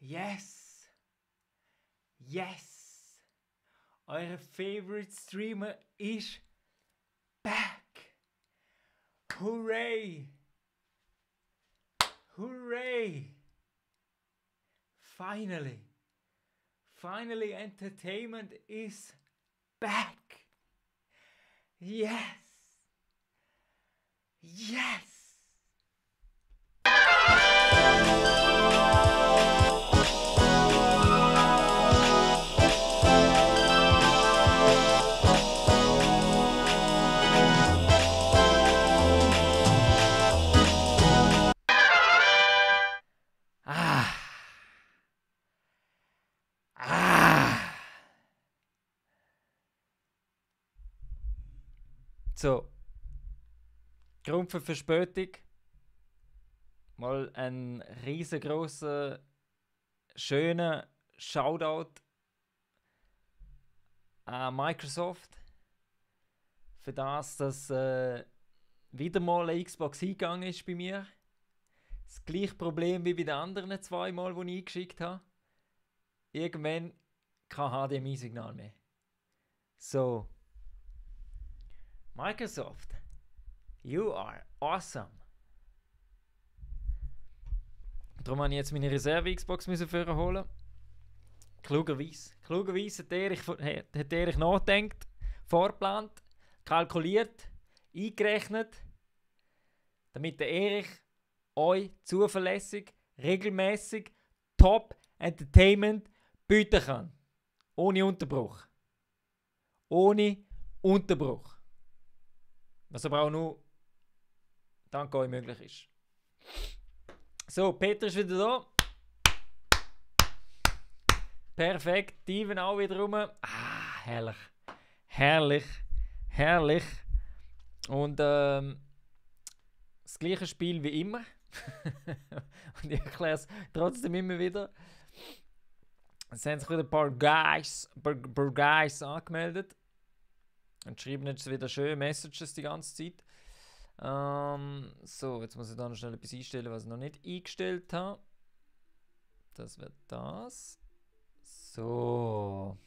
Yes! Yes! Euer favorite streamer is back! Hooray! Hooray! Finally! Finally entertainment is back! Yes! Yes! So, Grund für Verspätung. Mal ein riesengroßer, schöner Shoutout an Microsoft für das, dass wieder mal eine Xbox eingegangen ist bei mir. Das gleiche Problem wie bei den anderen 2 Mal, die ich eingeschickt habe. Irgendwann kein HDMI-Signal mehr. So. Microsoft, you are awesome. Darum habe ich jetzt meine Reserve-Xbox holen. Klugerweise hat Erich nachgedacht, vorgeplant, kalkuliert, eingerechnet, damit der Erich euch zuverlässig, regelmäßig Top Entertainment bieten kann. Ohne Unterbruch. Ohne Unterbruch. Was aber auch nur dank euch möglich ist. So, Peter ist wieder da. Perfekt, Steven auch wieder rum. Herrlich. Herrlich. Herrlich. Und das gleiche Spiel wie immer. Und ich erkläre es trotzdem immer wieder. Es haben sich wieder ein paar Guys angemeldet. Und schreiben jetzt wieder schöne Messages die ganze Zeit. So, jetzt muss ich da noch schnell etwas einstellen, was ich noch nicht eingestellt habe. Das wird das. So.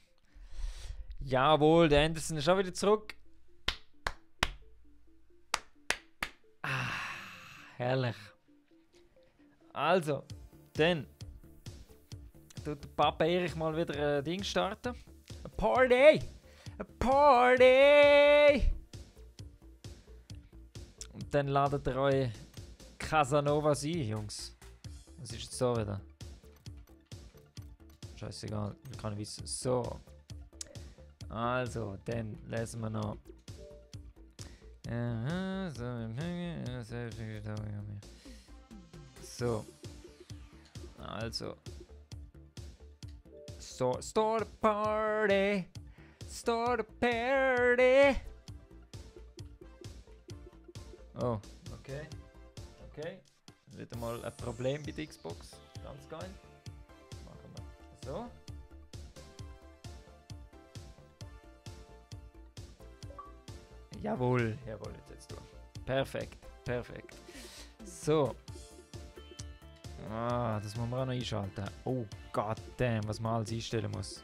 Jawohl, der Anderson ist auch wieder zurück. Herrlich. Also, dann tut der Papa Erich mal wieder ein Ding starten. A Party! A Party! Und dann ladet ihr euch Casanovas ein, Jungs. Was ist jetzt so wieder? Scheißegal, kann ich wissen. So. Also, dann lesen wir noch. So. Also. Start a party! Start a party! Oh, okay. Okay. Wieder mal ein Problem bei der Xbox. Ganz geil. Machen wir so. Jawohl, jawohl, jetzt durch. Perfekt, perfekt. So. Das muss man auch noch einschalten. Oh, goddamn, was man alles einstellen muss.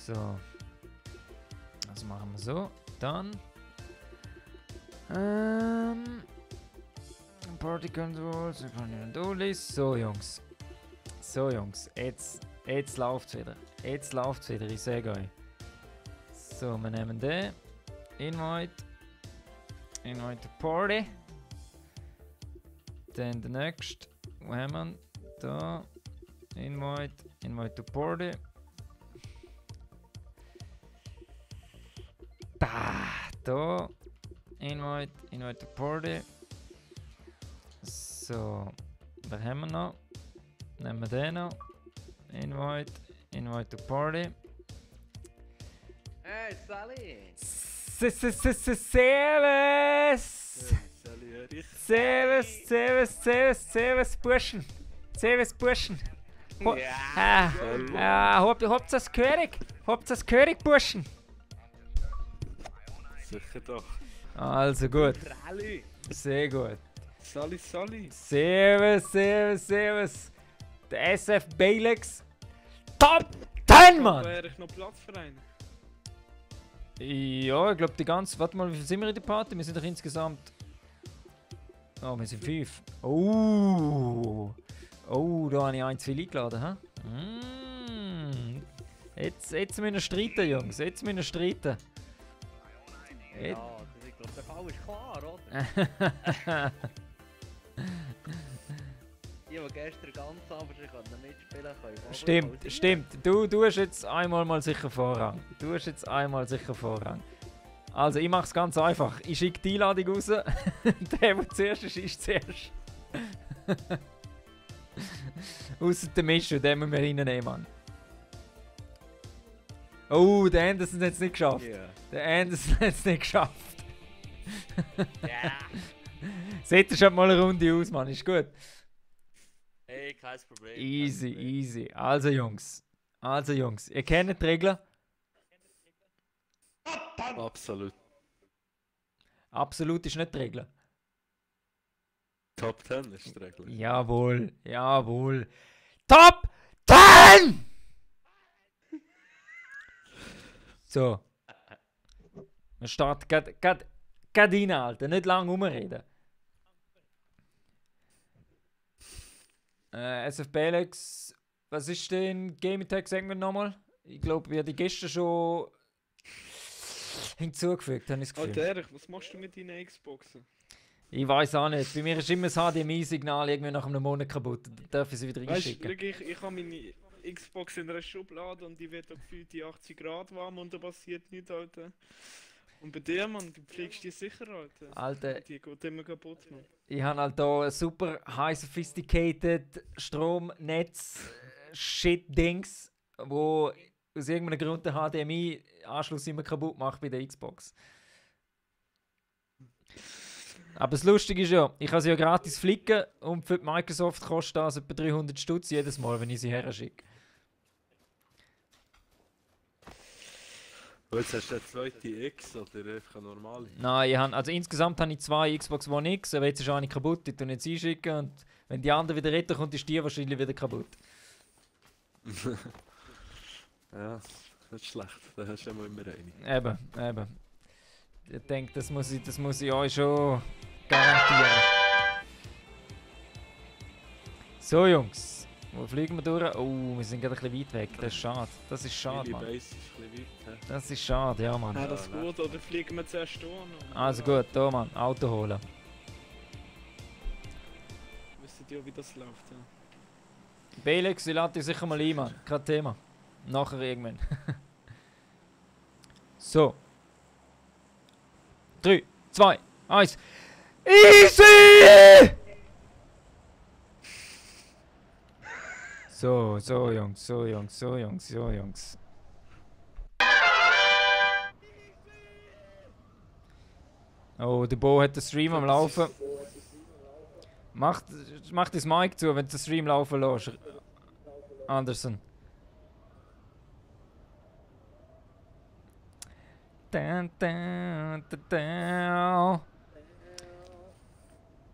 So. Das machen wir so. Dann. Party Controls. So, Jungs. So, Jungs. Jetzt läuft's wieder. Jetzt läuft's wieder, ich sage euch. So, wir nehmen den. Invite to Party. Dann der nächste. Wo haben wir ihn? Da. Invite to Party. Da. Invite to Party. So. Wer haben wir noch? Nehmen wir den noch. Invite to Party. Hey, Sally! Servus, Burschen. Servus, Burschen. Habt ihr das gehört? Habt ihr das gehört, Burschen? Sicher doch. Also gut. Sehr gut. Servus. Der SF Balex. Top 10, Mann! Wäre ich noch Platz für einen? Ja, ich glaube die ganze... Warte mal, wie viel sind wir in der Party? Wir sind doch insgesamt... Oh, wir sind 5. Oh, da habe ich 1 zu viel eingeladen, hä? Jetzt müssen wir streiten, Jungs. Jetzt müssen wir streiten. Ja, ich glaube, der Fall ist klar, oder? Die gestern ganz Abend mitspielen können. Stimmt. Du hast jetzt einmal mal sicher Vorrang. Also, ich mache es ganz einfach. Ich schicke die Einladung raus. Der zuerst ist zuerst. Ausser der Mischu, den müssen wir reinnehmen, Mann. Oh, der Anderson hat es nicht geschafft. Yeah. Der Anderson hat es nicht geschafft. Ja! Seht ihr schon mal eine Runde aus, Mann. Ist gut. Hey, kein Problem. Easy. Also, Jungs. Ihr kennt die Regeln. Absolut. Absolut ist nicht die Regel. Top 10 ist die Regel. Jawohl. Top 10! So. Wir starten gerade rein, Alter. Nicht lange rumreden. SF Balex, was ist denn Gaming Tag, sagen wir nochmal? Ich glaube, wir haben die gestern schon hinzugefügt, habe ich das Gefühl. Alter, was machst du mit deinen Xboxen? Ich weiß auch nicht. Bei mir ist immer das HDMI-Signal irgendwie nach einem Monat kaputt. Dann darf ich sie wieder Weißt reinschicken. du, ich habe meine Xbox in einer Schublade und die wird da gefühlt die 80 Grad warm und da passiert nichts, Alter. Und bei dir, Mann, du pflegst die sicher, Alter. Alter, Die geht immer kaputt, Mann. ich habe halt hier ein super high sophisticated Stromnetz-Shit-Dings, wo aus irgendeinem Grund der HDMI-Anschluss immer kaputt macht bei der Xbox. Aber das Lustige ist ja, ich kann sie ja gratis flicken und für die Microsoft kostet das etwa 300 Stutz jedes Mal, wenn ich sie her schicke. Und jetzt hast du eine zweite X oder einfach eine normale? Nein, also insgesamt habe ich 2 Xbox One X, aber jetzt ist eine kaputt, die tue ich jetzt einschicken und wenn die andere wieder retten kommt, ist die wahrscheinlich wieder kaputt. Ja, nicht schlecht. Da hast du ja immer eine. Eben. Ich denke, das muss ich euch schon garantieren. So, Jungs. Wo fliegen wir durch? Oh, wir sind gerade ein bisschen weit weg. Das ist schade. Das ist schade, Meine Mann. Base ist ein bisschen weit. Das ist schade, ja, Mann. Ja, das ist gut, oder fliegen wir zuerst hier noch? Also gut, da, Mann. Auto holen. Wisst ihr, wie das läuft, ja? Belex, ich lade dich sicher mal ein, Mann. Kein Thema. Nachher irgendwann. So. 3, 2, 1. Easy! So, Jungs. Oh, der Bo hat den Stream am Laufen. Mach das Mic zu, wenn du den Stream laufen lässt. Anderson.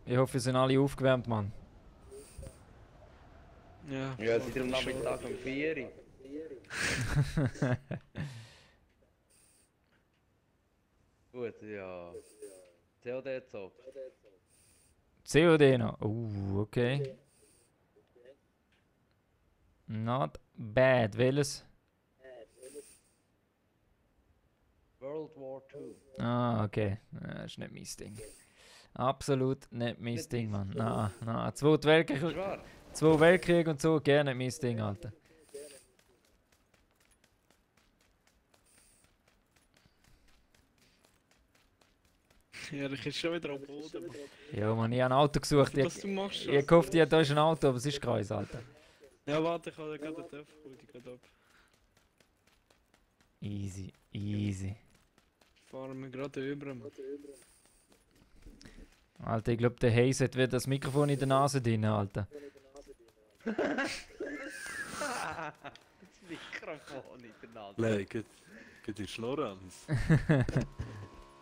Ich hoffe, wir sind alle aufgewärmt, Mann. Ja, Ja, seit am Nachmittag um 4 Uhr. Gut, ja. COD zockt. COD noch. Okay. Not bad. Welches? World War II. Ah, okay. Das ist nicht mein Ding. Absolut nicht mein Ding, Mann. Nein. Zweiter Weltkrieg, Wahr? Weltkrieg und so, gerne nicht mein Ding, Alter. ja, ich ist schon wieder am Boden, Mann. Ja, Mann, ich habe ein Auto gesucht. Was du machst, Ich gehofft, da ist ein Auto, aber es ist Kreuz, Alter. Ja, warte, ich habe gerade den Töpf geholt, ich gerade ab. Easy. Fahren wir gerade über, Mann. Alter, ich glaube, der Hayes hat wieder das Mikrofon in der Nase drin, Alter. Das Mikrofon in der Nase. Nein, geht die Schnurr an.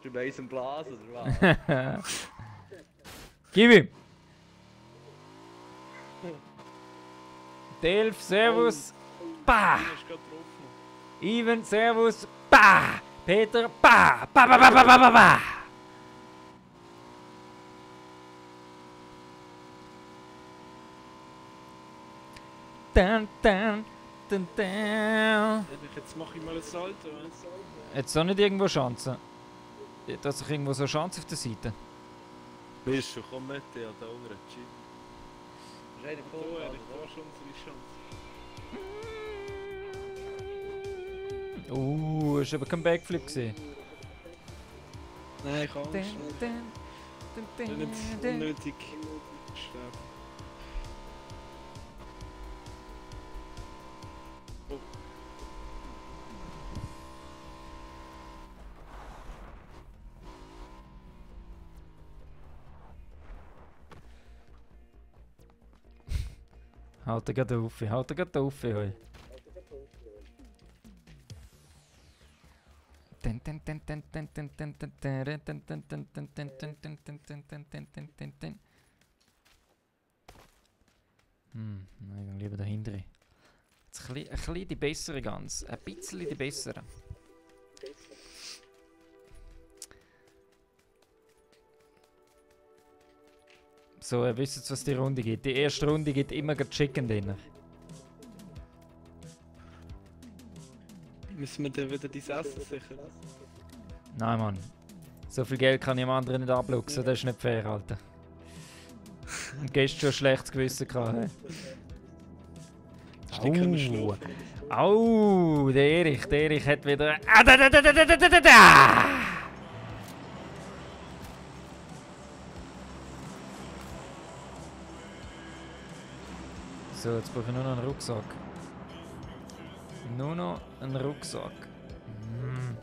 Du weißt ein Blas oder was? Gib ihm! Delf, Servus. Bah! Du hast gerade getroffen. Ivan, Servus. Bah! Peter, bah! Bah, bah, bah, bah, bah, bah, bah! Dun, dun, dun, dun. Jetzt mache ich mal ein Salto. Jetzt auch nicht irgendwo Chancen. Da hat sich irgendwo so eine Chance auf der Seite. Mischu, komm mit, ja, da unten. Chill. Ist einer So, voll, er also, hat auch schon seine Chance. Das war aber kein Backflip gewesen. Nein, ich kann Dun, nicht. dun, dun, dun, Nicht dun. unnötig sterben. Halt gerade auf, halt gerade auf, hoi. Nein, dann lieber dahinter. Jetzt ein bisschen die bessere ganz. Ein bisschen die bessere. So, ihr wisst jetzt, was die Runde geht. Die erste Runde geht immer Chicken Dinner. Müssen wir dann wieder dein Essen sichern? Nein, Mann. So viel Geld kann ich dem anderen nicht abluchsen, das ist nicht fair, Alter. Und gestern schon ein schlechtes Gewissen gehabt, hey. Au, der Erich hat wieder... Ah, da. So, jetzt brauche ich nur noch einen Rucksack. Nur noch einen Rucksack. Mm.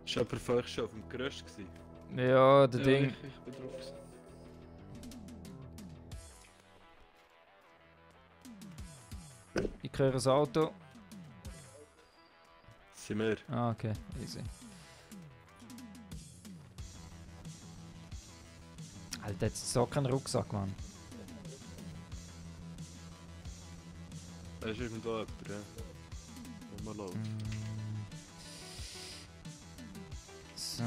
Ist jemand von euch schon auf dem Geröst gewesen? Ja, der Ding. Ich bin drauf. Ich höre das Auto. Sind wir? Ah, okay, easy. Alter, jetzt so kein Rucksack, Mann. Da ist irgendwo jemand, ja. Rumläuft. So.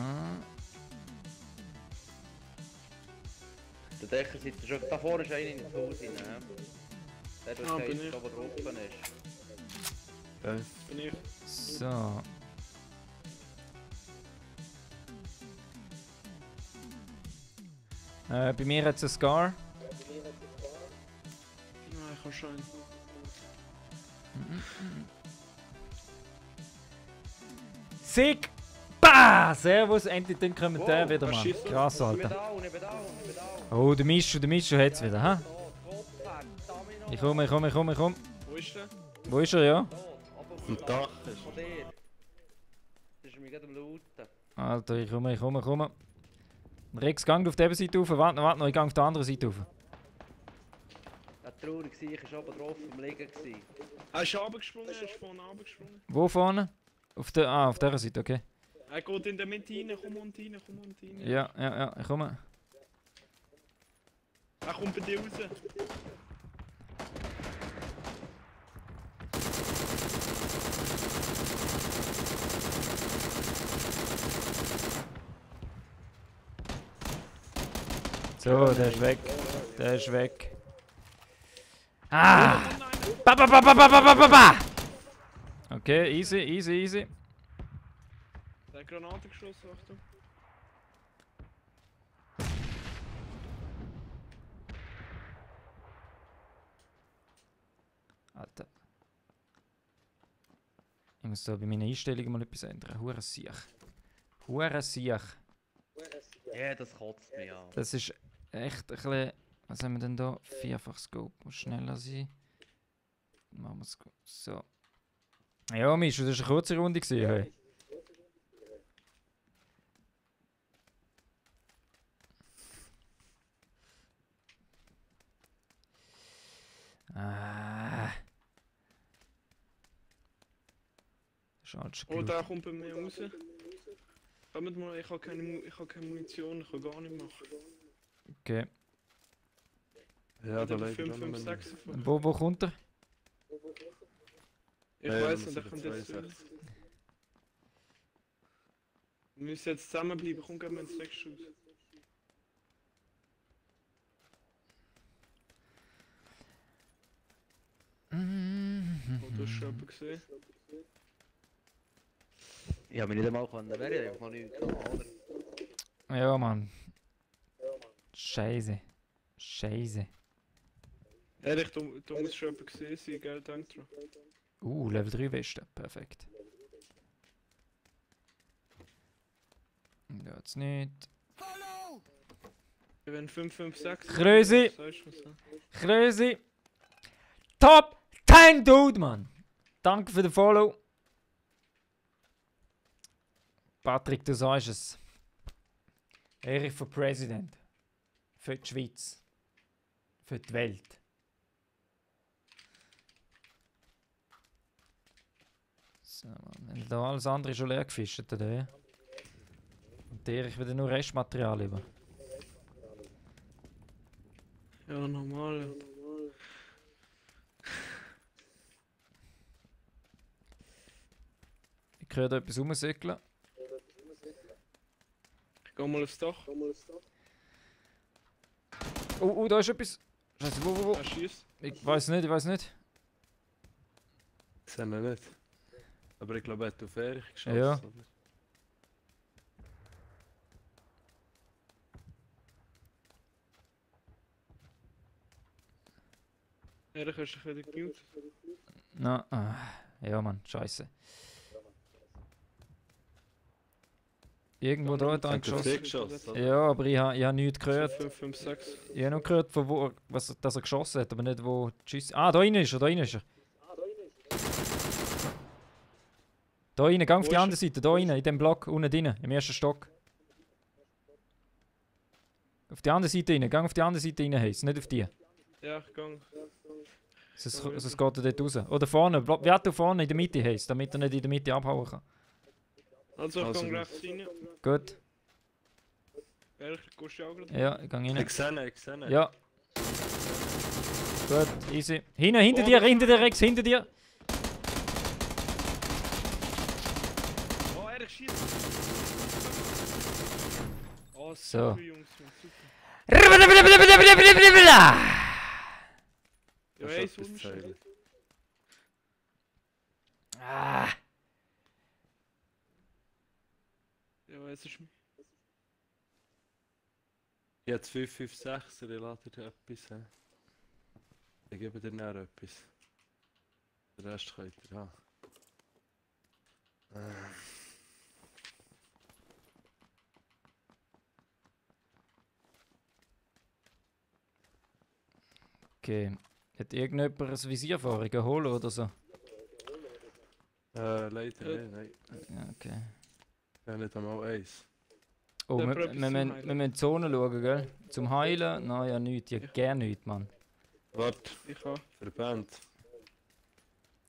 der Dächerseite schon. Da vorne ist einer in das Haus rein. hä? Der Ah, bin steht, ich. da wo der offen ist. Okay. Bin ich. So. Bei mir hat es einen Scar. Nein, ich kann schon. Sick! Bah! Servus, endlich den Kommentar Wow, wieder, was Mann. schießt du? Krass, Ich bin Alter. down, ich bin down, ich bin down. Oh, der Mischu hat es wieder, hä? Tot, Ich komme. Wo ist der? Wo ist er, ja? Tot, aber auf Am dem Dach ist von dir. Das ist mir gerade am Lauten. Alter, ich komme. Rex, gang auf der Seite rauf. Warte noch, ich gang auf der anderen Seite rauf. Ja, traurig war, ich war oben drauf am Liegen. gewesen. Er ist runtergesprungen, er ist vorne runtergesprungen. Wo vorne? Auf der Seite, okay. Er geht in der Mitte rein, komm und rein. Ja, ich komme. Er kommt bei dir raus. So, der ist weg. Ah! Ba! Okay, easy. Der hat Granate geschossen, Achtung. Alter. Ich muss da bei meinen Einstellungen mal etwas ändern. Hure Siech. Ja, das kotzt mich an. Das ist echt ein bisschen... Was haben wir denn da? Vierfach Scope. Muss schneller sein. Machen wir es gut. So. Ja, Mischu, das war eine kurze Runde gewesen, hey. Ah. Schade, Oh, der kommt bei mir raus. Kommt mal, ich habe keine Munition, ich kann gar nicht machen. Okay. Ja, da Oder leider 5, auch 5, noch 6 davon. Wo kommt er? Ich weiß nicht, der kommt jetzt. Wir müssen jetzt zusammenbleiben, komm, gehen wir ins nächste Haus. Oh, du hast schon jemanden gesehen? Ich habe mich nicht einmal wehren, ich habe einfach noch nichts gehabt, oder? Ja, Mann. Scheiße. Scheiße. Ehrlich, du musst schon jemanden gesehen sein, gell, denk dran. Level 3 Weste. Perfekt. Geht's nicht. Wir werden 5, 5, 6. Krösi! Krösi! Top 10 Dude, Mann! Danke für den Follow. Patrick, du sagst es. Erich für Präsident. Für die Schweiz. Für die Welt. So, Mann. Da alles andere schon leer gefischt, oder? Ja? Und der Erich wieder nur Restmaterial über. Ja, normal, ja. Ich höre da etwas rumsäckeln. Ich geh mal aufs Dach. Da ist etwas. Scheiße, wo? Er schießt. Ich weiß nicht. Ich sehe ihn nicht. Aber ich glaube, er hat auf Erich geschossen. Ja. Oder? Ehrlich, hast du dich wieder gemutet? Na, ja, Mann, scheiße. Irgendwo da hat er einen Hat er auf dich geschossen. geschossen? oder? Ja, aber ich ha nichts gehört. 5, 5, 6. Ich habe nur gehört, von wo dass er geschossen hat, aber nicht wo die Schüsse. Ah, da rein ist er. Da rein, gang auf Wo die ist andere Seite, da rein, in dem Block, unten drin, im ersten Stock. Auf die andere Seite rein, gang auf die andere Seite rein, heisst, nicht auf die. Ja, ich gang. Sonst geht er dort raus. Oder vorne, wer du vorne in der Mitte heisst, damit er nicht in der Mitte abhauen kann. Also, ich Also gang gut. rechts rein. Gut, Ehrlich, gehst du auch gleich? ja, ich gang rein. Ich sehe ihn. Ja. Gut, easy. Hinter dir, Rex, hinter dir. Oh, ehrlich, schießt. Oh, So. super, Jungs, Mann, super. Das Ja, ist hey, etwas so Zeilen. Ah, Ja, es ist... Jetzt 5, 5, 6, ich lade dir etwas. He? Ich gebe dir näher etwas. Den Rest könnt ihr haben. okay. Hat irgendjemand ein Visier vorher holen oder so? Leider nicht, nein. Ja, okay. Ich habe nicht einmal eins. Oh, Ja, wir aber etwas zum müssen Heilen. die Zone schauen, gell? Zum Heilen? Nein, ja nichts. Ja, gerne nichts, Mann. Warte, Ich habe... Verband.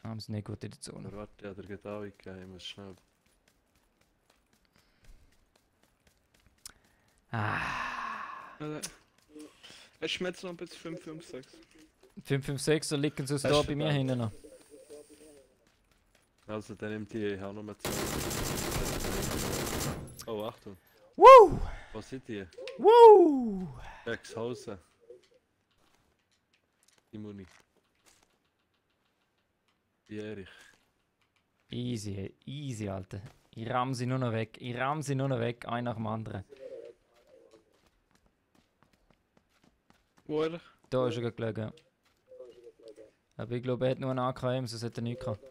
Ah, wir sind nicht gut in der Zone. Aber warte, ich habe dir gerade angegeben, ich muss schnell. Es schmeckt noch bis 5, 5, 6. 556, da liegen sie Hast da du bei mir Verband? hinten noch. Also dann nimmt die, ich habe noch mal zwei. Oh, Achtung. Woo! Was sind die? Woo! Rexhausen. Die Muni. Die Erich. Easy, hey. Easy, Alter. Ich ramm sie nur noch weg. Ein nach dem anderen. Wo ehrlich? Da ist er gerade gelegen. Aber ich glaube, er hat nur einen AKM, sonst hätte er nichts gehabt.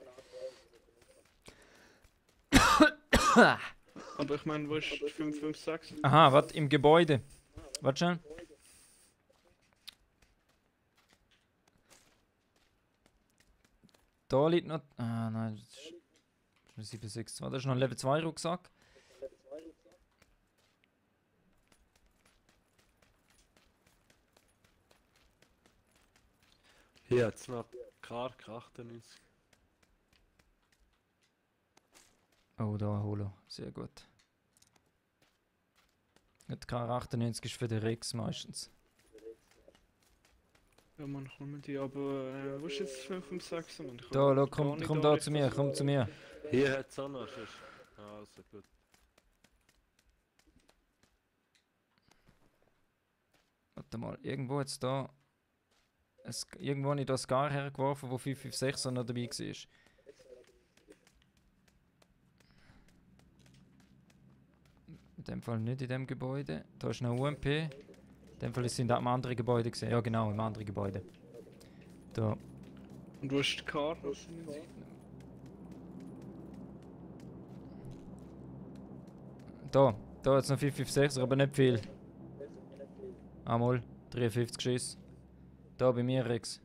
Aber ich meine, wo ist 5, 5, 6? Aha, was? Im Gebäude. Warte schon. Da liegt noch. Ah, nein. Das ist ein 762. Das ist noch ein Level 2 Rucksack. Hier hat es noch Kark 98. Oh, da Holo. Sehr gut. Die K98 ist für den Rex meistens. Ja, man, kommen die, aber wo ist jetzt 5 und 6? Man? Ich Da, hab schau, gar komm, nicht komm da richtig zu mir, das- komm zu mir. Hier hat es auch noch. Sonst. Also gut. Warte mal, irgendwo jetzt da. Irgendwo habe ich da das Gar hergeworfen, wo 556 noch dabei war. In dem Fall nicht in dem Gebäude. Da ist noch UMP. In dem Fall sind das im anderen Gebäude gesehen. Ja genau, im anderen Gebäude. Da. Und wo ist die Car? Da jetzt noch 556, aber nicht viel. Einmal 53 Schuss. Da bei mir, Rex.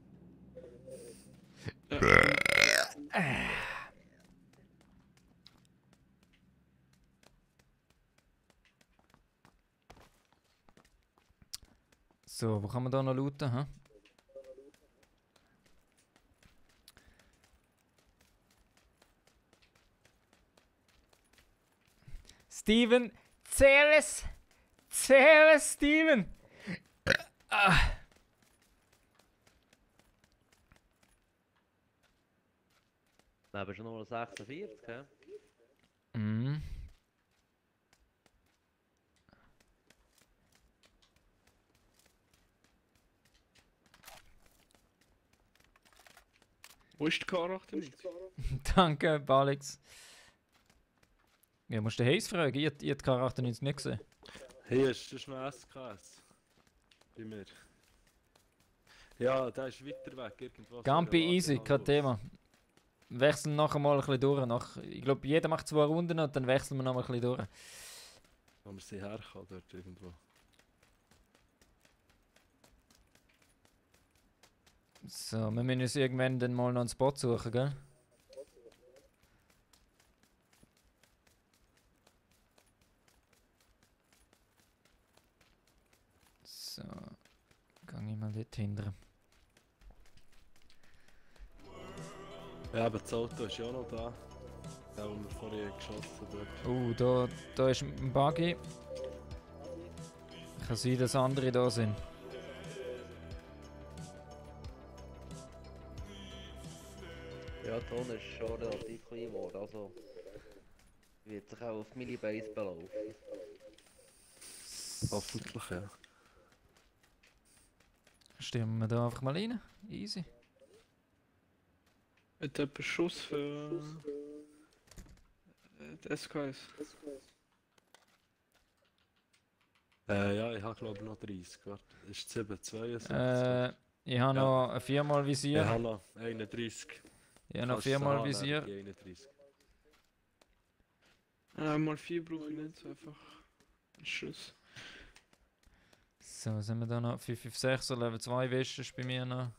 So, wo kann man da noch looten? Hä? Steven! Zähl es, Steven! Dann haben wir schon noch 46, hä? Mhm. Wo ist die Car 98? Danke, Alex. Ja, musst du den Hayes fragen, ihr habt die K98 nicht gesehen. Hier ist das noch SKS. Bei mir. Ja, der ist weiter weg. Irgendwo. Gampi easy, kein Thema. Wechseln nachher mal ein bisschen durch. Ich glaube, jeder macht 2 Runden und dann wechseln wir noch mal ein bisschen durch. Wo wir sie herkommen, dort irgendwo. So, wir müssen uns irgendwann dann mal noch einen Spot suchen, gell? So, gehe ich mal dort hinten. Ja, aber das Auto ist ja auch noch da. Der, wo wir vorhin geschossen haben. Da ist ein Buggy. Kann sein, dass andere da sind. Ja, die Zone ist schon relativ klein geworden, also wird sich auch auf meine Base belaufen. Hoffentlich, ja. Stimmen wir da einfach mal rein. Easy. Hat jemand Schuss für die SKS? Ja, ich habe glaube noch 30. Warte, ist 762? Ich habe noch ein 4x Visier. Ich habe noch 31. Ich habe noch Kannst du 4x sagen, Visier. die 31. Mal 4 brauche ich nicht, so einfach ein Schuss. So, was haben wir da noch? 556er Level 2 Wäsche ist bei mir noch.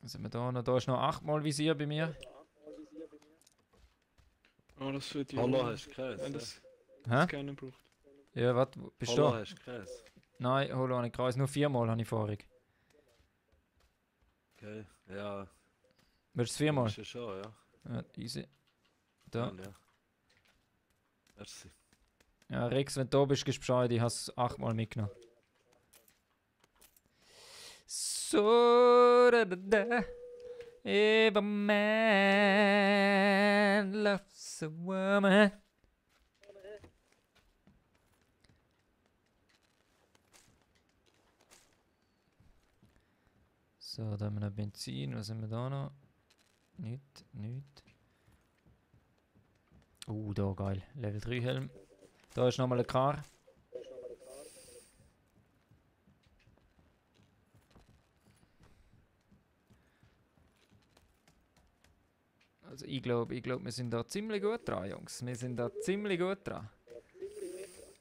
Was haben wir da noch? Da ist noch 8x Visier bei mir. Oh, das wird die Hallo, hast du Käse? wenn das Hä? keiner braucht. Ja, warte, bist du Hallo, da? hast du Käse? Nein, hol habe ich Kreis. Nur 4x habe ich vorig. Okay, ja. Willst du es 4x? Ist ja schon, ja. Ja, easy. Da. Ja. Merci. Ja, Rex, wenn du da bist, gibst du Bescheid. Ich habe es 8x mitgenommen. So da da da. If a man loves a woman. So, da haben wir noch Benzin. Was haben wir da noch? Nicht. Da geil. Level 3 Helm. Da ist nochmal ein Car. Also ich glaube, wir sind da ziemlich gut dran, Jungs. Wir sind da ziemlich gut dran.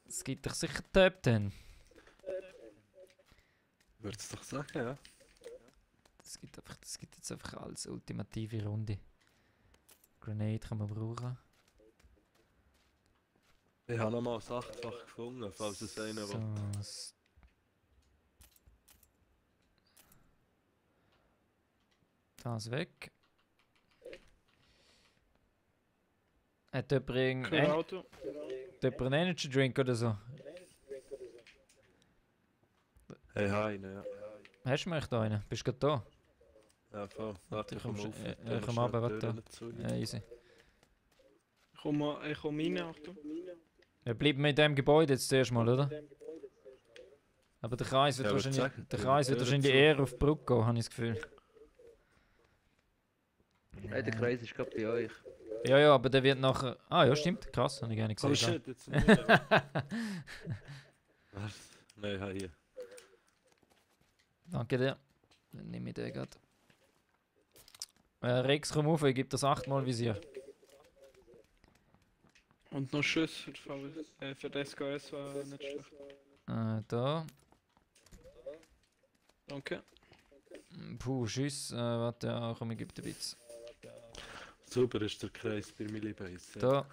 Es gibt doch sicher Top 10. Würdest du doch sagen, ja? Das gibt jetzt einfach als ultimative Runde. Grenade kann man brauchen. Ich habe nochmal das 8-fach gefunden, falls es einer will. So. Das weg. Hat jemand Kein Auto. jemand einen Energy Drink oder so? Hey, hi, ja. Hast du mich da einen? Bist du gerade da? Ja, voll. Warte, ich komme auf. Ich komm runter, warte. Ja, easy. Ich komme rein, Achtung. Ja, bleiben wir in diesem Gebäude jetzt zuerst mal, oder? Aber der Kreis wird Ja, wahrscheinlich eher auf die Brücke gehen, habe ich das Gefühl. Hey, der Kreis ist gerade bei euch. Ja, aber der wird nachher... Ah ja, stimmt. Krass, habe ich gar nicht gesehen. Oh shit, jetzt sind wir. Was? Nein, hier. Danke dir. Dann nehme ich den gerade. Rex, komm auf, ich gebe das 8-mal Visier. Und noch Schuss für das SKS war nicht schlecht. Da. Danke. Puh, Schuss. Warte, ja, komm, ich gebe dir ein bisschen. Super ist der Kreis bei Millibase. Da.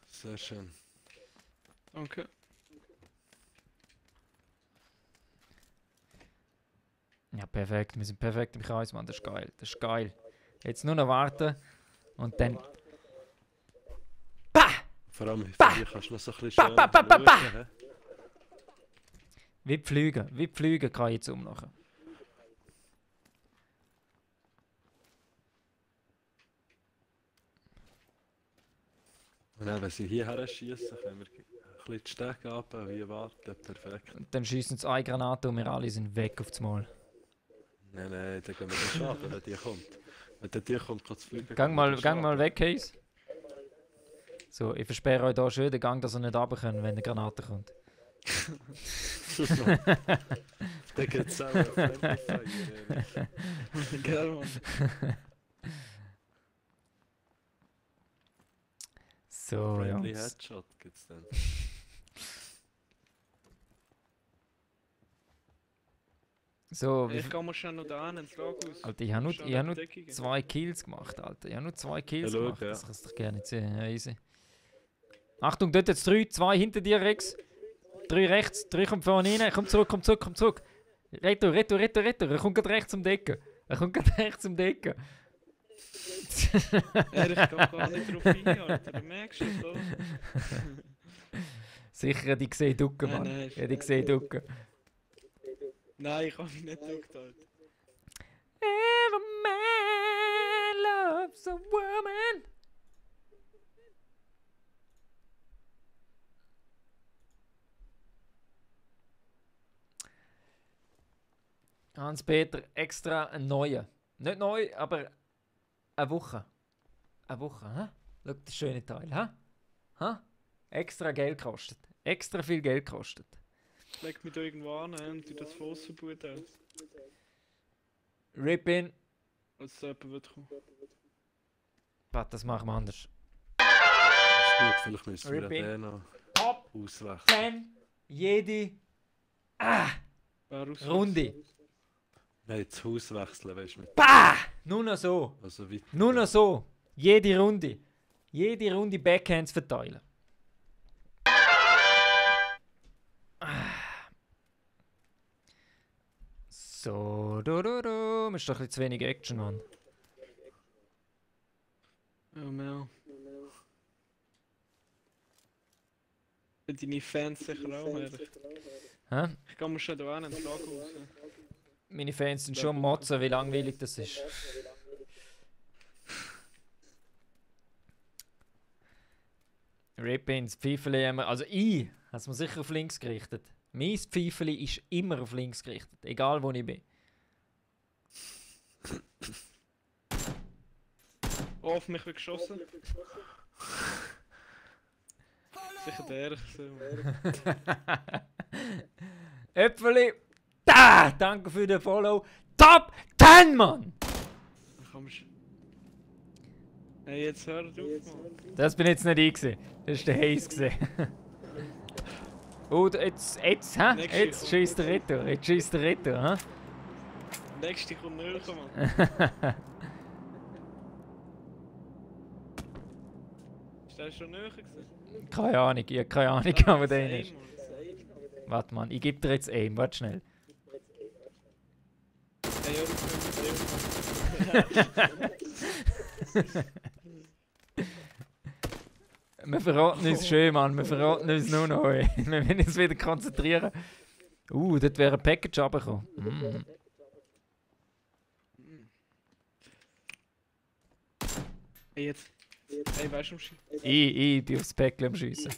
Sehr schön. Danke. Ja, perfekt. Wir sind perfekt im Kreis, Mann. Das ist geil. Das ist geil. Jetzt nur noch warten. Und dann... Bah! Vor allem für dich kannst du noch so ein bisschen schön Bah! Wie pflügen kann ich jetzt ummachen. Und dann, wenn sie hierher schießen, können wir ein bisschen die Stege abbauen, hier warten. Perfekt. Und dann schießen sie eine Granate und wir alle sind weg auf das Mal. Nein, dann gehen wir den Schaden, wenn die kommt. Wenn der dir kommt, kann es fliegen. Gang mal weg, Case. So, ich versperre euch hier schön den Gang, dass ihr nicht runter könnt, wenn eine Granate kommt. Dann geht es auch auf Friendly Fire. Geil, Mann. So, Friendly ja. Headshot gibt es dann. So, Ich gehe mal schnell noch da ins Lagerhaus. Alter, ich habe nur 2 Kills gemacht, Alter. Ich habe nur 2 Kills Ja, schau, gemacht. ja. Das kannst du doch gerne nicht sehen. Ja, easy. Achtung, dort jetzt 3, 2 hinter dir, Rex. 3 rechts, 3 kommt vorne rein. Komm zurück. Retour. Er kommt gerade rechts um die Ecke. Ich gehe gar nicht drauf rein, Alter. Du merkst es, oder? Sicher, die gesehen ducken, Mann. Nein, Ja, die gesehen ducken. Nein, ich habe mich nicht geguckt, Alter. Every man loves a woman. Hans-Peter, extra einen neuen. Nicht neu, aber eine Woche. Eine Woche, hä? Schau, das schöne Teil, hä? Hä? Extra Geld kostet. Extra viel Geld kostet. Leg mich da irgendwo an und tu das Fossenboot aus. Rip-in. Als jemand wird kommen. Warte, das machen wir anders. Ist gut, vielleicht müssen wir Ripping. den noch Top auswechseln. 10 jede Runde. Nein, das Haus wechseln, weißt du. Bah! Nur noch so. Also weiter. Nur noch so. Jede Runde. Jede Runde Backhands verteilen. So, du. Ist doch ein bisschen zu wenig Action, Mann. Ja, mehr. Für deine Fans sicher auch, ehrlich. Hä? Ich gehe mal schon da an ins Lagerhaus. Meine Fans sind schon motzen, wie langweilig das ist. Rip-ins, Pfeifeli haben wir... Also ich habe es mir sicher auf links gerichtet. Mein Pfeifeli ist immer auf links gerichtet, egal wo ich bin. Oh, auf mich wird geschossen. Sicher der. Äpfeli! Da! Danke für den Follow. Top 10, Mann! Hey, jetzt hör auf, Mann. Das bin jetzt nicht ich gewesen. Das war der Haze gewesen. Und jetzt, hä? Jetzt schießt der Retour. Hä? Nächste kommt näher, Mann. Ist der schon näher gewesen? Keine Ahnung, ich habe keine Ahnung, aber der ist. Warte, Mann, ich gebe dir jetzt Aim. Warte schnell. Hey, hör auf, Wir verraten uns schön, Mann. Wir verraten uns nur noch. Ey. Wir müssen uns wieder konzentrieren. Dort wäre ein Package runtergekommen. Hey, jetzt. Hey, weißt du, Ich bin aufs Päckchen am Schiessen.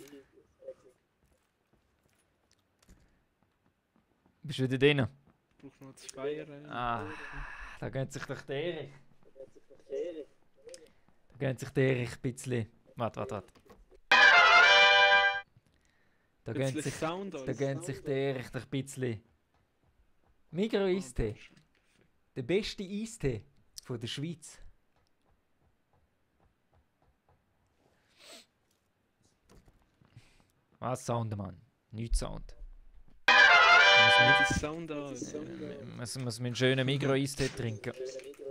Bist du wieder drin? ich brauche noch 2. Da gönnt sich doch der Erich. Da gönnt sich der Erich ein bisschen. Warte. Da gönnt sich, Sound da gönnt sich der Erich doch ein bisschen. Migros-Eistee. Der beste Eistee von der Schweiz. Was Sound, Mann? Nichts Sound. Sound an. Muss einen schönen Migros-Eistee trinken,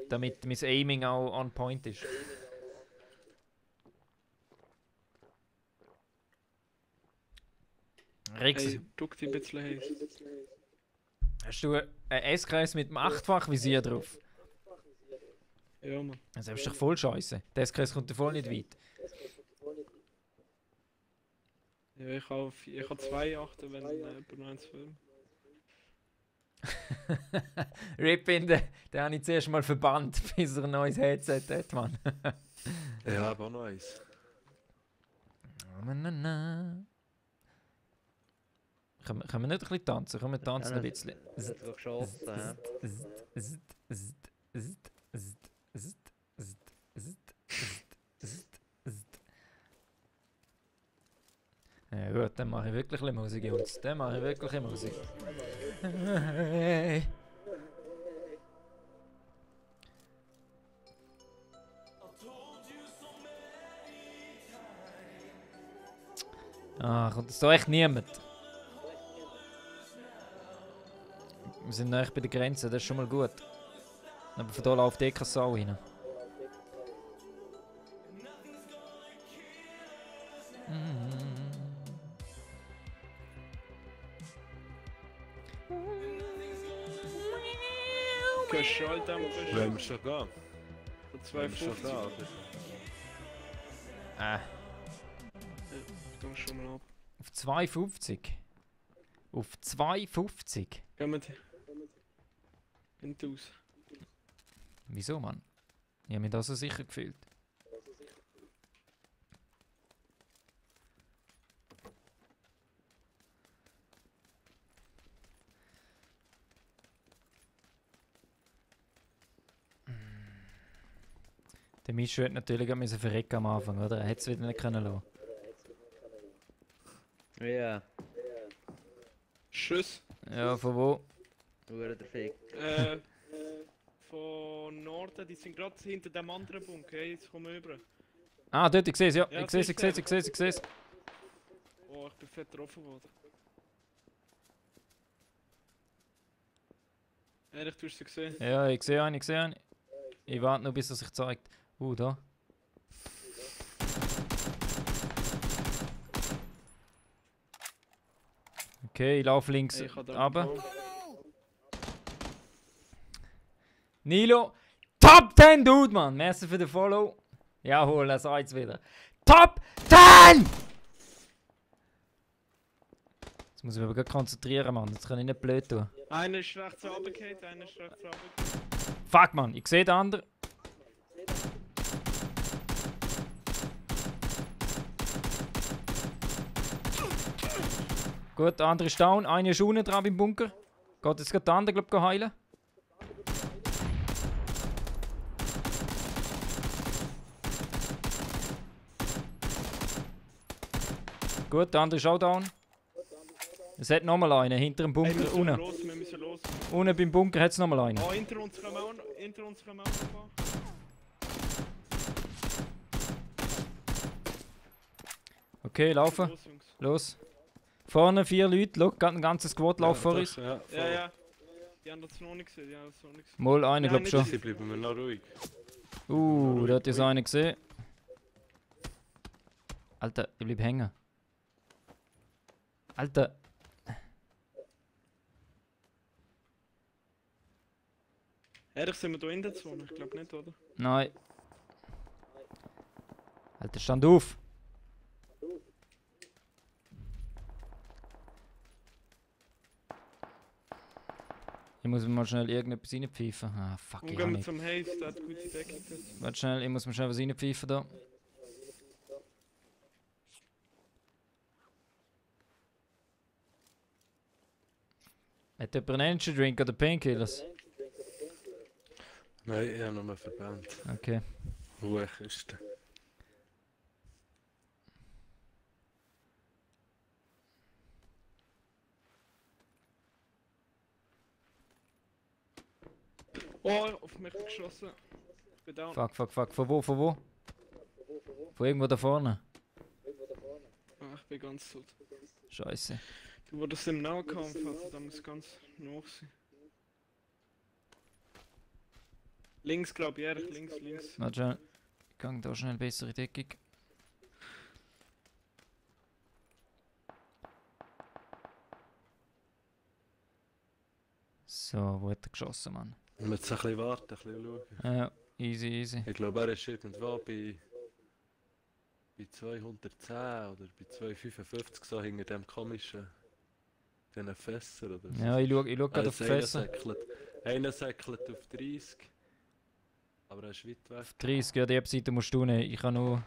damit mein Aiming auch on point ist. Rex, Hey, duck dich ein bisschen heiß. hast du ein S-Kreis mit einem 8-fach-Visier drauf? Ja, Mann. Das ist doch voll scheiße. Der S-Kreis kommt ja voll nicht weit. Ja, ich habe 2 achten, wenn jemand noch eins will. Rip in den habe ich zuerst mal verbannt, bis er ein neues Headset hat, Mann. Ich habe auch noch eins. Können wir nicht ein bisschen tanzen? Können wir tanzen ein bisschen? Das hat doch geschossen, hä? Ja gut, dann mache ich wirklich ein bisschen Musik, Jungs. Dann mache ich wirklich ein bisschen Musik. Kommt jetzt da echt niemand? Wir sind nahe bei der Grenze, das ist schon mal gut. Aber von da läuft eh keine Sau rein. Kannst du halt am Wollen wir schon gehen? von 2,50. Dann schon mal ab. Auf 2,50? Auf 2,50? Gehen wir hinten aus. Wieso, Mann? Ich habe mich da so sicher gefühlt. Der Mischu hat natürlich auch verrecken am Anfang, oder? Er hätte es wieder nicht können lassen. Ja, Schuss. Ja, von wo? nur der Fick. Von Norden, die sind gerade hinter dem anderen Bunker. Hey, jetzt kommen wir rüber. Ah, dort, ich sehe es, ja. Ja, Ich sehe es. Oh, ich bin fett getroffen worden. Ehrlich, du hast sie gesehen? Ja, ich sehe einen. Ich warte noch, bis er sich zeigt. Da. Okay, ich laufe links Hey, ich habe da runter. einen Nilo, Top 10 Dude, Mann. Merci für den Follow. Jawohl, er sagt es wieder. Top 10! Jetzt muss ich mich aber gerade konzentrieren, Mann. Das kann ich nicht blöd tun. Einer ist rechts runtergefallen, einer ist rechts runtergefallen. Fuck, Mann. Ich sehe den anderen. Gut, der andere ist down. Einer ist unten dran im Bunker. Geht jetzt gerade der andere, glaube ich, heilen. Gut, der andere ist auch down. Es hat nochmal einen, hinter dem Hey, Bunker, wir unten. müssen los. Unten beim Bunker hat es nochmal einen. Oh, hinter uns kommen auch noch ein paar. Okay, laufen. Los, Jungs. Los. Vorne 4 Leute, schau, ein ganzes Squad läuft vor uns. Ja, voll. Ja. Die haben das noch nicht gesehen, Mal einer, glaub ich schon. Sie bleiben wir noch ruhig. Da hat jetzt einer gesehen. Alter, ich bleib hängen. Alter. Ehrlich, sind wir da in der Zone? Ich glaube nicht, oder? Nein. Alter, stand auf. muss mir mal schnell irgendetwas reinpfeifen. Ah, fuck, Und ich gehen hab wir nicht. zum Haze, der hat gute Deckung. Warte schnell, ich muss mir schnell was reinpfeifen da. Hat jemand einen Energy Drink oder Painkillers? Nein, ich habe noch mal Verband. Okay. Ruhekiste. Oh, auf mich geschossen. Ich bin down. Fuck. Von wo? Von irgendwo da vorne. Ah, ich bin ganz tot. Scheiße. Du wurdest im Nahkampf, also da muss ganz noch sein. Links, glaube ich, ehrlich, links. Warte schnell. Ich kann da schnell bessere Deckung. So, wo hat er geschossen, Mann? Wir müssen ein bisschen warten, ein bisschen schauen. Ja, easy. Ich glaube, er ist irgendwo bei 210 oder bei 255 so hinter dem komischen diesen Fässer oder so. Ja, ich schau gerade auf die Fässer. Einer säckelt auf 30. Aber er ist weit weg. 30, ja, die Webseite musst du nehmen. Ich kann nur...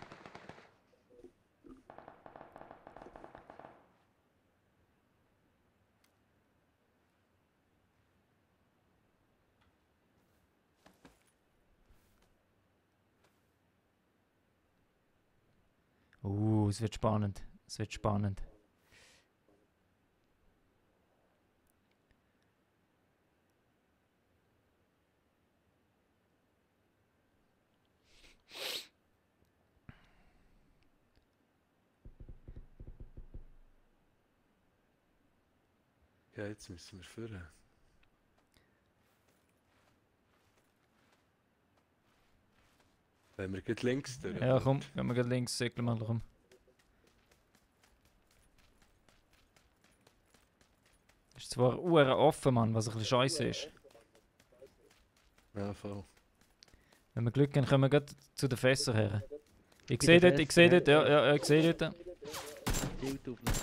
es wird spannend. Es wird spannend. Ja, jetzt müssen wir führen. Wenn wir gleich links durch. Ja, komm, gehen wir gleich links, säckeln wir rum. Ist zwar offen, Mann, was ein bisschen scheiße ist. Ja, voll. Wenn wir Glück haben, kommen wir gleich zu den Fässern her. Ich Bei sehe den dort, Fässern, ja, ich sehe dort. Zielt auf mich.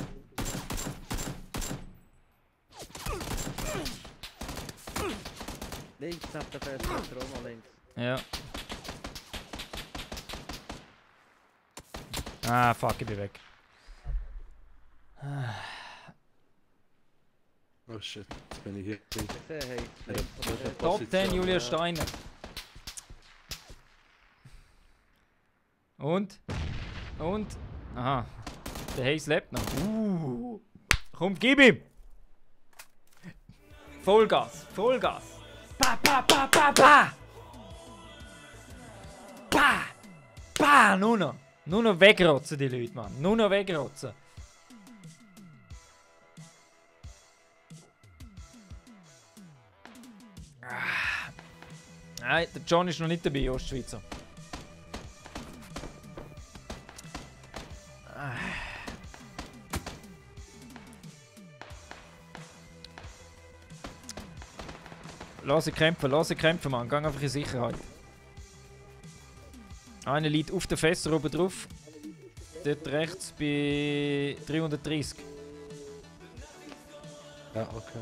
Links neben der Fenster, auch noch links. Ja. Ah, fuck, ich bin weg. Oh shit, jetzt bin ich hier. Ich sehe, hey, Ja, links von der Top Top 10 Julia ja. Steiner. Und? Aha. Der Hayes lebt noch. Komm, gib ihm! Vollgas! Pa! Nur noch wegrotzen die Leute, Mann. Nur noch wegrotzen. Nein, der John ist noch nicht dabei, Ostschweizer. Lass sie kämpfen, Mann. Geh einfach in Sicherheit. Einer liegt auf der Fässer oben drauf. Dort rechts bei 330. Ja, okay.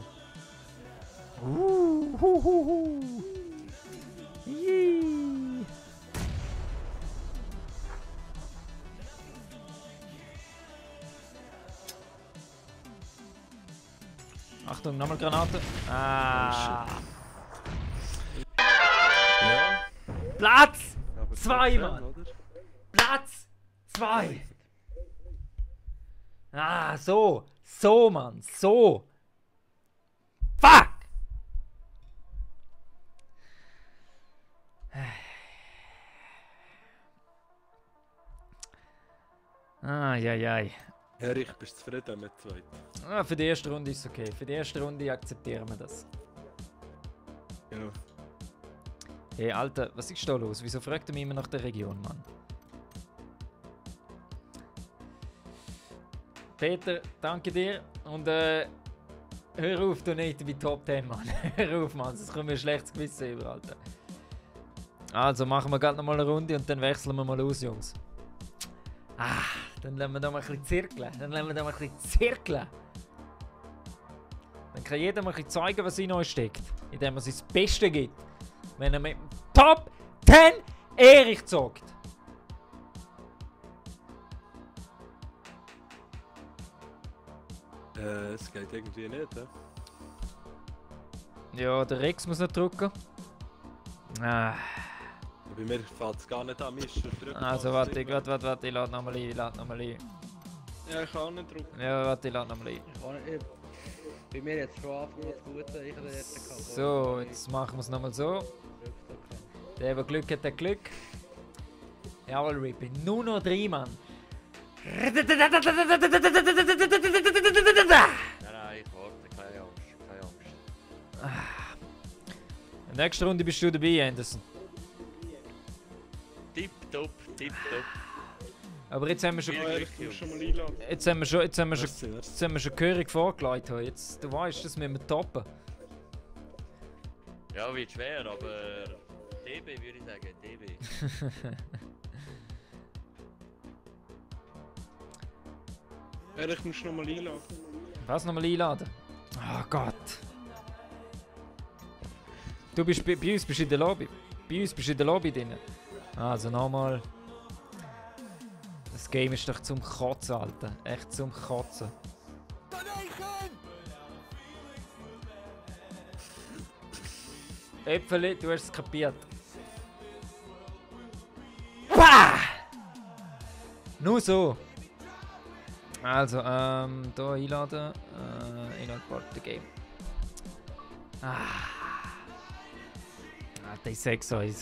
Yee. Achtung, nochmal Granate. Ah. Ja, Platz! aber Zwei, Top 10, Mann. oder? Platz 2! Ah, so, Mann, so! Fuck! Ai. Erich, bist du zufrieden mit zweit? Ah, für die erste Runde ist es okay. Für die erste Runde akzeptieren wir das. Ja. Hey, Alter, was ist da los? Wieso fragt er mich immer nach der Region, Mann? Peter, danke dir. Und hör auf, Donate bei Top 10, Mann. Hör auf, Mann, sonst kommt mir ein schlechtes Gewissen über, Alter. Also machen wir gerade noch mal eine Runde und dann wechseln wir mal aus, Jungs. Ah, dann lassen wir da mal ein bisschen zirkeln. Dann kann jedem ein bisschen zeigen, was in euch steckt. Indem er sein Bestes gibt. Wenn er mit dem Top 10 Erich zockt. Es geht irgendwie nicht, hä? Ja, der Rex muss noch drücken. Ah. Bei mir fällt es gar nicht an, Mischer drücken. Also warte, ich lade nochmal ein, Ja, ich kann auch nicht drücken. Ja, warte, ich lade nochmal ein. Ich kann nicht. Bei mir jetzt schon anfangen, das Gute, ich hätte gehabt. So, jetzt machen wir es nochmal so. Der Glück hat, der Glück. Jawohl, Rippy. Nur noch 3, Mann. Nein, ich warte, keine Angst. In der nächsten Runde bist du dabei, Anderson. Tipptopp. Aber jetzt haben wir schon... Ja, ich muss schon mal einladen. Jetzt haben wir schon gehörig vorgelegt. Jetzt, du weißt, das müssen wir toppen. Ja, wird schwer, aber DB würde ich sagen, DB. Ja, ich muss noch mal einladen. Was nochmal einladen? Oh Gott. Du bist bei uns bist in der Lobby. Bei uns bist du in der Lobby drin. Also nochmal. Das Game ist doch zum Kotzen, Alter. Echt zum Kotzen. Äpfeli, du hast es kapiert. Bah! Nur so. Also, da einladen. Inhalt Party Game. Alter, ich sag's euch.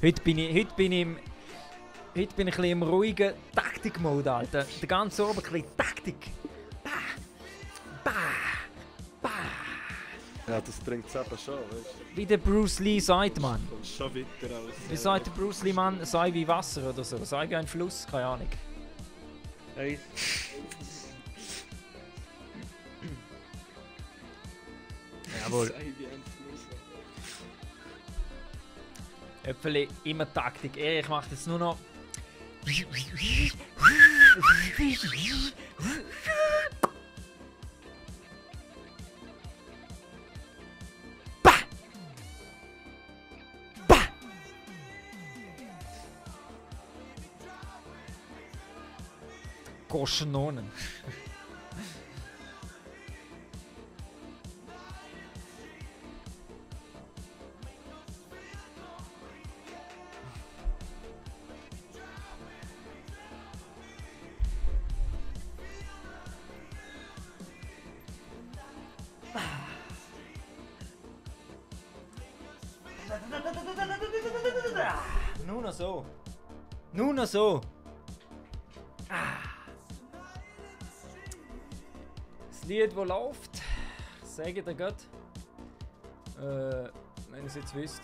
Heute bin ich ein bisschen im ruhigen Taktik-Mode, Alter. Der ganze Abend ein bisschen Taktik. Ja, das bringt es eben schon, weißt du? Wie der Bruce Lee sagt, Mann. Kommt schon weiter aus. Wie sagt der Bruce Lee, Mann? Sei wie Wasser oder so. Sei wie ein Fluss, keine Ahnung. Hey. Jawohl. Sei wie ein Fluss. Äpfeli, immer Taktik. Ich mach das nur noch. Bah! Bah! Goschenonen. Nur noch so. Nur noch so. Das Lied, das läuft, sage dir Gott. Wenn ihr es jetzt wisst.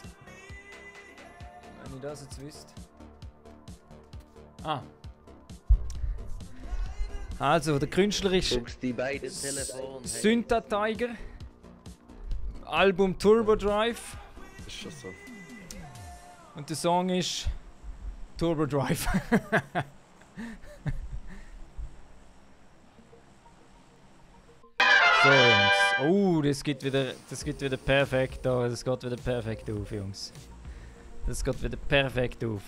Wenn ihr das jetzt wisst. Also, der Künstler ist Guckst die beiden Telefone. Synta Tiger. Album Turbo Drive. Das ist schon so. Und der Song ist Turbo Drive. So, Jungs. Oh, das geht wieder perfekt auf. Das geht wieder perfekt auf, Jungs. Das geht wieder perfekt auf.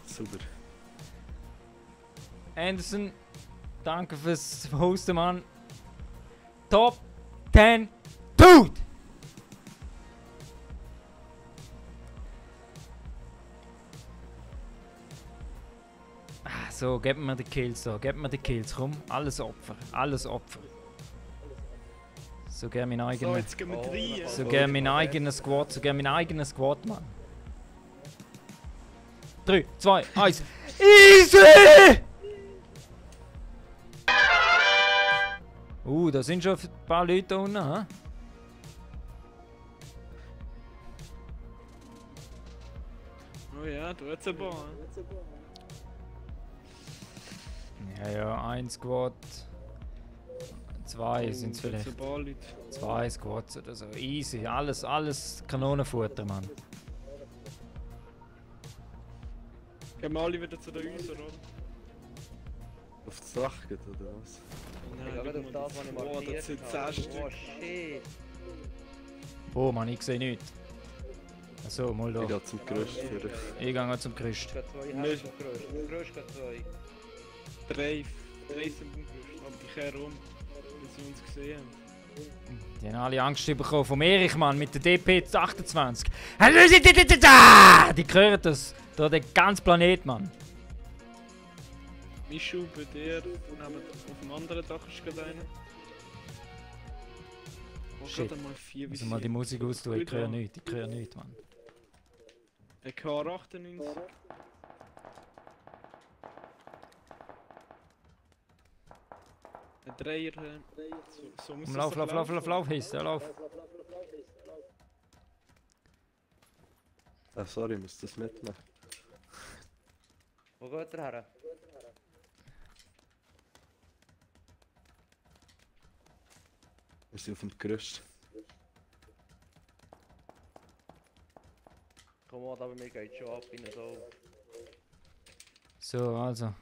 Super. Anderson, danke fürs Hosten, Mann. Top 10 Dude! So, gib mir die Kills da, gib mir die Kills, komm. Alles Opfer, alles Opfer. So, gib mein So, eigener. jetzt gehen wir rein. So, gib mein eigener Squad, Mann. 3, 2, 1. Easy! Da sind schon ein paar Leute da unten, hä? Oh ja, du hast ein paar. Ja, ein Squad. 2 sind es vielleicht. Ein paar Leute. 2 Squads oder so. Easy, alles Kanonenfutter, Mann. Gehen wir alle wieder zu den Häusern, oder? Auf das Dach geht, oder was? Ich gehe gerade auf das, was ich Oh, markiert das sind 10 habe. Stück. Oh shit. Oh Mann, ich sehe nichts. Achso, mal Ich da. gehe zum Gerüst für Ich gehe zum Gerüst. Ich gehe 2 Nicht. Hälften auf Gerüst. Das Gerüst geht 2. 3 sind im Gerüst, aber die kehren um, bis sie uns gesehen haben. Die haben alle Angst bekommen vom Erich, Mann, mit der DP28. Die hören das. Da der ganze Planet, Mann. Mischu, bei dir, auf dem anderen Dach ist gerade einer. Oh, Shit. gerade mal 4 Müssen mal die Musik austun, ich höre nichts, Mann. Ein K98. Ein Dreier. So muss Lauf, Hiss, lauf. Ah, sorry, ich muss das mitnehmen. Wo geht er her? Wir sind auf dem Gerüst. Komm mal, aber mir geht schon ab in so. So, also.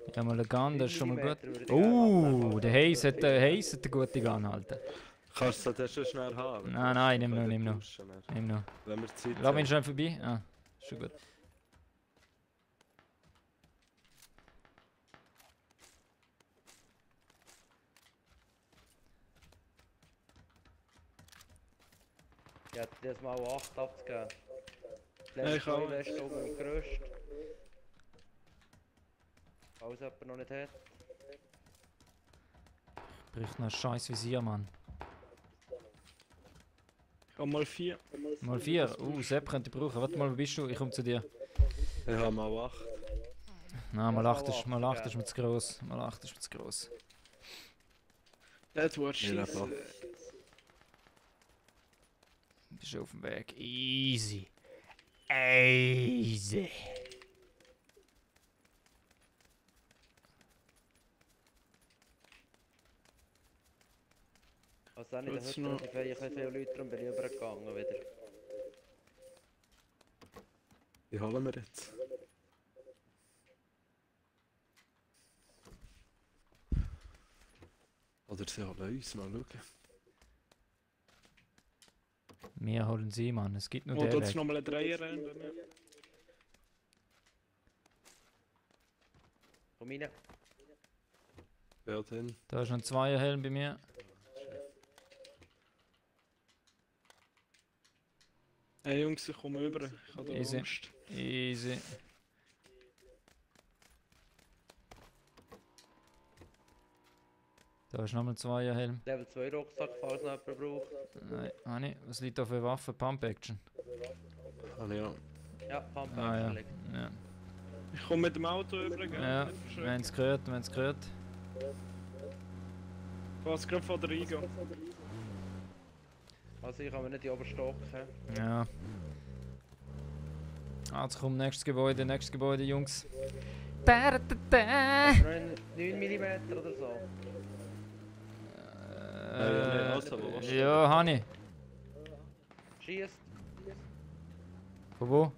Ich habe mal eine Gun, das ist schon mal gut. Millimeter würde ich gerne abnehmen. Der Hayes hat eine gute Gun halten. Kannst du das schon schnell haben? Nein, nimm noch. Nimm noch. Wenn wir Zeit Lass mich haben. schnell vorbei. Ah, schon gut. Ich hätte das mal 8 abzugeben. Ja, ich auch. West oben im Gerüst. Falls jemand noch nicht hat. Bricht noch ein scheiß Visier, Mann. Ich habe mal 4. Mal 4. Sepp könnte ich brauchen. Warte mal, wo bist du? Ich komme zu dir. Ich habe mal 8. Nein, mal 8 ist mir zu gross. Mal 8 ist mir zu gross. Das wird Ja, scheiße. Du bist auf dem Weg. Easy. Easy. Also dann in der Jetzt Hütte noch- hatte ich ein bisschen viele Leute, darum bin ich übergegangen wieder. Die holen wir jetzt. Oder sie holen uns, mal schauen. Wir holen sie, Mann. Es gibt nur Oh, den dort ist Weg. nochmal ein Dreier rein bei mir. Komm rein. Ja, dann. Da ist noch ein Zweierhelm bei mir. Hey Jungs, ich komme rüber. Ich habe da Easy. Angst. Easy. Da ist nochmal ein Zweierhelm. Level 2 Rucksack, falls noch jemand braucht. Nein, Hani, was liegt da für Waffen? Pump Action. Habe ich auch. Ja, Pump Ah ja. liegt. Ja, Ich komme mit dem Auto rüber, gell? ja. Nicht Wir verschrecken. haben es gehört, wir haben es gehört. Ich muss gerade von der reingehen. Also ich kann mir nicht die Oberstock. Ja. Also komm, nächstes Gebäude, Jungs. Da, da, da. 9 mm oder so. nein, also, wo warst du? Ja, Hani. Schießt. Von wo?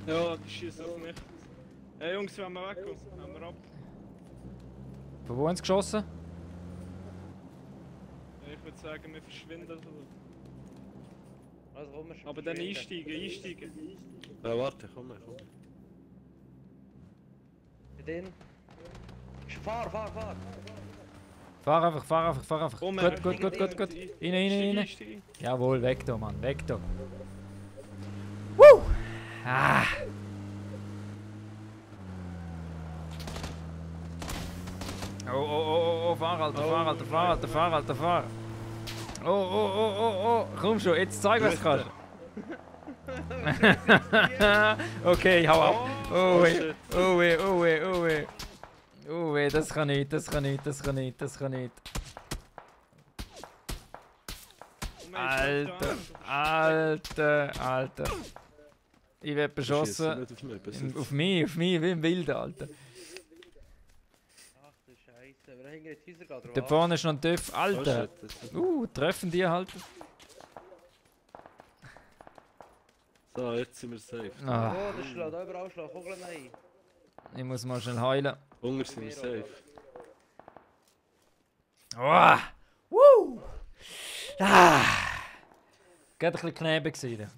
Ja, die schießen auf mich. Hey Jungs, wenn wir wegkommen, haben wir ab. Von wo haben sie geschossen? Ich würde sagen, wir verschwinden. Also komm, wir Aber dann verschwinden. einsteigen. Ja, warte, komm. Mit denen. Fahr! Fahr einfach. Komm, Gut. Rein. Jawohl, weg da, Mann, weg da. Woo! Ah. Oh, fahr, Alter, fahr. Oh, komm schon, jetzt zeig, was du kannst. Okay, hau ab. Oh weh, das kann nicht. Alter. Ich werd beschossen. Auf mich, wie im Wilden, Alter. Ach du Scheiße, wir hängen jetzt Häuser gerade Da vorne ist noch ein TÜV, Alter. Oh, Treffen die halt. so, jetzt sind wir safe. Ah. Oh, das schlägt überall Kugeln rein. Ich muss mal schnell heilen. Hunger sind wir safe. Oh! Woo! Ah! Geht ein bisschen knebig gewesen.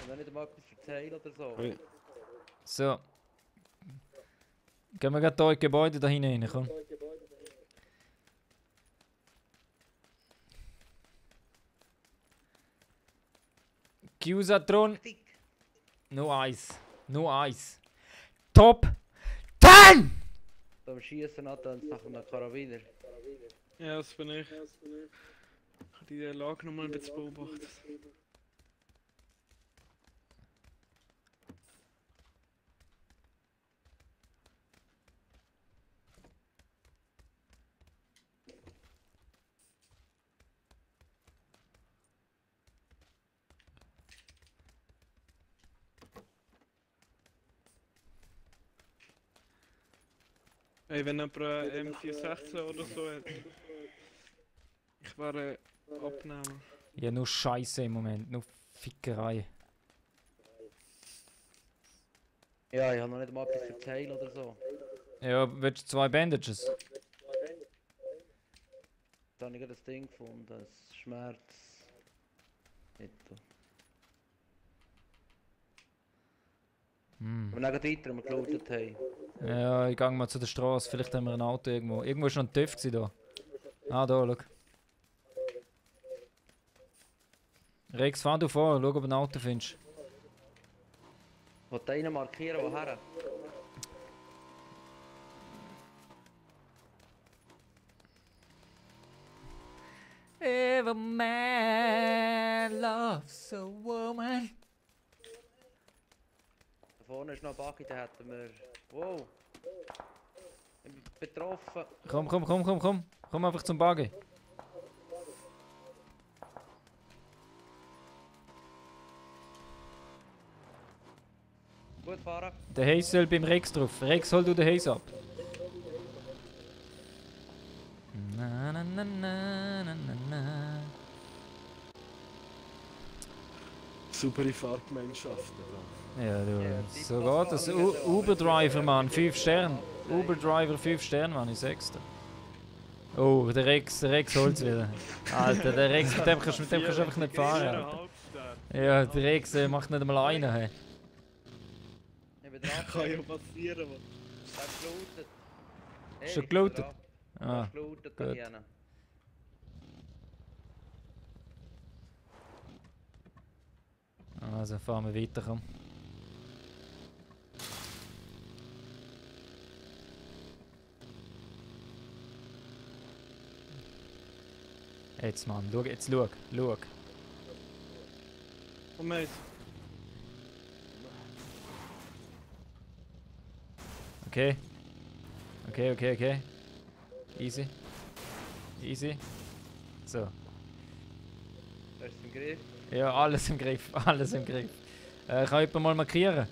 Und dann nicht mal etwas erzählen oder so. Ui. So. Gehen wir gerade hier in die Gebäude da hinein, komm. Qsatron. Nur eins. Nur eins. Top 10! Beim Schießen hat dann nach einem Karabiner. Ja, das bin ich. Ich habe die Lage nochmal ein bisschen beobachtet. Ey, wenn jemand eine M416 oder so hat, ich wäre abnehmen. Ja, nur Scheiße im Moment. Nur Fickerei. Ja, ich habe noch nicht mal etwas erzählen oder so. Ja, willst du 2 Bandages? Da habe ich gerade das Ding gefunden, das Schmerz. Mittel. Hm. Aber dann geht weiter, wenn wir gelootet haben. Ja, ich gehe mal zu der Straße. Vielleicht haben wir ein Auto irgendwo. Irgendwo ist noch ein TÜV da. Ah, da, schau. Rex, fahr du vor, schau, ob du ein Auto findest. Wollt ihr einen markieren, woher? Every man loves a woman. Da vorne ist noch ein Buggy, da hätten wir... Wow! Ich bin betroffen. Komm. Komm einfach zum Buggy. Gut fahren. Der Haze soll beim Rex drauf. Rex, hol du den Haze ab. Na, na, na, na, na, na, na. Saubere Fahrgemeinschaften. Ja, du. Ja, So geht das. Uber-Driver, Mann. 5 Sterne. Uber-Driver 5 Sterne, Mann. Ich sag's dir. Oh, der Rex holt's wieder. Alter, der Rex, mit dem kannst du einfach nicht fahren. Alter. Ja, der Rex macht nicht einmal einen. Hey. Ich bin dran. Kann ja passieren, Mann. Er ist gelootet. Hey, Schon gelootet? Er Ah, ist gelootet da gut. hinten. Also fahren wir weiter, komm. Jetzt, Mann, schau, jetzt schau. Komm jetzt. Okay. Easy. So. Er ist im Griff. Ja, alles im Griff. Kann jemand mal markieren?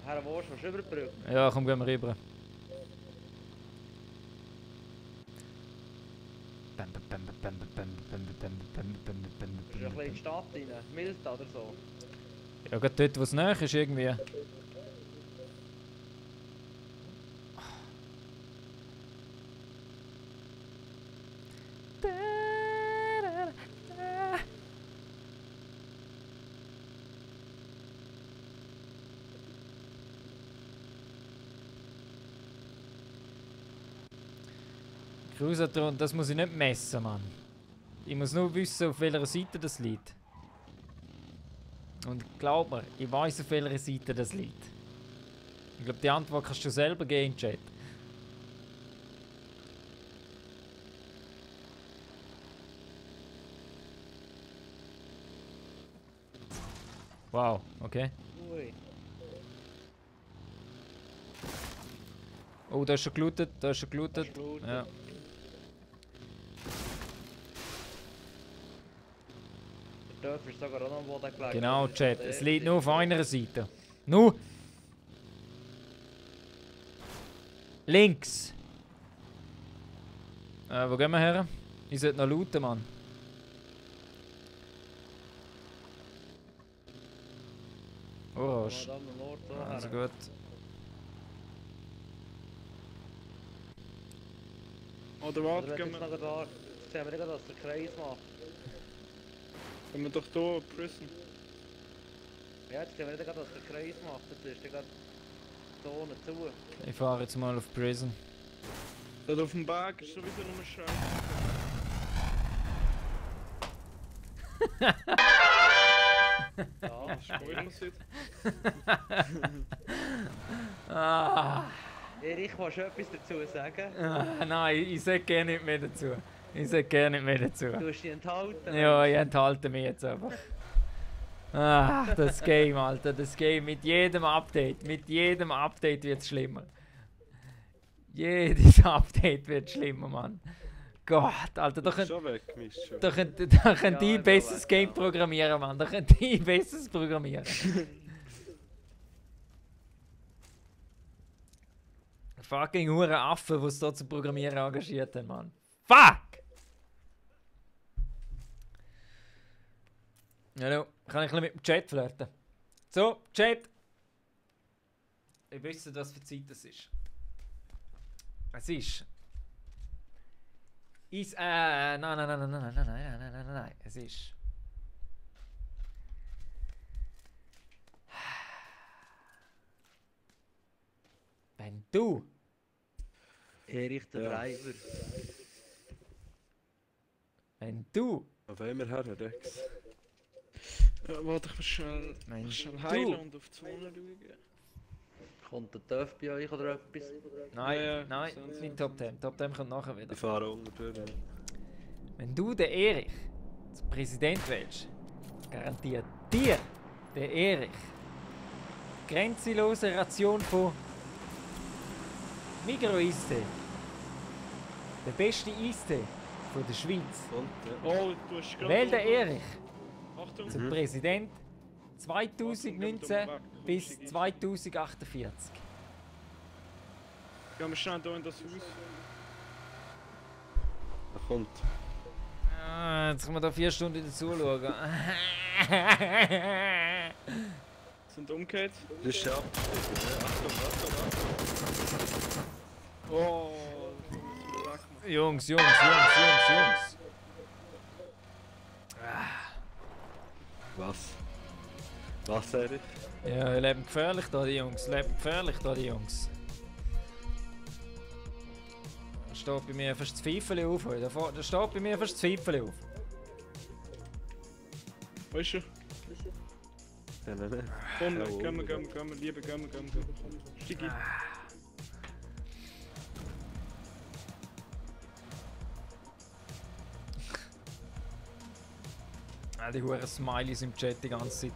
Herr Wurst, willst du über die Brücke? Ja, komm, gehen wir rüber. Bist du ein bisschen in die Stadt rein? Milta oder so? Ja, gerade dort, wo es näher ist, irgendwie. Cruiser, das muss ich nicht messen, Mann. Ich muss nur wissen, auf welcher Seite das liegt. Und glaub mir, ich weiß, auf welcher Seite das liegt. Ich glaube, die Antwort kannst du selber geben im Chat. Wow, okay. Ui. Oh, da ist schon gelootet, Das ist gelootet. Ja. Der Dörfer ist sogar auch noch am Boden gelegen. Genau, Das ist Chat. der Es erste. liegt nur auf einer Seite. Nur links. Wo gehen wir her? Ich sollte noch looten, Mann. Orange. Madame Lord so Also her. gut. Oder Oder warte, wenn gehen jetzt wir, noch da... Sehen wir nicht, dass der Kreis macht. gehen wir doch hier Prison. Ja, jetzt sehen wir nicht, dass der Kreis macht. Jetzt ist der gerade Zone zu. Ich fahre jetzt mal auf Prison. Dort auf dem Berg ist sowieso nur Scheiße. Ja, Was ist vorhin passiert? Ah, Erich, willst du etwas dazu sagen? nein, ich sage gerne nicht mehr dazu. Ich sage gerne nicht mehr dazu. Du hast dich enthalten. Ja, ich enthalte mich jetzt einfach. Ah, das Game, Alter, das Game. Mit jedem Update wird es schlimmer. Jedes Update wird schlimmer, Mann. Gott, Alter, da könnt Schon weggemischt. Schon. da könnt ihr Ja, ein besseres ja. Game programmieren, Mann. Da könnt ihr ein besseres programmieren. Fucking hure Affen, die es da zum Programmieren engagiert haben, Mann. Fuck! Hallo, kann ich ein bisschen mit dem Chat flirten? So, Chat! Ich wüsste, was für Zeit das ist. Es ist. Nein. Es ist. Wenn du. Erich, der Ja. Driver. Wenn du. Auf einmal her, Rex. Ja, warte, ich muss schnell, Wenn schnell heilen du. und auf die Zone schauen. Kommt der Töff bei euch oder etwas? Nein, Ja, nein, sonst- nicht Top 10. Top 10 kommt nachher wieder. Die fahren unten durch. Wenn du den Erich zum Präsident wählst, garantiert dir der Erich grenzenlose Ration von Migros-Eistee. Der beste Eistee von der Schweiz. Und, ja. Oh, du hast gerade... Wähl den Erich Achtung! zum Präsident 2019 bis 2048. Gehen wir schnell hier in das Haus. Da kommt. Ah, jetzt können wir da 4 Stunden zuschauen. Sind umgekehrt. Das ist ja abgeschnitten, ne? Achtung. Oh, leck mal. Jungs. Was? Was, Erich? Ja, leben gefährlich da die Jungs. Da steht bei mir fast das Pfeifeli auf. Da steht bei mir fast das Pfeifeli auf. Weißt du? Ja, nein. Komm, Ja, gehen wir, oben. lieber gehen wir. Komm, steig ein. Ah, die huren Smileys im Chat die ganze Zeit.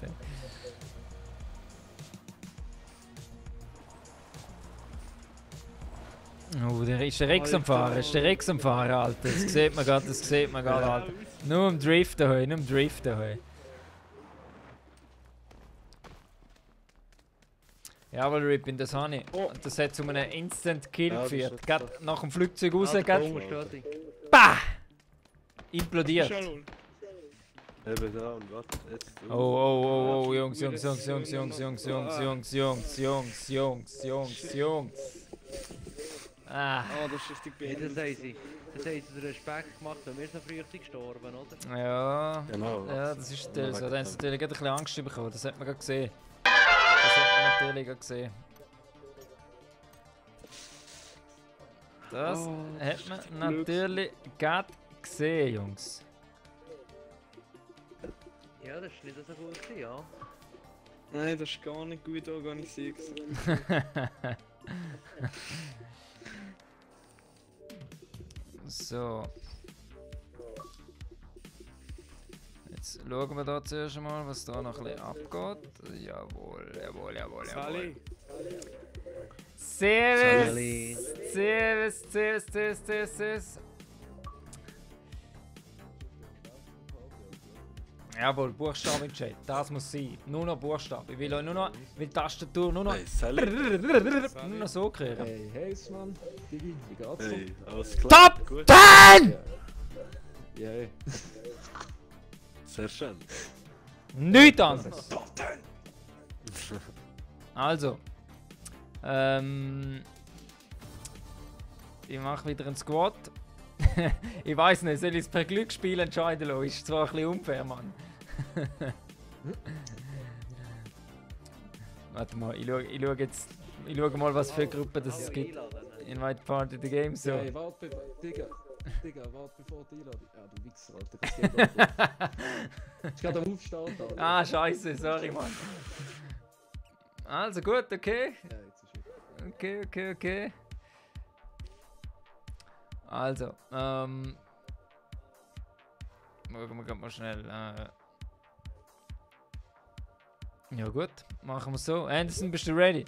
Oh, ist der Rex am Fahren, Alter. Das sieht man gerade, Alter. Nur am Driften, heu. Jawohl, Rippin, das habe ich. Oh. Und das hat zu einem Instant Kill Ja, das geführt. ist Gerade so. nach dem Flugzeug raus, Da gerade untersteht sie. BAH! Implodiert. Schnell, Eben da und warte. Jetzt. Oh, Jungs. Ah, Ah, das ist richtig Ja, das behindert. haben sie. Das haben sie den Respekt gemacht, weil wir so früh sind gestorben, oder? ja. Genau. Ja, das ist natürlich so. Ja, Da haben sie natürlich gerade ein bisschen Angst bekommen. Das hat man gerade gesehen. Das Oh, hat man blöd. natürlich gerade gesehen, Jungs. Ja, das ist nicht so gut gewesen, ja. Nein, das ist gar nicht gut organisiert. So. Jetzt schauen wir da zuerst mal, was da noch ein bisschen abgeht. Jawohl. Sally, Sally. Servus. Jawohl, Buchstaben im Chat, das muss sein. Nur noch Buchstaben. Ich will euch nur noch, die Tastatur nur noch, Hey, Sally. nur noch so hören. Hey, hey, Mann. Digi, wie geht's? Hey, alles klar. Top Gut. 10! Ja, hey. Sehr schön. Nichts anderes. Also. Ich mache wieder einen Squad. Ich weiß nicht, soll ich es per Glücksspiel entscheiden lassen? Ist zwar ein bisschen unfair, Mann. Warte mal, ich schau mal, was für Gruppen das es gibt. Invite Party the Game, so. Ja, warte, Digga, warte bevor die einladung. Ja, du Wichser, Alter, das geht auch gut. Ich gerade am Aufstehen, Alter. Ah, scheiße, sorry, Mann. Also gut, okay. Ja, jetzt ist es. Okay. Also, schauen wir grad mal schnell. Ja gut, machen wir so. Anderson, bist du ready?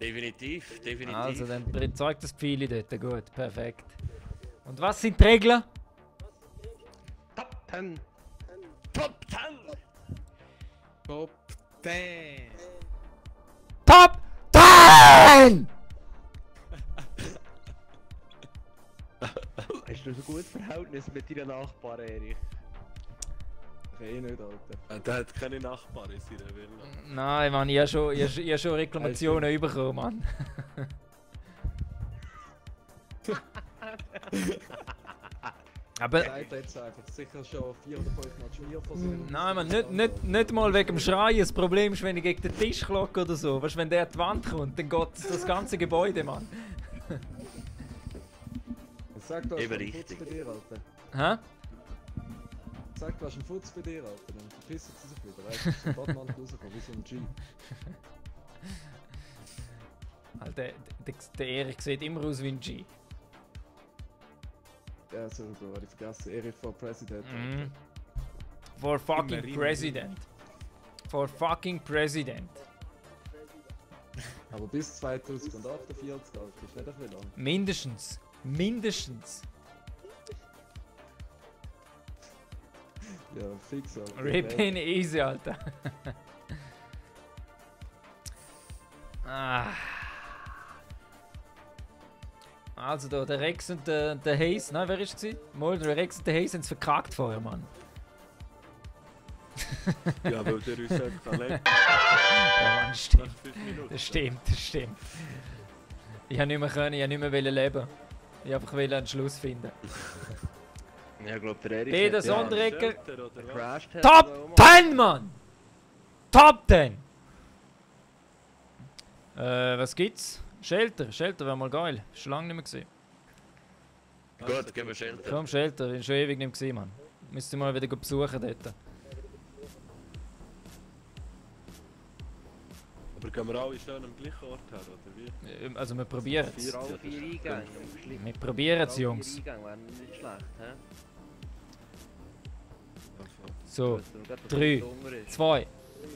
Definitiv. Also, dann zeigt das Pfeili dort. Gut, perfekt. Und was sind die Regeln? Top 10! Top 10! Top 10! Top 10! Hast du ein gutes Verhältnis mit deinen Nachbarn, Erich? Ich nicht, Alter. Der hat keine Nachbarn in seiner Villa. Nein, Mann, ich habe schon Reklamationen bekommen, Mann. Aber Sagt er jetzt einfach sicher schon 4 oder 5 Mal Schmier von seinem. nein, Mann, nicht mal wegen dem Schreien. Das Problem ist, wenn ich gegen den Tisch klocke oder so. Weißt du, wenn der an die Wand kommt, dann geht das ganze Gebäude, Mann. Sag, du hast Eben einen Futz richtig. bei dir, Alter. Hä? Sag, du hast einen Futz bei dir, Alter. Dann verpissen sie sich wieder. Weißt du, dass der Badmantel rauskommt, wie so ein G. Alter, der Erik sieht immer aus wie ein G. Ja, so, Bro, hab ich vergessen. Erich for President. Mhm. For fucking Immer. President. For fucking President. Aber bis 2048, Alter, ist nicht viel lang. Mindestens. Ja, fix, Alter. Ripping easy, Alter. Ah. Also da, der Rex und der Hayes, nein, wer ist es? Mal, der Rex und der Hayes haben es verkackt vorher, Mann. Ja, weil der uns einfach allein Ja, Mann, stimmt. nach 5 Minuten. Das stimmt. Ich habe nicht mehr können, ich habe nicht mehr leben. Ich wollte einfach einen Schluss finden. Ja, ich glaube, der Erich Jeder hat Sonderecke. Shelter oder was? gecrashed. Top 10, Mann! Top 10! Was gibt's? Shelter wäre mal geil. Schon lange nicht mehr gesehen. Gut, gehen wir Shelter. Komm, Shelter, bin schon ewig nicht mehr gesehen, Mann. Müsste mal wieder besuchen dort. Aber gehen wir alle schön am gleichen Ort her, oder wie? Also wir probieren es. 4 Eingänge. Wir probieren es, Jungs. 4 Eingänge wären nicht schlecht, hä? Also, So, Dass er gerade 3, ein bisschen Hunger ist. 2,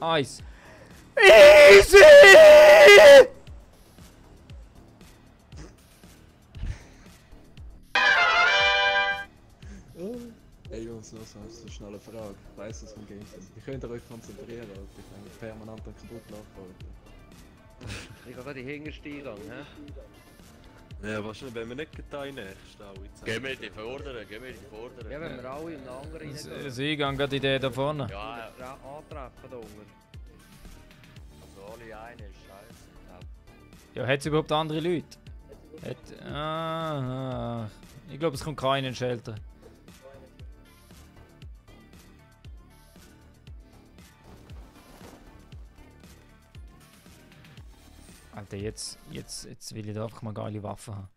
1. Easy! Ey Jungs, noch so schnell eine Frage. Ich weiss, dass man Games ist. Wie könnt ihr euch konzentrieren, Alter? Ich bin permanent an kaputt laufen, Alter. Ich gehe gerade in den hintersten Eingang, hä? ja, wahrscheinlich, wenn wir nicht geteilt nächst, alle zusammen. Gehen wir die vorderen. Ja, wenn wir alle in den anderen reingehen. Das Eingang gerade in der da vorne. Ja, Antreffen da unten. also alle eine ist scheiße. Ja, hat es überhaupt andere Leute? Ich glaube, es kommt keiner in den Shelter. Alter, jetzt will ich da einfach mal geile Waffen haben.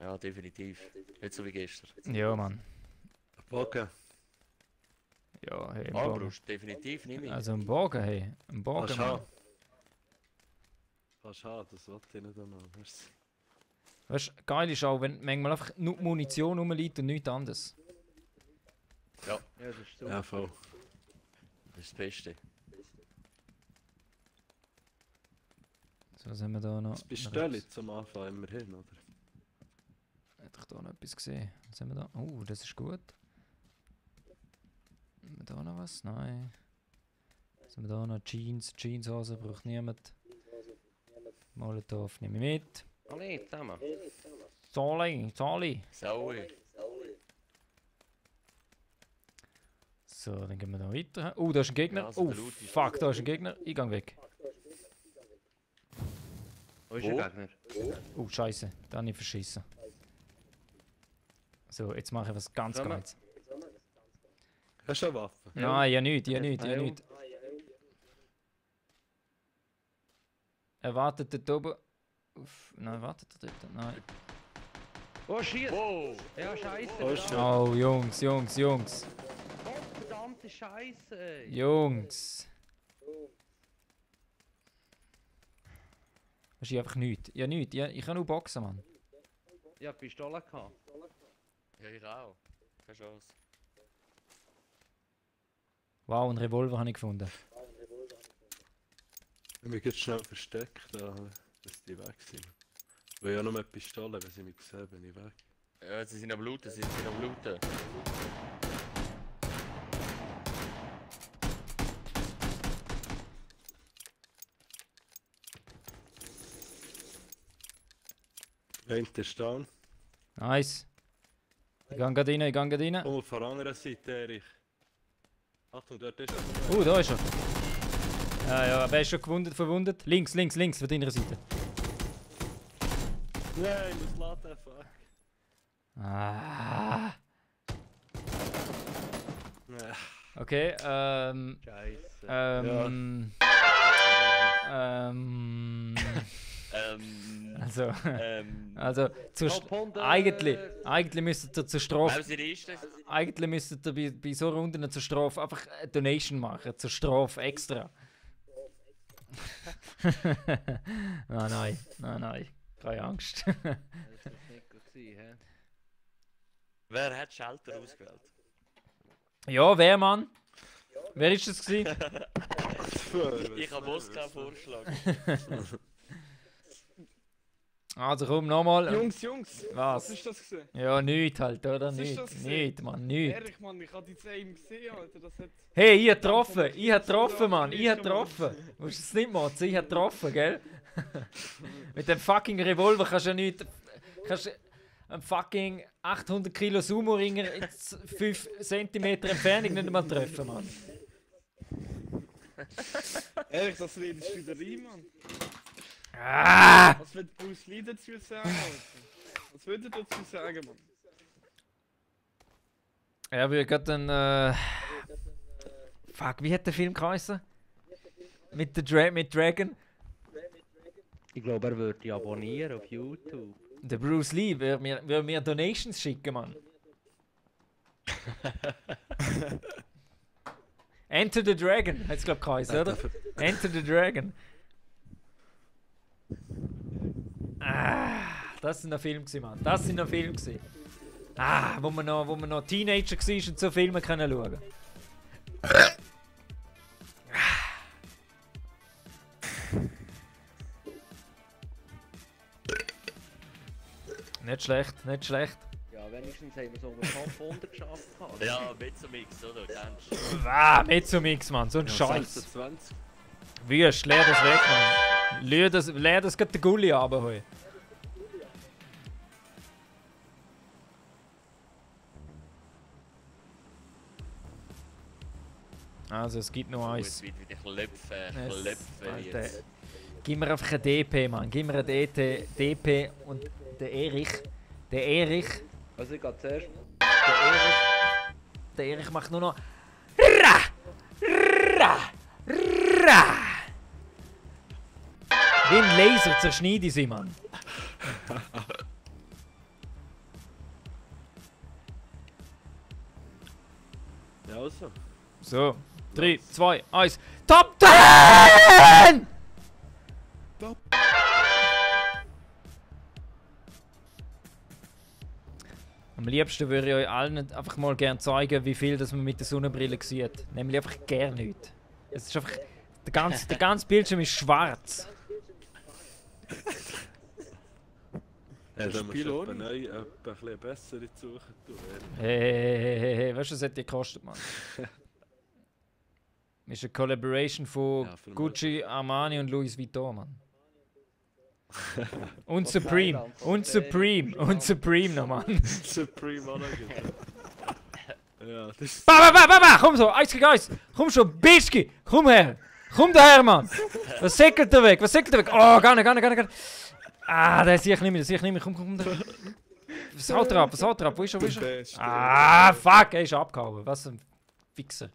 Ja, definitiv. Nicht so wie gestern. Ja, Mann. Bogen. Ja, hey, ein Bogen. Armbrust, definitiv nicht mehr. Also ein Bogen, hey. Ein Bogen, Kannst Mann. haben. Kannst haben, das wollte ich nicht noch. Merci. Weißt du, geil ist auch, wenn manchmal einfach nur Munition rumliegt und nichts anderes. Ja, das ist so. Ja, voll. Das ist das Beste. So, was haben wir da noch? Das Pistole zum Anfang immerhin, oder? Hätte ich da noch etwas gesehen? Was haben wir da? Oh, das ist gut. Haben wir da noch was? Nein. Was haben wir da noch? Jeanshose braucht niemand. Molotov nehme ich mit. Alle zusammen. Soli. Saui. So, dann gehen wir da weiter. Da ist ein Gegner. Ja, also Oh, der Loot ist- fuck, da ist ein Gegner. Ich gang weg. Wo ist der Gegner? Oh, scheiße. Da habe ich verschissen. So, jetzt mache ich was ganz Sag mal. Geiles. Hast du eine Waffe? Nein, ja nicht, ja nicht, ja Ja. nicht. Er wartet dort oben. Nein, wartet er dort? Nein. Oh, shit! Wow! Ja, scheiße! Oh, verdammt. shit. Oh, Jungs, Jungs, Jungs. Oh, verdammte Scheiße! ey. Jungs. Das ist einfach nichts. Ja, nichts. Ja, ich kann nur boxen, Mann. Ich hab Pistole gehabt. Ja, ich auch. Keine Chance. Wow, einen Revolver habe ich gefunden. Ich habe mich jetzt schnell versteckt, da, dass die weg sind. Weil ich habe noch eine Pistole, wenn sie mich sehen, bin ich weg. Ja, sie sind am Looten, sie sind am Looten. Einer ist down. Nice. Ich gang grad rein, ich gang grad rein. Oh, von der anderen Seite, Erich. Achtung, dort ist er. Da ist er. Ja, ja, aber er ist schon verwundet. Links, links, links, von deiner Seite. Nein, ich muss laden, fuck. Ah. Nee. Okay, Scheiße. also, Ähm. zur Top 100. eigentlich müsstet ihr zur Strafe, Wer sind die Ersten? eigentlich müsstet ihr bei so Runden zur Strafe einfach eine Donation machen, zur Strafe extra. Nein, keine Angst. Das ist nicht gut gewesen, hä? Wer hat Shelter ausgewählt? Ja, wer, Mann? Wer ist das gewesen? Ich habe Moskau vorgeschlagen. Also komm, nochmal. Jungs, was Was? ist das gesehen? Ja, nichts halt, oder? Was ist das Nichts, gewesen? nichts, Mann, nichts. Ehrlich, Mann, ich hab die 10 gesehen, Alter. Das hat. Hey, ich hab getroffen, Mann, ich hab getroffen. Musst du es nicht motzen, ich hab getroffen, gell? Mit dem fucking Revolver kannst du ja nicht... Kannst einen fucking 800 Kilo Sumo-Ringer in 5 cm Entfernung nicht einmal treffen, Mann. Ehrlich, das redest du wieder rein, Mann. Ah! Was wird Bruce Lee dazu sagen, Alter? Was würde er dazu sagen, Mann? Ja, wir gerade fuck, wie hat der Film geheißen? Mit Dragon? Ich glaube, er würde dich abonnieren auf YouTube. Der Bruce Lee will mir Donations schicken, Mann. Enter the Dragon, hat es glaube ich geheißen, oder? Enter the Dragon. Ah, das sind noch Filme gewesen, Mann. Das sind noch Filme gewesen. Ah, wo man noch Teenager war und so Filme können schauen. Nicht schlecht, nicht schlecht. Ja, wenigstens haben wir so einen Top 100 geschafft. Ja, Mezzomix, oder? Kennst du? Ah, Mezzomix, Mann, so ein Scheiß. 26. Wüst, leer das weg, Mann. Leer das gerade den Gulli runterholen. Also, es gibt noch eins. Jetzt wird wieder klopfen, Es- klopfen Alter. jetzt. Gib mir einfach ein DP, Mann. Gib mir ein DP und der Erich. Also ich gehe zuerst. Der Erich macht nur noch. Ra! Ra! Ra! Wie ein Laser zerschneide ich sie, Mann. Ja, also. So, 3, 2, 1. Top 10! Am liebsten würde ich euch allen einfach mal gerne zeigen, wie viel das man mit der Sonnenbrille sieht. Nämlich einfach gar nichts. Es ist einfach. Der ganze Bildschirm ist schwarz. Ja, Das dann musst Spiel du ohne. etwa neu ein bisschen bessere suchen. Du, Hey, weißt du, was hat die gekostet, Mann? Ist eine Collaboration von Ja, für Gucci, Armani und Louis Vuitton, Mann. Und Was Supreme, Thailand, und was Supreme, Thailand. und Supreme noch, Mann. Supreme auch noch gut. Ja, das ist... Ba, komm so, 1 gegen 1. Komm schon, Bitschki, komm her. Komm daher, Mann. Was säckelt der weg, Oh, gar nicht. Ah, der sehe ich nicht mehr, komm. Was haut er ab, wo ist er? Beste. Ah, fuck, er ist abgehauen. Was ein Fixer.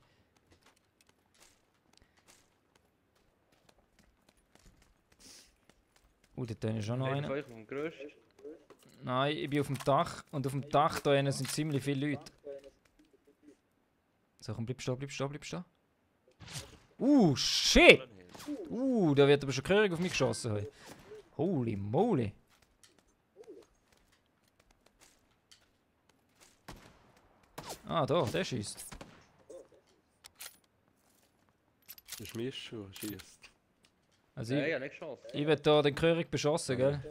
Dort ist schon noch Einer einer. von euch auf dem Gerüst. Nein, ich bin auf dem Dach und auf dem Dach da hinten sind ziemlich viele Leute. So, komm, bleib stehen. Shit! Da wird aber schon Körig auf mich geschossen. Hey. Holy moly! Ah, da, der schießt. Das ist Mischu, schießt. Also Nein, ja, nicht geschossen. ich werde da den Körig beschossen, gell?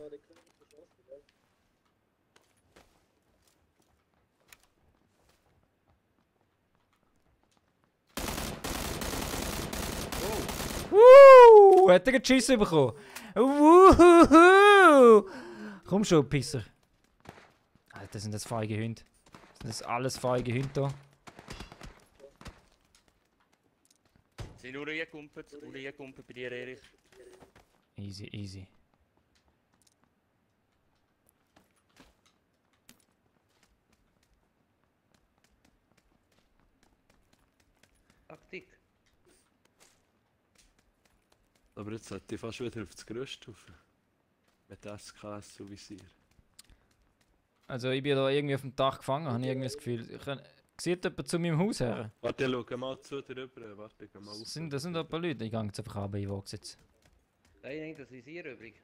Hat er geschissen bekommen? Komm schon, Pisser. Alter, sind das feige Hunde. Sind das alles feige Hunde da? Sind nur reingekumpelt bei dir, Erich. Easy. Taktik. Aber jetzt sollte ich fast wieder auf das Gerüst rauf. Mit SKS und Visier. Also ich bin da irgendwie auf dem Dach gefangen, habe ich irgendwie das Gefühl. Sieht jemand zu meinem Haus her? Warte, schau mal zu dir rüber. Warte, ich geh mal auf. Das sind ein paar Leute, ich gehe jetzt einfach runter, ich wage jetzt. Nein, das Visier übrig.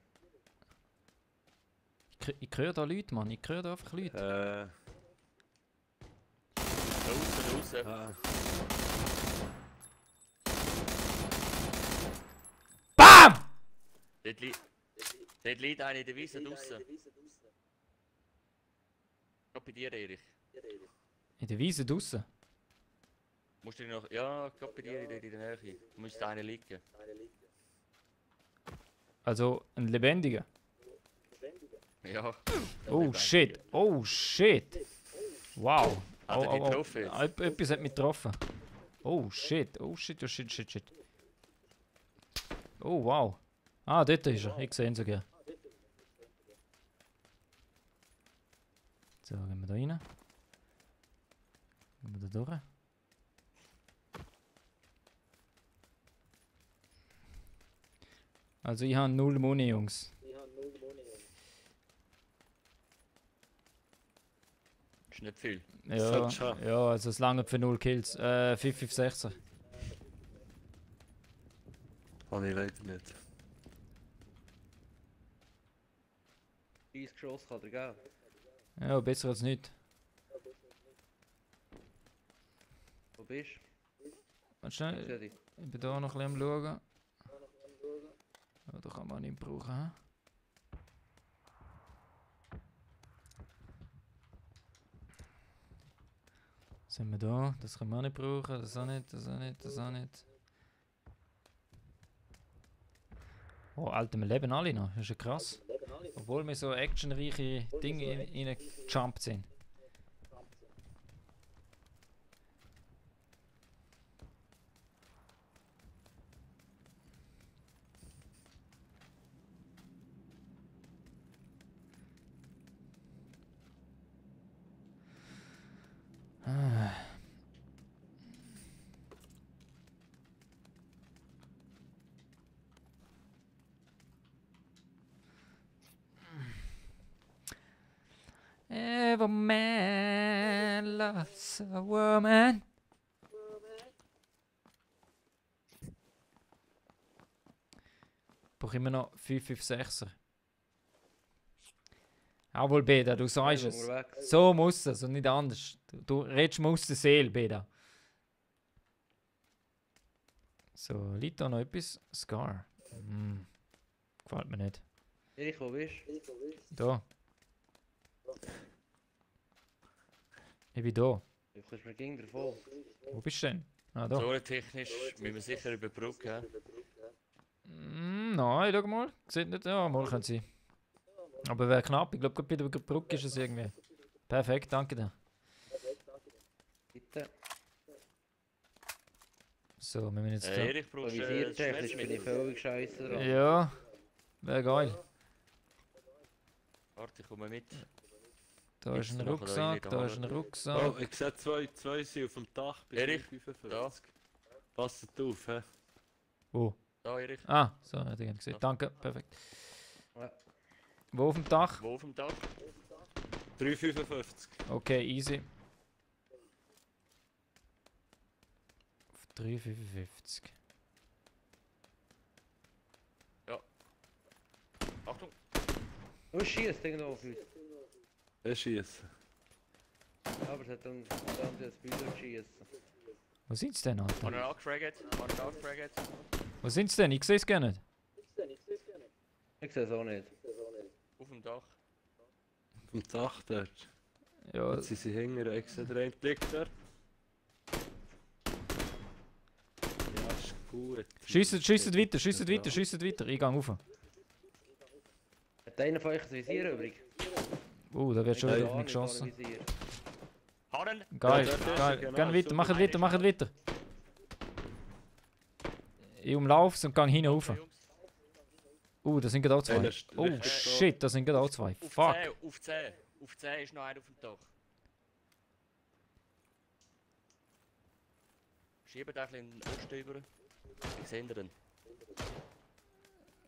Ich höre da Leute, Mann, ich höre da einfach Leute. Draußen. Ah, BAM! Dort liegt einer in der Wiese draußen. Gerade bei dir, Erich. In der Wiese draussen. Musst du noch... Ja, gerade bei dir in der Nähe. Müsste einer liegen. Also ein lebendiger. Ja. Oh shit. Wow. Hat er dich getroffen jetzt? Etwas hat mich getroffen. Oh shit. Oh wow. Ah, dort ist er. Ich sehe ihn sogar. So, gehen wir da rein. Gehen wir da durch. Also ich habe 0 Muni, Jungs. Ist nicht viel. Ja, schon. ja, also es lange für 0 Kills. 5-5-6er. habe ich leider nicht. 30 Geschoss kann er geben. Ja, besser als nicht. Wo bist du? Warte schnell, Sehe dich. ich bin da noch ein bisschen am schauen. Ja, da kann man nicht brauchen. He? Sind wir da? Das können wir auch nicht brauchen. Das auch nicht. Oh, Alter, wir leben alle noch. Das ist ja krass. Obwohl wir so actionreiche Dinge reingejumpt sind. Every man loves a woman. Ich brauche immer noch 5-5-6er. Jawohl, Beda, du sagst es. Unterwegs. So muss es und nicht anders. Du redest mir aus der Seele, Beda. So, liegt da noch etwas? Scar. Gefällt mir nicht. Erich, wo bist du? Da. Ich bin da. Du kommst mir gegen davon. Wo bist du denn? Ah, da. Zonentechnisch müssen wir sicher über die Brücke. Nein, schau mal. Sieht nicht. Ja, mal können sie. Aber wäre knapp. Ich glaube, bei der Brücke ist es irgendwie. Perfekt, danke dir. Bitte. So, wir müssen jetzt da. Erich, brauchst du Visiertechnisch bin ich völlig scheiße dran. Ja, wäre geil. Warte, ich komme mit. Da ist Jetzt ein noch Rucksack, da da ist ein Oh, Rucksack. ich sehe zwei sind auf dem Dach bis Erich, 55. Passt auf, hä? Wo? Da, Erich. Ah, so, hätte ich gesehen. Da. Danke, perfekt. Ja. Wo auf dem Dach? Wo auf dem Dach? 355. Okay, easy. Auf 3,55. Achtung! Du schießt irgendwo auf uns. Er schießen. Aber es hat uns dann das Büro schießen. Wo sind sie denn, Alter? Einen angefragt, einen angefragt. Wo sind sie denn? Ich sehe es gar nicht. Ich sehe es auch nicht. Auf dem Dach. Auf dem Dach dort. Ja, Jetzt sind sie hinten. Ich sehe den einen liegt dort. Ja, ist gut. schiessen weiter, schiessen weiter, schiessen weiter. Ich gehe rauf. Hat einer von euch ein Visier übrig? Da wird schon Ich wieder habe auf mich gar geschossen. nicht Visier. Harren! Geil, Ja, dort ist er, geil. genau, Gehen weiter, super. macht weiter, macht weiter. Ich umlaufe es und gehe hinten rauf. Da sind gerade auch zwei. Einer ist Oh richtig shit, da sind gerade auch zwei. Auf Fuck. 10, auf 10. Auf 10 ist noch einer auf dem Dach. Schiebt ein bisschen in den Osten über. Ich sehe ihn.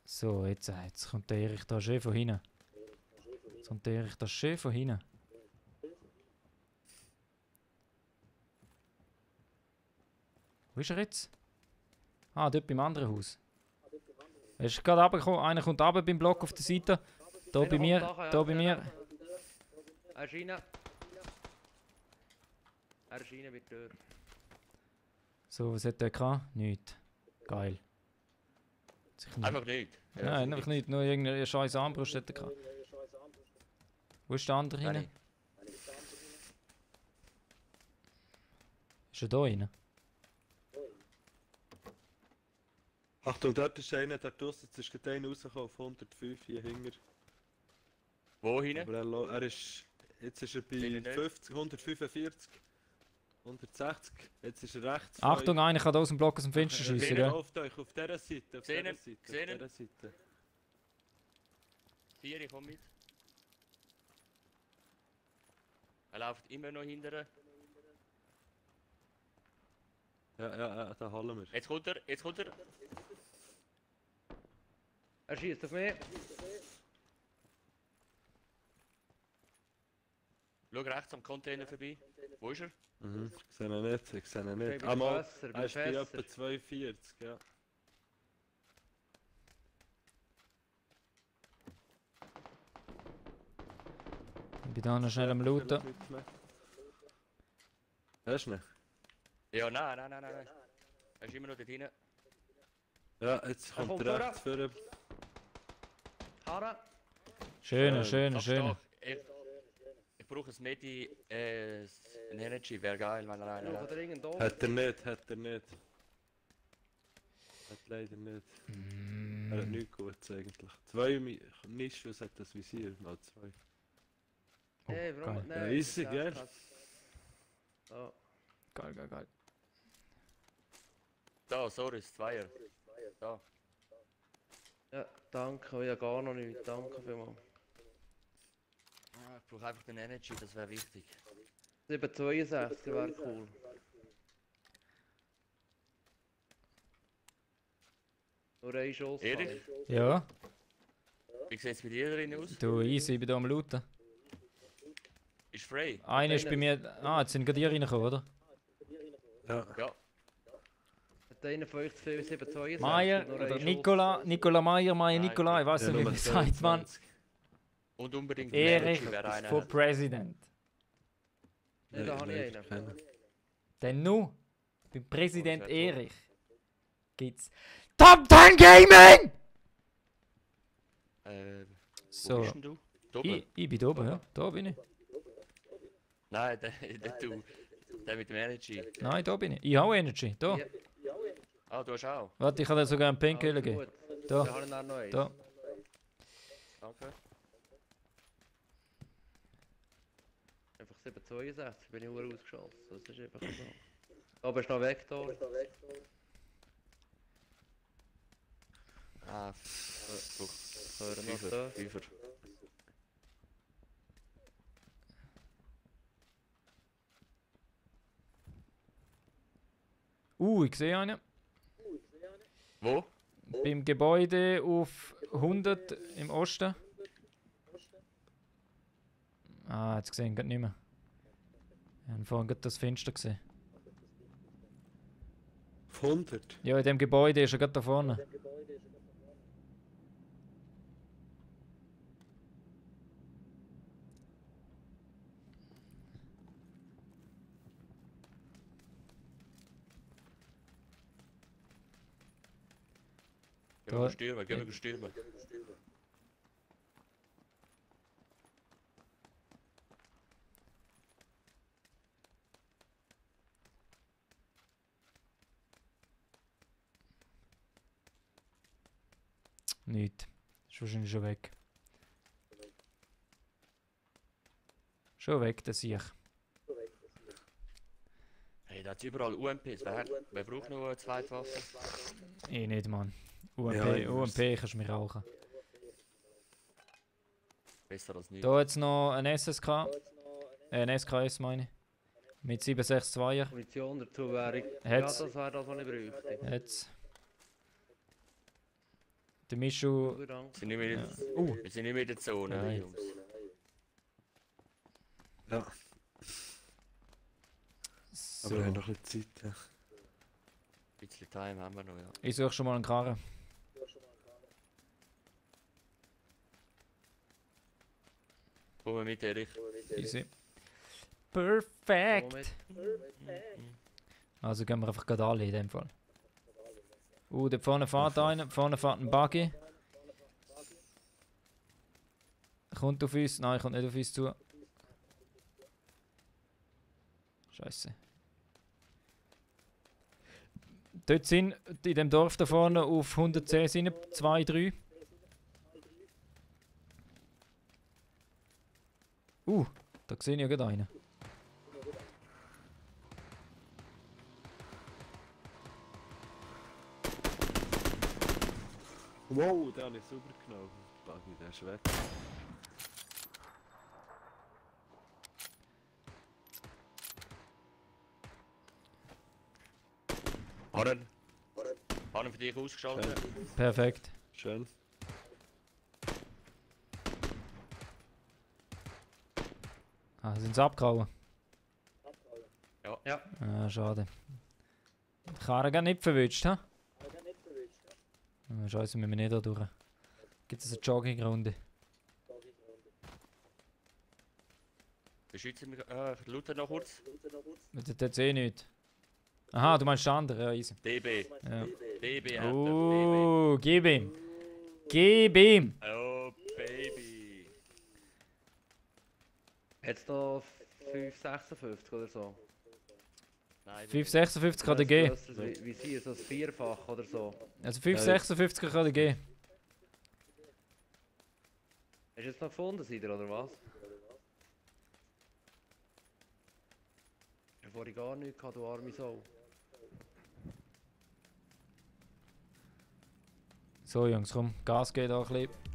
So, jetzt kommt der Erich da schön von hinten. Jetzt kommt der Erich da schön von hinten. Wo ist er jetzt? Ah, dort beim anderen Haus. Er ist gerade runtergekommen. Einer kommt runter beim Block auf der Seite. Da Einer bei kommt mir, nachher, da ja. bei mir. Er ist rein. Er ist rein mit der Tür. So, was hat der gehabt? Nichts. Geil. Sicher nicht. Einfach nicht. Nein, einfach nicht. Nur irgendeine scheiß Armbrust hat er gehabt. Wo ist der andere Nein, hinten? Ist er da hinten? Achtung, dort ist einer, dort draussen, jetzt ist gerade einer rausgekommen auf 105 hier hinten. Wo hinten? Aber er ist, jetzt ist er bei Sehe ich nicht. 50, 145, 160, jetzt ist er rechts. Achtung, einer kann da aus dem Block aus dem Fenster schießen, Schießen, gell? auf euch, auf dieser Seite, auf Sehen dieser ihn, Seite, auf sehen ihn. dieser Seite. 4, ich komme mit. Er läuft immer noch hinterher. Ja, da holen wir. Jetzt kommt er, jetzt kommt er. Er schießt auf mich. Schau rechts am Container vorbei. Wo ist er? Mhm, ich sehe ihn nicht, ich sehe ihn nicht. Bei Einmal, Fässer, er bei ist bei etwa Fässer. 42, ja. Ich bin da noch schnell am Looten. Hast du ihn? Ja, nein. Er ist immer noch dort hinten. Ja, jetzt Er kommt kommt er rechts vor. Karre. Schöner, Schön. schöner, Ganz schöner. stark. Ich brauche ein Medi, ein Energy, wäre geil, wenn er einen Suchen hat. dringend da. Hat er nicht, hat er nicht. Hat leider nicht. Er hat nichts Gutes eigentlich. Zwei Nischus hat das Visier, mal zwei. Oh, Hey, warum? geil. Nein, Ja, easy, das gell? hat- Ja. Geil, geil, geil. Da, sorry, das Zweier. Da. Ja, danke, ich habe gar noch nichts. Danke vielmals. Ich brauche einfach den Energy, das wäre wichtig. 762 wäre cool. Nur ein Schuss. Erich? Ja, Wie sieht es bei dir drin aus? du easy, ich bin da am Looten. Ist frei? Einer ist bei mir. Ah, jetzt sind gerade die reingekommen, oder? Ja. Ja. Hat einer von euch zu viel 762? Meier Nur oder ein Nicola Meier, Nein, Nicola, ich weiß Ja, nicht, wie Nummer man sagt, Mann. 22. Und unbedingt Erich Energy wäre einer. for President. Nein, da habe ich Nein, einen. Denn nu, beim Präsident Oh, das wär toll. Erich, gibt's Top 10 Gaming! Wo So, bist denn du? Da oben? ich bin da oben, ja. Da bin ich. Nein, der mit dem Energy. Nein, da bin ich. Ich habe Energy, da. Ja. Ah, du hast auch. Warte, ich kann dir sogar einen Painkiller Also geben. gut. Da. Da habe ich dann noch einen. Da. Danke. Einfach 762 bin ich nur ausgeschossen. Das ist einfach so. Aber ist noch weg da. Ah, Hören noch da. Fünfer. Ich sehe einen. Wo? Beim Gebäude auf 100 im Osten. Ah, jetzt gesehen, geht nicht mehr. Ich habe vorhin gerade das Fenster gesehen. Auf 100. Ja, in dem Gebäude ist er gerade da vorne. Gehen wir stürmen, gehen wir stürmen. Nicht. Ist wahrscheinlich schon weg. Schon weg, der Sieg. Hey, da hat überall UMPs. Wer braucht noch eine zweite Waffe? Ich nicht, Mann. UMP, Ja, ich UMP kannst du mir rauchen. Besser als nichts. Da jetzt noch ein SSK. Ein SKS meine ich. Mit 762er. Munition dazu wäre... Ja, Hat's. das wäre das, was ich bräuchte. Jetzt. Der Mischu. Vielen Dank. Sind nicht mehr in, Ja. Wir sind nicht mehr in der Zone, Nein. Jungs. Ja, So. aber wir haben noch ein bisschen Zeit. Ja. Ein bisschen Time haben wir noch, ja. Ich suche schon mal einen Karren. Kommen wir mit, Erich. Easy. Perfekt. Womit? Also gehen wir einfach gerade alle in dem Fall. Da vorne fährt einer, vorne fährt ein Buggy. Kommt auf uns? Nein, kommt nicht auf uns zu. Scheiße. Dort sind in dem Dorf da vorne auf 110 sind 2, 3. Da sehe ich ja gerade einen. Wow, der habe ich super genommen. Buggy, der ist weg. Harren. Harren für dich ausgeschaltet. Perfekt. Schön. Sind sie abgehauen? Ja. Ah, schade. Die Karre gar nicht verwünscht, ha? Scheiße, müssen wir nicht da durch. Gibt es eine Joggingrunde? Beschützen wir. Looter noch kurz. Das eh nicht. Aha, du meinst den anderen, ja, easy. DB. Ja. DB, DB. Gib ihm! Gib ihm! Oh, Baby. Jetzt noch 5,56 oder so. Nein, 5,56 kann er geben. Wie sie so das Vierfach oder so. Also 5,56 kann er geben. Hast du jetzt noch gefunden, seid ihr, oder was? Bevor ich gar nichts hatte, du arme Sau. So Jungs, komm, Gas geht auch ein bisschen.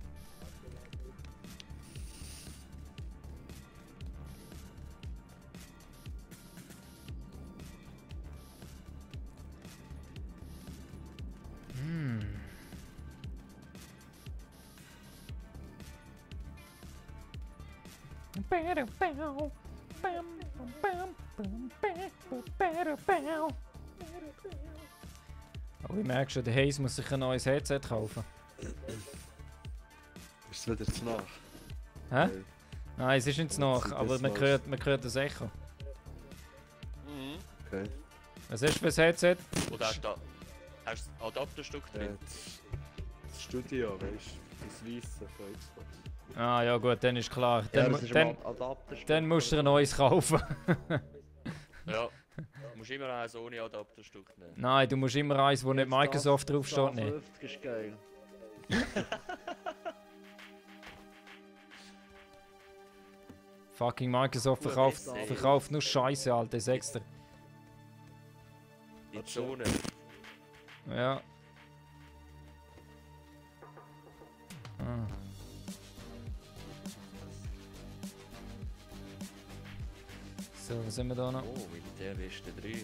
Oh, ich merke schon, der Haze muss sich ein neues Headset kaufen. Ist es wieder zu nach? Hä? Nein, es ist nicht zu nach, Das aber ist man hört das Echo. Mhm. Okay. Was hast du für ein Headset? Und hast du da. Hast du das Adapterstück drin? Das Studio, weißt du? Das Weisse von Xbox. Ah ja gut, dann ist klar. Dann, das ist dann, ein Adapter. dann musst du ein neues kaufen. Ja. Du musst immer eins ohne Adapterstück nehmen. Nein, du musst immer eins, wo nicht Microsoft draufsteht, nehmen. 50 ist geil. Fucking Microsoft verkauft nur Scheiße, Alter, ich sag's dir. Die Zone. Ja. So, was sind wir da noch? Oh, Militärliste 3. Ja,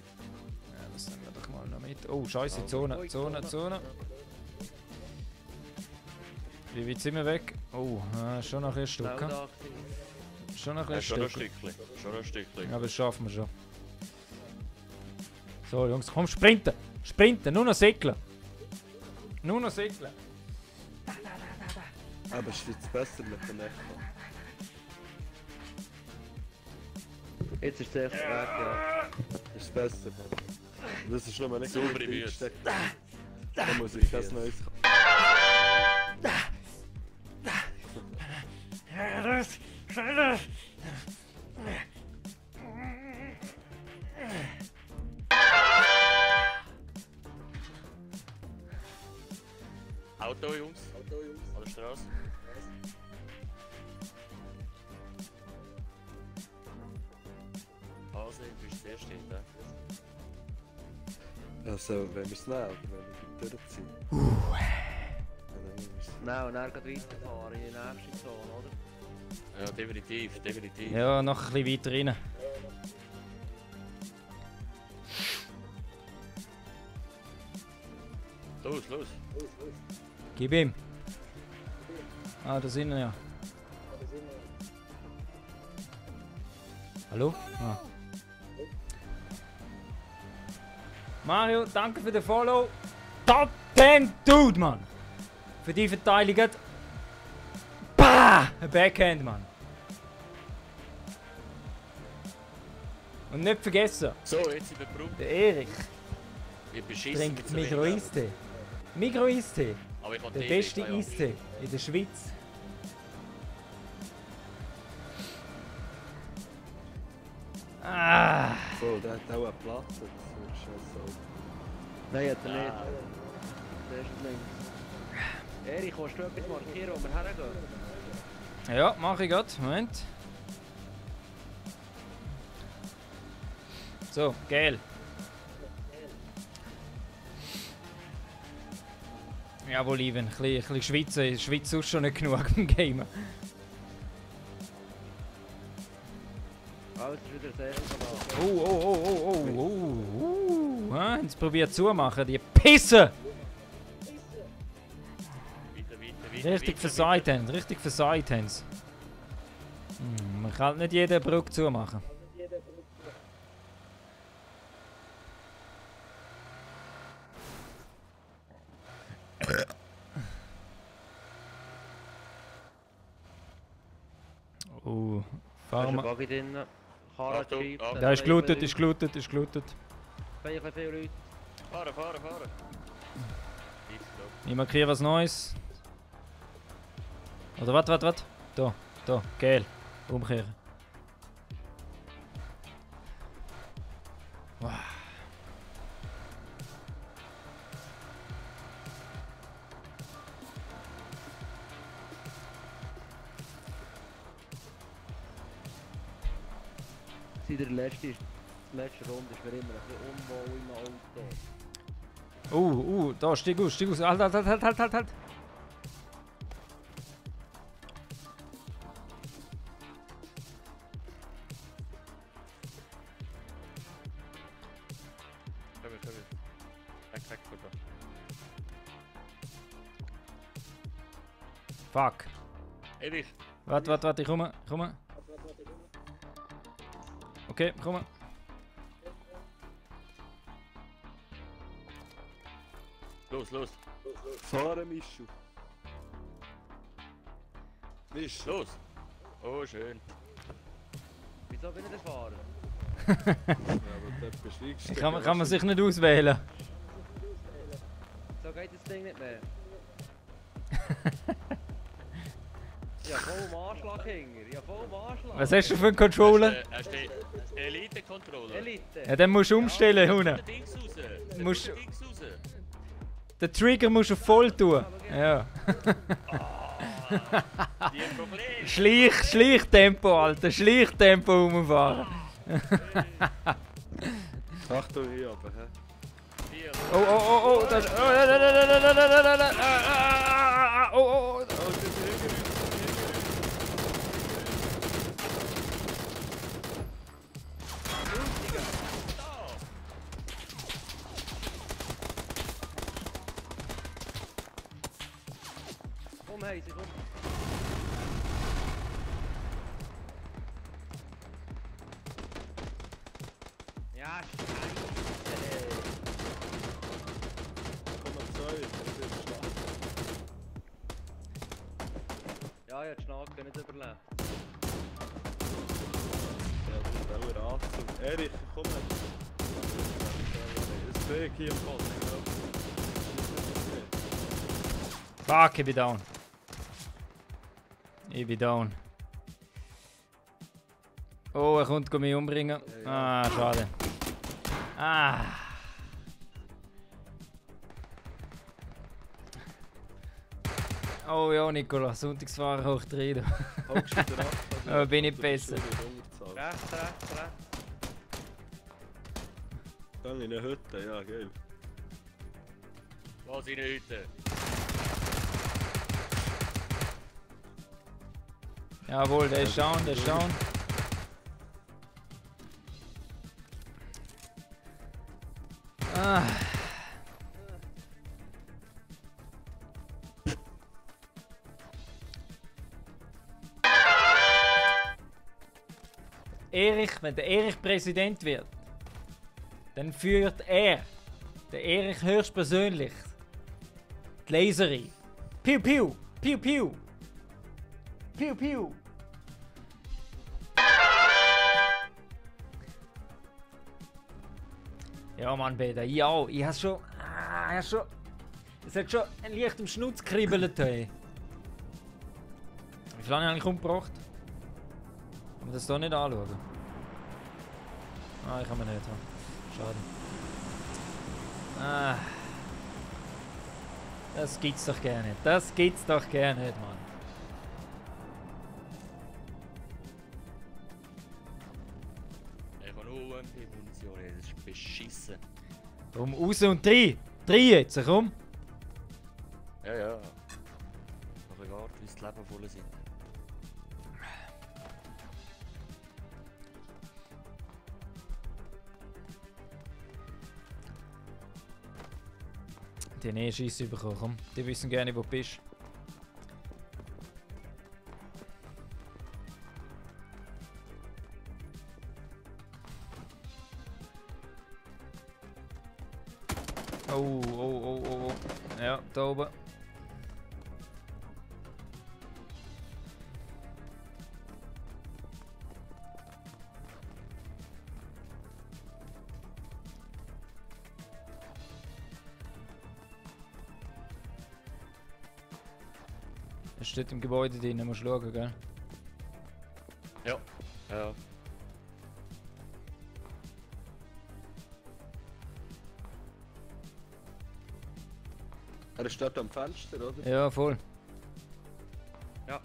das nehmen wir doch mal noch mit. Oh, scheiße, Zone, Zone, Zone. Wie weit sind wir weg? Oh, schon noch ein Stück. Schnell He? da gewesen. Schon noch ein Schon ein Stück. Stückchen. Schon ein Stückchen. Ja, aber das schaffen wir schon. So, Jungs, komm, sprinten! Sprinten, nur noch segeln! Nur noch segeln! Aber es ist jetzt besser mit dem Echo. Jetzt ist der erste Weg, ja. Das ist besser, Mann. Das ist nur nicht Saubere gut Bühne. eingesteckt. Da muss ich das Neues Auto, Jungs. An der Straße. Also, du bist zuerst hinten. Also, wenn wir es nehmen, wenn wir durchziehen. Nein, und dann geht weiterfahren in die nächste Zone, oder? Ja, definitiv, definitiv. Ja, noch ein bisschen weiter rein. Los, los. Gib ihm! Ah, da sind wir ja. Hallo? Ah. Mario, danke für den Follow. Top 10 Dude, Mann! Für die Verteidigung. Bah! Ein Backhand, Mann. Und nicht vergessen, So, jetzt sind wir berühmt. der Erich Wir beschissen trinkt mit so wenig Migro-Eistee. Migro-Eistee, Aber ich kann der Tee beste trinken, ja. Eistee in der Schweiz. Ah! So, der hat auch einen Platz. Das ist schon so. Nein, hat er nicht. Der ist links. Erich, kannst du etwas markieren, wo wir hergehen? Ja, mach ich grad. Moment. So, geil. Jawohl, Ivan. Ein bisschen schwitzen. In der Schweiz ist schon nicht genug beim Gamen. Alles ist wieder sehr gut. Oh. Haben sie probiert zumachen, die Pisse! Weiter, Richtig versagt haben, richtig versagt haben sie. Man kann halt nicht jede Brücke zumachen. Oh, Da ist fahren ein wir. Buggy drin. Karre Achtung, treibt. Achtung. Da ist gelootet, ist gelootet, ist gelootet. Viele Leute. Fahren. Ich markiere was Neues. Oder warte. Da, geil. Umkehren. Wow. Die letzte Runde ist mir immer ein bisschen unwohl im Auto. Da, steig aus. Halt. Komm. Weg von da. Fuck. Erich. Warte, ich komme. Okay, komm. Los. Fahren, Mischu. Los. Oh, schön. Wieso will ich das fahren? Ja, aber dort beschweigst du. Kann man sich nicht auswählen. So geht das Ding nicht mehr. Ja, voll am Anschlag, Hinger. Ja, voll am Anschlag. Was hast du für einen Controller? Hast du den Elite-Controller? Elite. Ja, den musst du umstellen, Hunde. Den Dings raus. Musst- Den Dings raus. Den Trigger musst du voll tun. Ja. Die haben Probleme. Schleichtempo, Alter. Schleichtempo rumfahren. Achtung, hier aber, hä? Hier. Oh, das... Oh. Easy, komm. Ja, scheiße. Komm mal 2, das ist schwach. Ja, ja, die Schnaken nicht überlebt. Ja, das ist auch ein Arzt. Erich, komm mal. Es Weg hier im Boss. Fuck, ich bin down. Ich bin down. Oh, er kommt mich umbringen. Ja, Ah, schade. Ah. Oh ja, Nicola, Sonntagsfahrer hoch 3. Da. Haust du wieder ab? Aber bin ich besser. Rechts, rechts, rechts. Gang in eine Hütte, ja, geil. Was in der Hütte? Jawohl, der ist down, der ist down. Ah. Erich, wenn der Erich Präsident wird, dann führt er, der Erich höchstpersönlich, die Laserie. Piu, piu, piu, piu. Piu, piu. Ja, Mann, Beda, ja, ich hab's schon. Es hat schon ein leicht im Schnutz kribbelt. Hey. Wie viel habe ich eigentlich umgebracht? Kann man das hier nicht anschauen? Ah, ich kann man nicht haben. Schade. Ah. Das gibt's doch gerne nicht. Das gibt's doch gerne nicht, Mann. Ich habe nur UMP-Munition, das ist beschissen. Komm, raus und rein! Rein jetzt, komm! Ja, ja. Aber ich warte, bis die Leben voll sind. Die haben eh Scheisse bekommen, komm. Die wissen gerne, wo du bist. Oh, oh, oh, oh, oh. Ja, da oben. Er steht im Gebäude drin, musst du schauen, gell? Ja. Ja. Er steht am Fenster, oder? Ja, voll. Ja.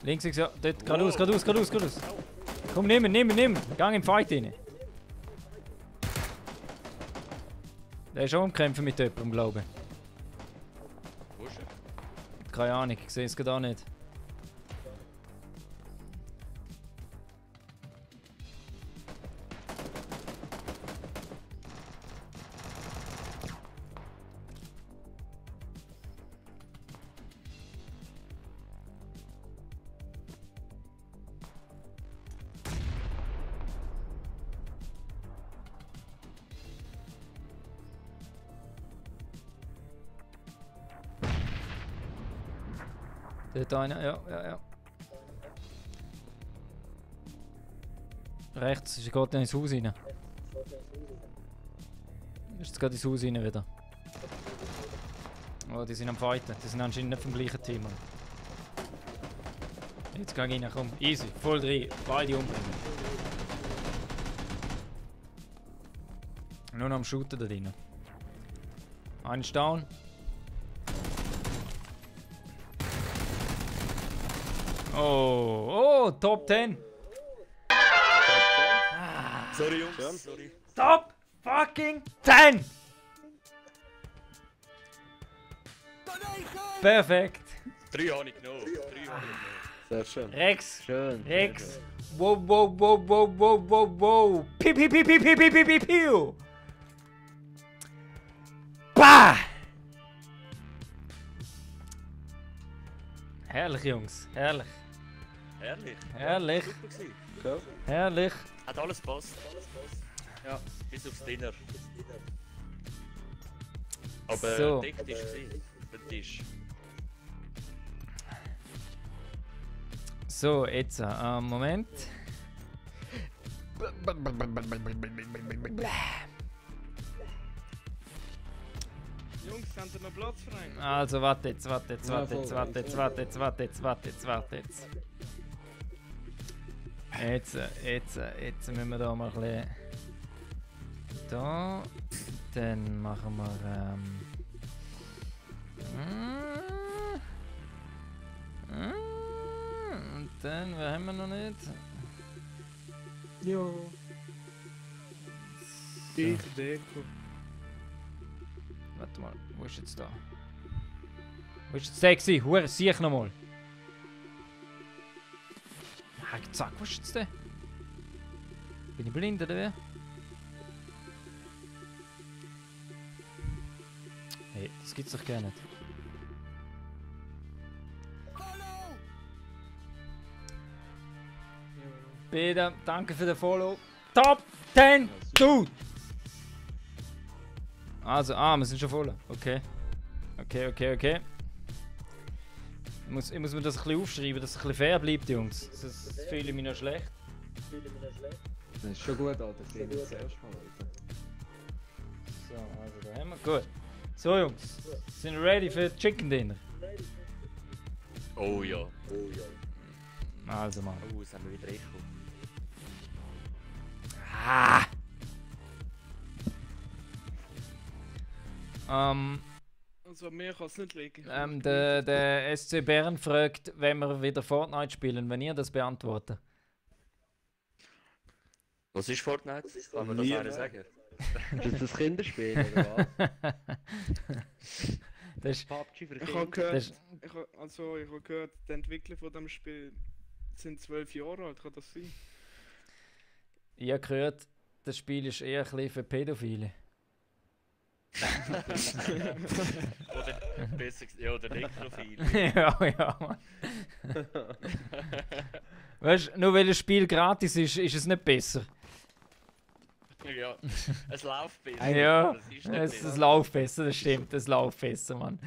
Links, ja. Dort, geradeaus, geradeaus, geradeaus, geradeaus. Komm, nimm, nimm. Gang im Fight rein. Der ist auch am Kämpfen mit jemandem, glaube ich. Wo ist er? Keine Ahnung, ich sehe es gerade auch nicht. Dort einer, ja. Rechts, ist gerade ins Haus rein. Ist jetzt gerade ins Haus rein wieder. Oh, die sind am Fighten. Die sind anscheinend nicht vom gleichen Team. Jetzt gehe ich rein, komm. Easy, voll drin. Beide umbringen. Nur noch am Shooten da drin. Ein ist down. Oh, Top 10. Sorry, Jungs. Sorry. Top fucking 10. Perfekt. 3 habe ich genommen. 3 habe ich genommen. Sehr schön. Rex. Schön. Rex. Wow. Piu. Bah! Herrlich, Jungs. Herrlich. Herrlich. Herrlich. Super gewesen. Ja. Herrlich. Hat alles gepasst. Ja, bis aufs Dinner. Aber So. deckt ist gewesen. Der Tisch. So, jetzt, Moment. Jungs, habt ihr noch Platz frei? Also, warte jetzt. Ja, voll. Jetzt müssen wir da mal ein bisschen. Da. Dann machen wir. Und dann, wer haben wir noch nicht? Ja. Die Deko. Warte mal, wo ist jetzt da? Wo ist jetzt der gewesen? Hure, sieh ich nochmal. Ah, zack, wo ist jetzt der? Bin ich blind oder wie? Hey, das gibt's doch gar nicht. Bitte, danke für den Follow. Top 10, Dude! Also, wir sind schon voll. Okay. Okay. Ich muss mir das ein bisschen aufschreiben, dass es ein bisschen fair bleibt, Jungs. Sonst fühle ich mich noch schlecht. Das ist schon gut, Alter. Das ist das erste Mal, Alter. So, also da haben wir. Gut. So, Jungs. Sind wir ready für das Chicken Dinner? Oh ja. Also, Mann. Oh, jetzt haben wir wieder Echo. Ah! Also mir kann es nicht liegen. Der SC Bern fragt, wenn wir wieder Fortnite spielen, wenn ihr das beantwortet. Was ist Fortnite? Kann man das Nie einer mehr. sagen? Ist das ein Kinderspiel oder was? Das ist, PUBG für Ich habe Kinder? gehört, das ist, ich habe gehört, die Entwickler von dem Spiel sind 12 Jahre alt, kann das sein? ich habe gehört, das Spiel ist eher ein bisschen für Pädophile. Oder besser gesagt, ja, oder Nekrophil. ja, Mann. Weißt du, nur weil das Spiel gratis ist, ist es nicht besser. Ja, es läuft besser. Ja, aber es ist nicht es besser. läuft besser, das stimmt, es läuft besser, Mann.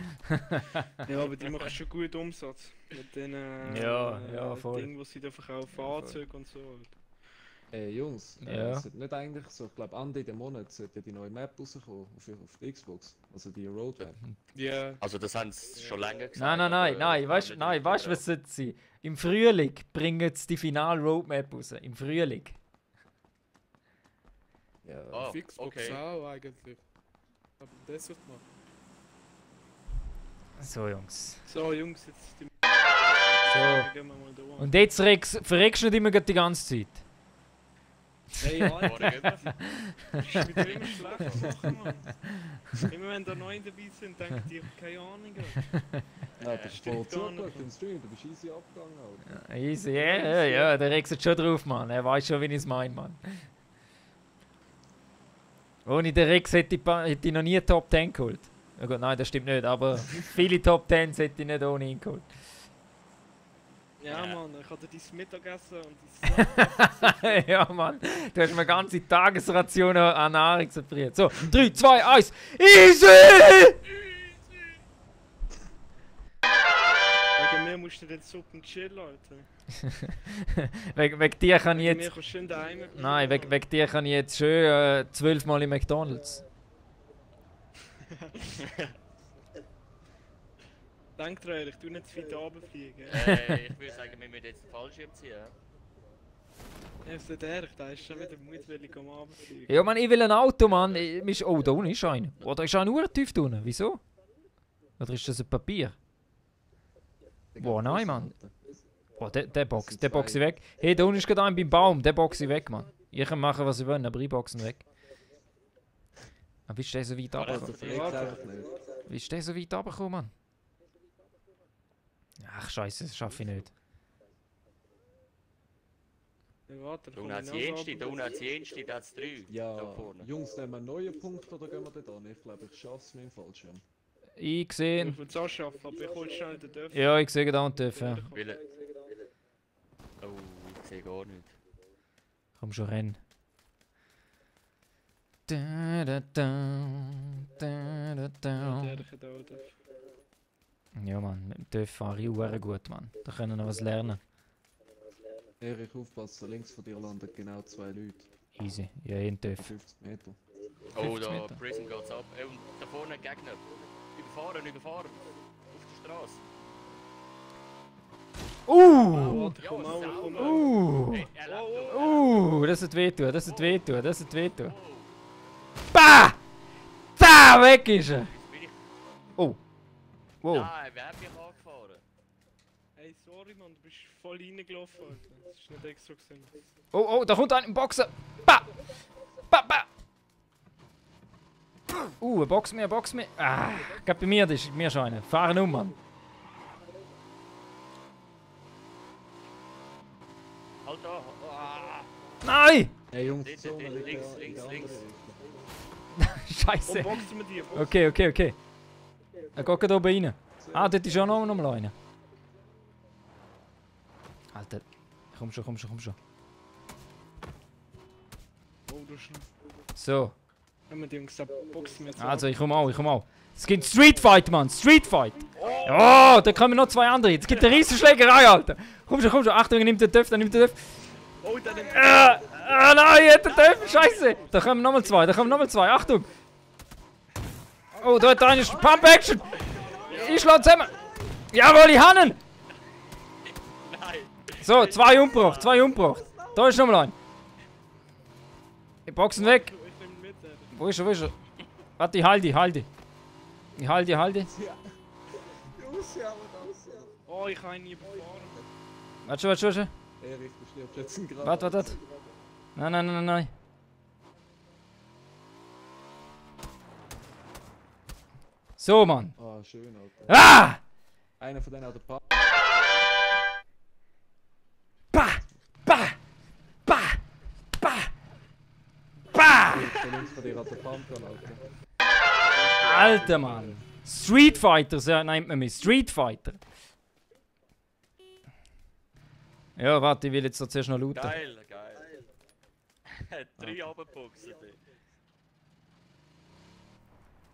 Ja, aber die machen schon gut Umsatz. Mit den Ja, voll. Dingen, die sie da verkaufen, Fahrzeuge und so. Jungs, Ja. sollte nicht eigentlich so, ich glaube Ende des Monats sollte die neue Map rauskommen auf die Xbox, also die Roadmap. Ja. Also das haben sie schon länger gesagt. Nein, aber weißt du, was sollte sein? Im Frühling bringen sie die Final-Roadmap raus. Im Frühling. Ja. Ah, Auf Xbox okay. auch eigentlich. Aber das wird man. So, Jungs. So, Jungs, jetzt die So. gehen wir mal da an. Und jetzt verreckst du nicht immer die ganze Zeit. Hey, Alter, Morgen. das ist wieder immer schlecht machen, Mann. Immer wenn da Neue dabei sind, denken die, ich hab keine Ahnung. Alter. Ja, du hast stimmt voll gar zugeschaut nicht. im Stream, du bist easy abgegangen, Alter. Easy, ja, der regt sich schon drauf, Mann. Er weiß schon, wie ich es meine, Mann. Ohne den Rex hätte ich noch nie Top 10 geholt. Ja gut, nein, das stimmt nicht, aber viele Top 10 hätte ich nicht ohne ihn geholt. Ja, Ja. Mann, ich hatte dein Mittagessen und dein Ja, Mann, du hast mir eine ganze Tagesration an Nahrung separiert. So, 3, 2, 1, easy! Wegen mir musst du den Suppen chillen, Alter. wegen dir kann ich Wegen mir jetzt... kannst du schön daheim bleiben, Nein, Alter. wegen dir kann ich jetzt schön 12 Mal in McDonalds. Denk dran, ich tu nicht zu weit runterfliegen. Ich würde sagen, wir müssen jetzt den Fallschirm ziehen. Ja, ist nicht ehrlich, da ist schon wieder mutwillig am Runterfliegen. Ja, Mann, ich will ein Auto, Mann. Oh, da unten ist einer. Oder ist einer nur tief unten? Wieso? Oder ist das ein Papier? Boah, nein, Mann. Boah, der Box ich weg. Hey, da unten ist gerade einer beim Baum. Der box ich weg, Mann. Ich kann machen, was ich will, aber ich boxen weg. Aber wie ist der so weit Ah, das runtergekommen? ist Ich weiß einfach nicht. Wie ist der so weit runtergekommen, Mann? Ach, scheiße, das schaffe ich nicht. Ja, warte, Da unten hat es jenste, da unten hat es jenste, da hat es 3. Ja, Da vorne. Jungs, nehmen wir einen neuen Punkt oder gehen wir dort an? Ich glaube, ich schaff's mit dem Fallschirm. Ich gesehen. Ich will es auch schaffen, aber ich hol schnell den Dörfer. Ja, ich sehe da und ja. Wille. Oh, ich sehe gar nicht. Komm schon, renn. Da, da, da, da, da, da. Der ich da darf. Ja, Mann, mit dem TÜV fahre ich auch gut, Mann. Da können wir noch was lernen. Erich, aufpassen, links von dir landen genau 2 Leute. Easy, ja, in TÜV. 50 Meter. Oh, 50 da Meter. Prison geht's ab. Und da vorne ein Gegner. Überfahren, überfahren. Auf der Straße. Warte, komm Ja, auch, sauber. komm auch. Hey, er lebt noch. Das wird wehtun, das wird wehtun, das wird wehtun. Bah! Da, weg ist er! Jetzt bin ich... Oh. Wow. Nein, wer hat mich angefahren? Hey, sorry Mann, du bist voll reingelaufen, Alter. Das ist nicht extra gesehen. Oh, da kommt einer im Boxen. Bah! Bah! Er boxt mir, er boxt mir. Ah, geht bei mir, das ist mir schon einer. Fahren um, Mann. Halt da. Ah. Nein! Hey Jungs, Dort, so dort, liegt links, der in links, der links. anderen Richtung. Scheiße. Und boxen wir die, boxen. Okay. Er geht gerade oben rein. Ah, dort ist auch noch mal einer. Alter. Komm schon. Oh, du schon. So. Haben wir die Jungs gesagt, boxen wir jetzt Also, ich komm auch. Es gibt Street Fight, Mann. Street Fight. Oh, da kommen noch 2 andere. Es gibt eine riesen Schlägerei, Alter. Komm schon. Achtung, er nimmt den Töpf, Oh, dann nimmt Nein, er hat den Töpf. Scheiße. Da kommen nochmal 2. Achtung. Oh, da hat einer Pump Action. Ich schlage zusammen. Jawohl, ich habe ihn. Nein. So, 2 umgebracht. Da ist nochmal ein. Ich boxe ihn weg. Ich nehm mit, Alter. Wo ist er? Warte, ich halte. Ich halte. Jungs, ja, aber das, ja. Oh, ich kann ihn nie befahren. Warte schon. Erich, du stirbst jetzt in Grab. Warte. Nein. So, Mann. Ah, schön, Alter. Ah! Einer von denen hat den Pump. Der links von dir hat den Pump, Alter. Alter, Mann. Street Fighter, so nennt man mich. Street Fighter. Ja, warte, ich will jetzt da zuerst noch looten. Geil. 3 Abendboxen.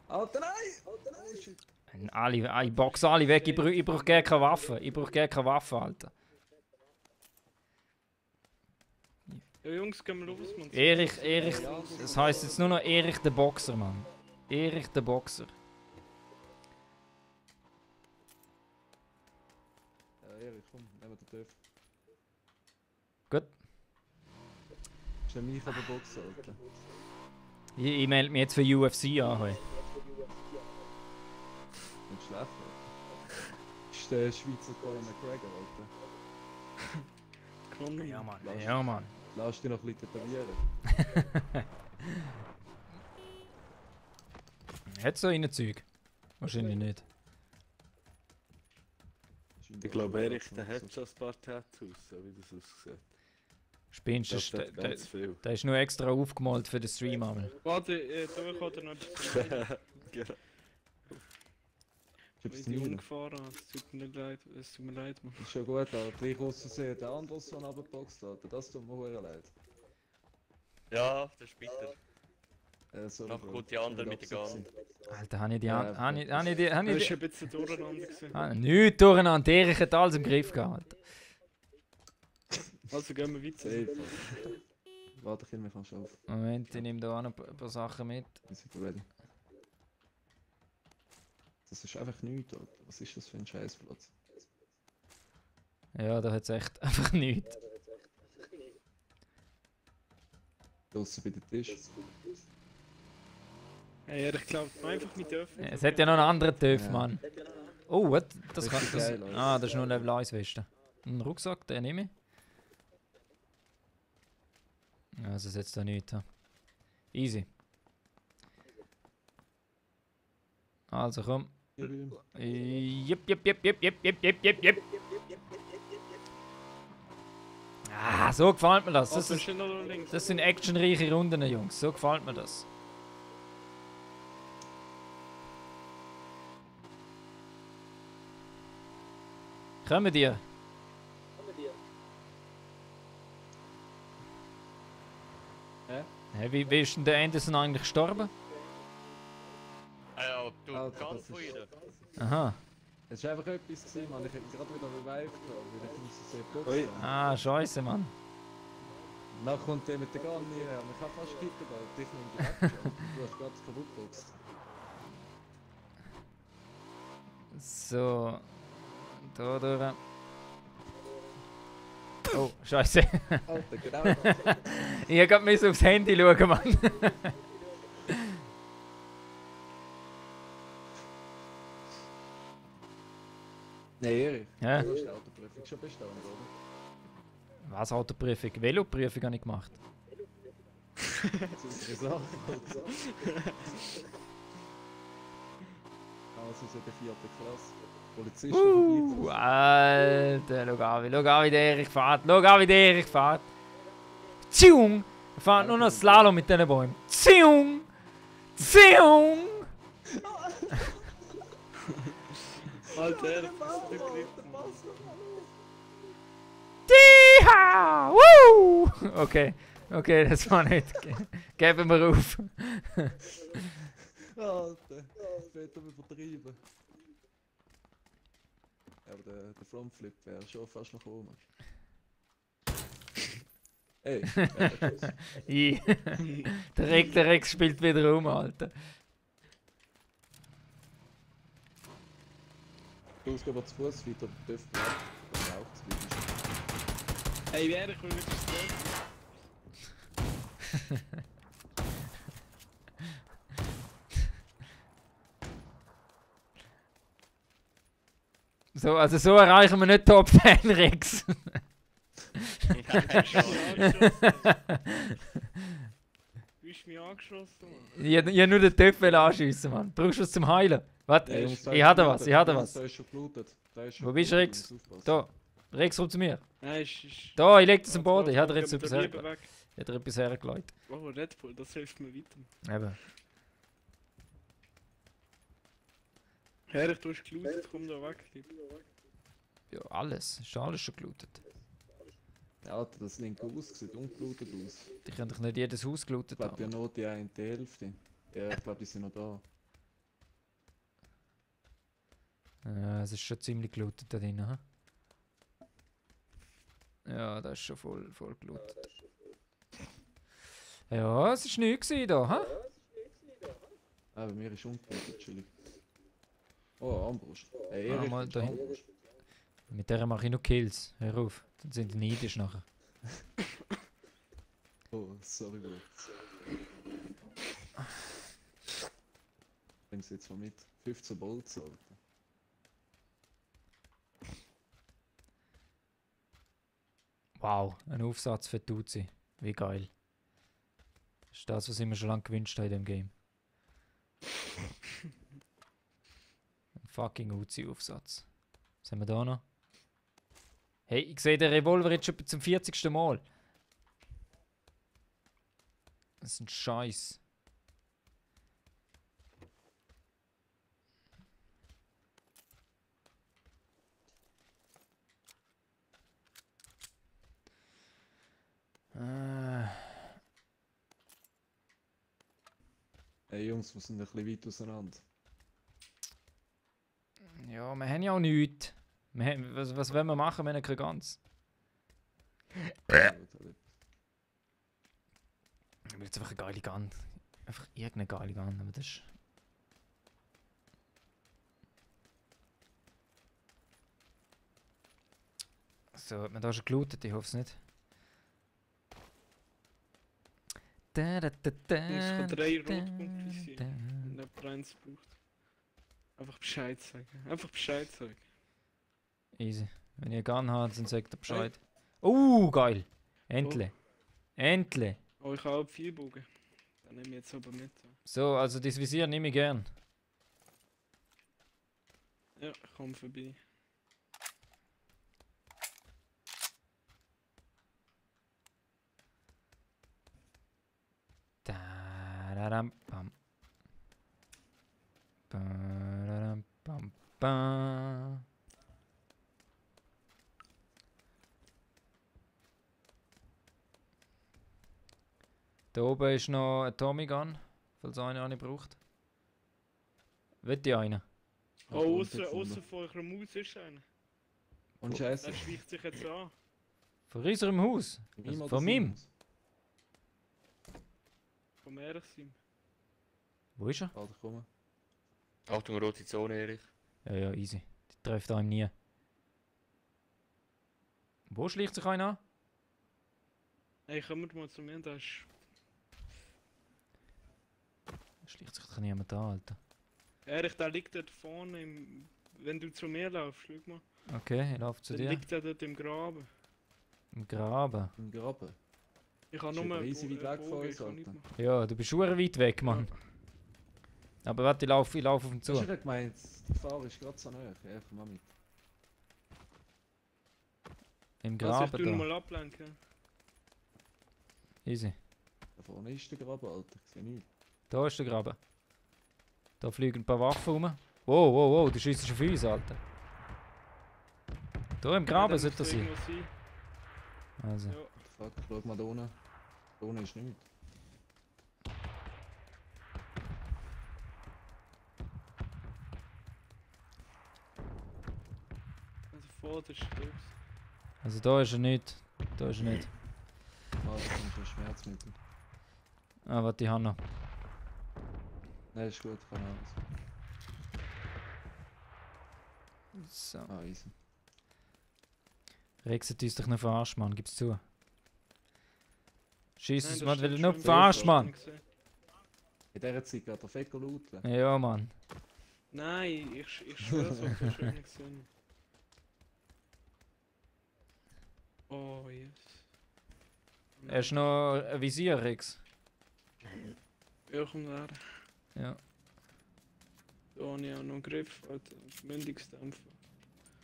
Alter, nein! Shit. Ich boxe alle weg, ich brauch gar keine Waffe. Alter. Ja, Jungs, gehen wir los, Mann. Erich, das heisst jetzt nur noch Erich der Boxer, Mann. Erich der Boxer. Ja, Erich, komm, nehmen wir den Töpf. Gut. Ist der mich aber Boxer, Alter. Ich melde mich jetzt für UFC an. Hey. Nicht schlecht, Alter. Ist der Schweizer Conor McGregor, Alter. Komm, Ja, Mann. Lass dich noch ein bisschen tätowieren. Hat so eine Zeug? Wahrscheinlich nicht. Ich glaube, Erich, der hat schon ein paar Tattoos, so wie das aussieht. Spinnst Ich du? glaube, der hat ganz viel. Der ist nur extra aufgemalt für den Stream. Einmal. Warte, durch oder noch etwas. Genau. Ich hab's Ich bin nie. umgefahren, es tut mir leid, Mann. Ist schon gut, Alter. Ich aus Versehen der Anderson abgeboxt, Alter. Das tut mir sehr leid. Ja, das ist bitter. Sorry, Noch Bro. gut die anderen mit der Absicht Gang. Alter, habe ich die Ja, an. Habe ich die. Das ist ein bisschen durcheinander gewesen. Nichts durcheinander. Erich hat alles im Griff gehabt. Also gehen wir weiter. Safe, Alter. Warte, ich mir kannst auf. Moment, ich nehme da auch noch ein paar Sachen mit. Wir sind ready. Das ist einfach nichts, Alter. Was ist das für ein Scheißplatz? Ja, da hat es echt einfach nichts. Draussen bei den Tisch. Hey, ich glaube, einfach mit dürfen. Es hat ja noch einen anderen TÜV, Ja. Mann. Oh, was? Das kann. Richtig Das, geil, Alter. das ist nur Level 1 Weste. Ein Rucksack, den nehme ich. Also setzt da nichts. Ha. Easy. Also komm. Jep. Ah, so gefällt mir das. Das, Also ist, schön noch links. das sind actionreiche Runden, Jungs. So gefällt mir das. Kommen dir? Hä, wie ist denn der Anderson eigentlich gestorben? Ah ja, du Alter, ganz das von ist- ihr. Aha. Es war einfach etwas gewesen, Mann. Ich hätte gerade wieder revived, weil ich muss sehr Box Ui. haben. Ah, scheiße, Mann. Dann kommt der mit der Gun her und ich kann fast kicken, weil dich noch in die Weggeschossen. Du hast gerade kaputt geboxt. So. Da durch. Oh, scheiße. Alter, genau das. Ich hab grad müssen aufs Handy schauen, Mann. Nein, Erich. Ja? Du hast die Autoprüfung schon bestanden, oder? Was Autoprüfung? Veloprüfung habe ich gemacht. Saubere Sache. Also ist ja der 4. Klasse. Polizist Alter, schau an, wie der Erich fährt. Schau an, wie der Erich fährt. Ziung! Er fährt nur noch Slalom mit diesen Bäumen. Ziung! Ziung! Alter, das ist wirklich. Tiha! Woo! Okay, okay, das war nicht. Geben wir auf. Alter, später übertrieben. Aber der Frontflip wäre schon fast noch oben. Ey, I. Der Rex spielt wieder um, Alter. du gehen wir zu Fuß weiter, dürfen wir auch zu weit. Ey, wer ich will wieder Stress. So, also so erreichen wir nicht Top 10, Rex. Ja, schon. Du hast mich angeschossen, Mann. Ich hab nur den Töpfel anschiessen, Mann. Brauchst du es zum Heilen? Warte, Ey, Jungs, da ich ist hatte schon was, ich geblutet. hatte Jungs, was. Da ist schon geblutet. Da ist schon Wo bist du, geblutet, Rex? du musst aufpassen. Da, Rex, komm zu mir. Nein, ist. Da, ich leg das am Boden. Ich habe dir jetzt Gehen wir etwas, da lieber hergelegt. weg. Ich hab dir etwas hergelegt. Oh, Red Bull, das hilft mir weiter. Eben. Herr, du hast gelootet, komm da weg, Lieb. Ja, alles. Ist alles schon gelootet. Ja, Alter, das linke Haus sieht ungeblutet aus. Die können doch nicht jedes Haus Ich gelootet glaube, ja haben. nur die eine die Hälfte. Ja, ich glaube, die sind noch da. Ja, es ist schon ziemlich gelootet da drin, ha? Ja, das ist schon voll gelootet. Ja, es war nichts da, ha? Ah, bei mir ist ungeblutet, chillig. Oh, Armbrust. Ey, Ah, Erich, mal willst du dahin. Armbrust? Mit der mache ich noch Kills. Hör auf, dann sind die neidisch nachher. Oh, sorry, Bro. Bring's jetzt mal mit. 15 Bolts, Alter. Wow, ein Aufsatz für die Uzi. Wie geil. Das ist das, was ich mir schon lange gewünscht habe in dem Game. Ein fucking Uzi-Aufsatz. Was haben wir da noch? Hey, ich sehe den Revolver jetzt schon zum 40. Mal. Das ist ein Scheiß. Ey Jungs, wir sind ein bisschen weit auseinander. Ja, wir haben ja auch nichts. Was wollen wir machen, wenn wir keine Gans? Ich will jetzt einfach eine geile Gun. Einfach irgendeine geile Gun, aber das ist... So, hat man da schon gelootet? Ich hoffe es nicht. Da, da, da, da, Es kann 3 da, Rotpunkte sein. da. Wenn jemand eins braucht. Einfach Bescheid sagen. Einfach Bescheid sagen. Easy. Wenn ihr eine Gun habt, dann sagt ihr Bescheid. Geil! Endlich! Endlich! Oh, ich habe auch viel Bogen. Dann nehme ich jetzt aber mit. So, also das Visier nehme ich gern. Ja, komm vorbei. ba. Da oben ist noch ein Tommy Gun, falls einer nicht braucht. Wollt ihr einen? Oh, außer von eurer Maus ist einer. Und Scheiße. Der schleicht sich jetzt an. Von unserem Haus? Also von meinem? Vom Erchsim. Wo ist er? Alter, komm. Achtung, rote Zone, Erich. Ja, ja, easy. Die trifft einem nie. Wo schleicht sich einer an? Hey, kommt mal zu mir, da ist... Schleicht sich doch niemand an, Alter. Erich, der liegt dort vorne, wenn du zu mir laufst, schau mal. Okay, ich laufe zu Dann dir. liegt er dort im Graben. Im Graben. Im Graben. Ich habe Ist nur aber einen easy weit weg von Bogen, uns, ich kann nicht Alter. machen. Ja, du bist schon weit weg, Mann. Aber warte, ich laufe auf ihn Du hast zu. ja gemeint, die Gefahr ist gerade so nahe. Ja, komm mal mit. Im Also ich Graben tu ihn da. mal ablenken. Easy. Da vorne ist der Graben, Alter. Ich sehe nichts. Da ist der Graben. Da fliegen ein paar Waffen rum. Wow, wow, wow, du schießt auf uns, Alter. Da im Graben sollte er sein. sein. Also. Ja. Fuck, schau mal da unten. Da unten ist nichts. Also vor der Stöps. Also da ist er nicht. Da ist er nicht. Alter, kommt schon Schmerzmittel. Ah, warte, ich habe noch. Nein, ist gut, kann alles. So. Ah, easy. Rexet uns doch noch verarscht, Mann, gib's zu. Schieß uns Nein, mal, das will er steht nur schon verarscht, im Mann. Bild, hast du nicht gesehen. In dieser Zeit geht der Fett looten. Ja, Mann. Nein, ich schwör's auf, das schon nicht gesehen. Oh, yes. Hast du noch ein Visier, Rex? Ja, komm her. Ja, Da habe ich auch noch einen Griff, Alter. Mündungsdämpfer.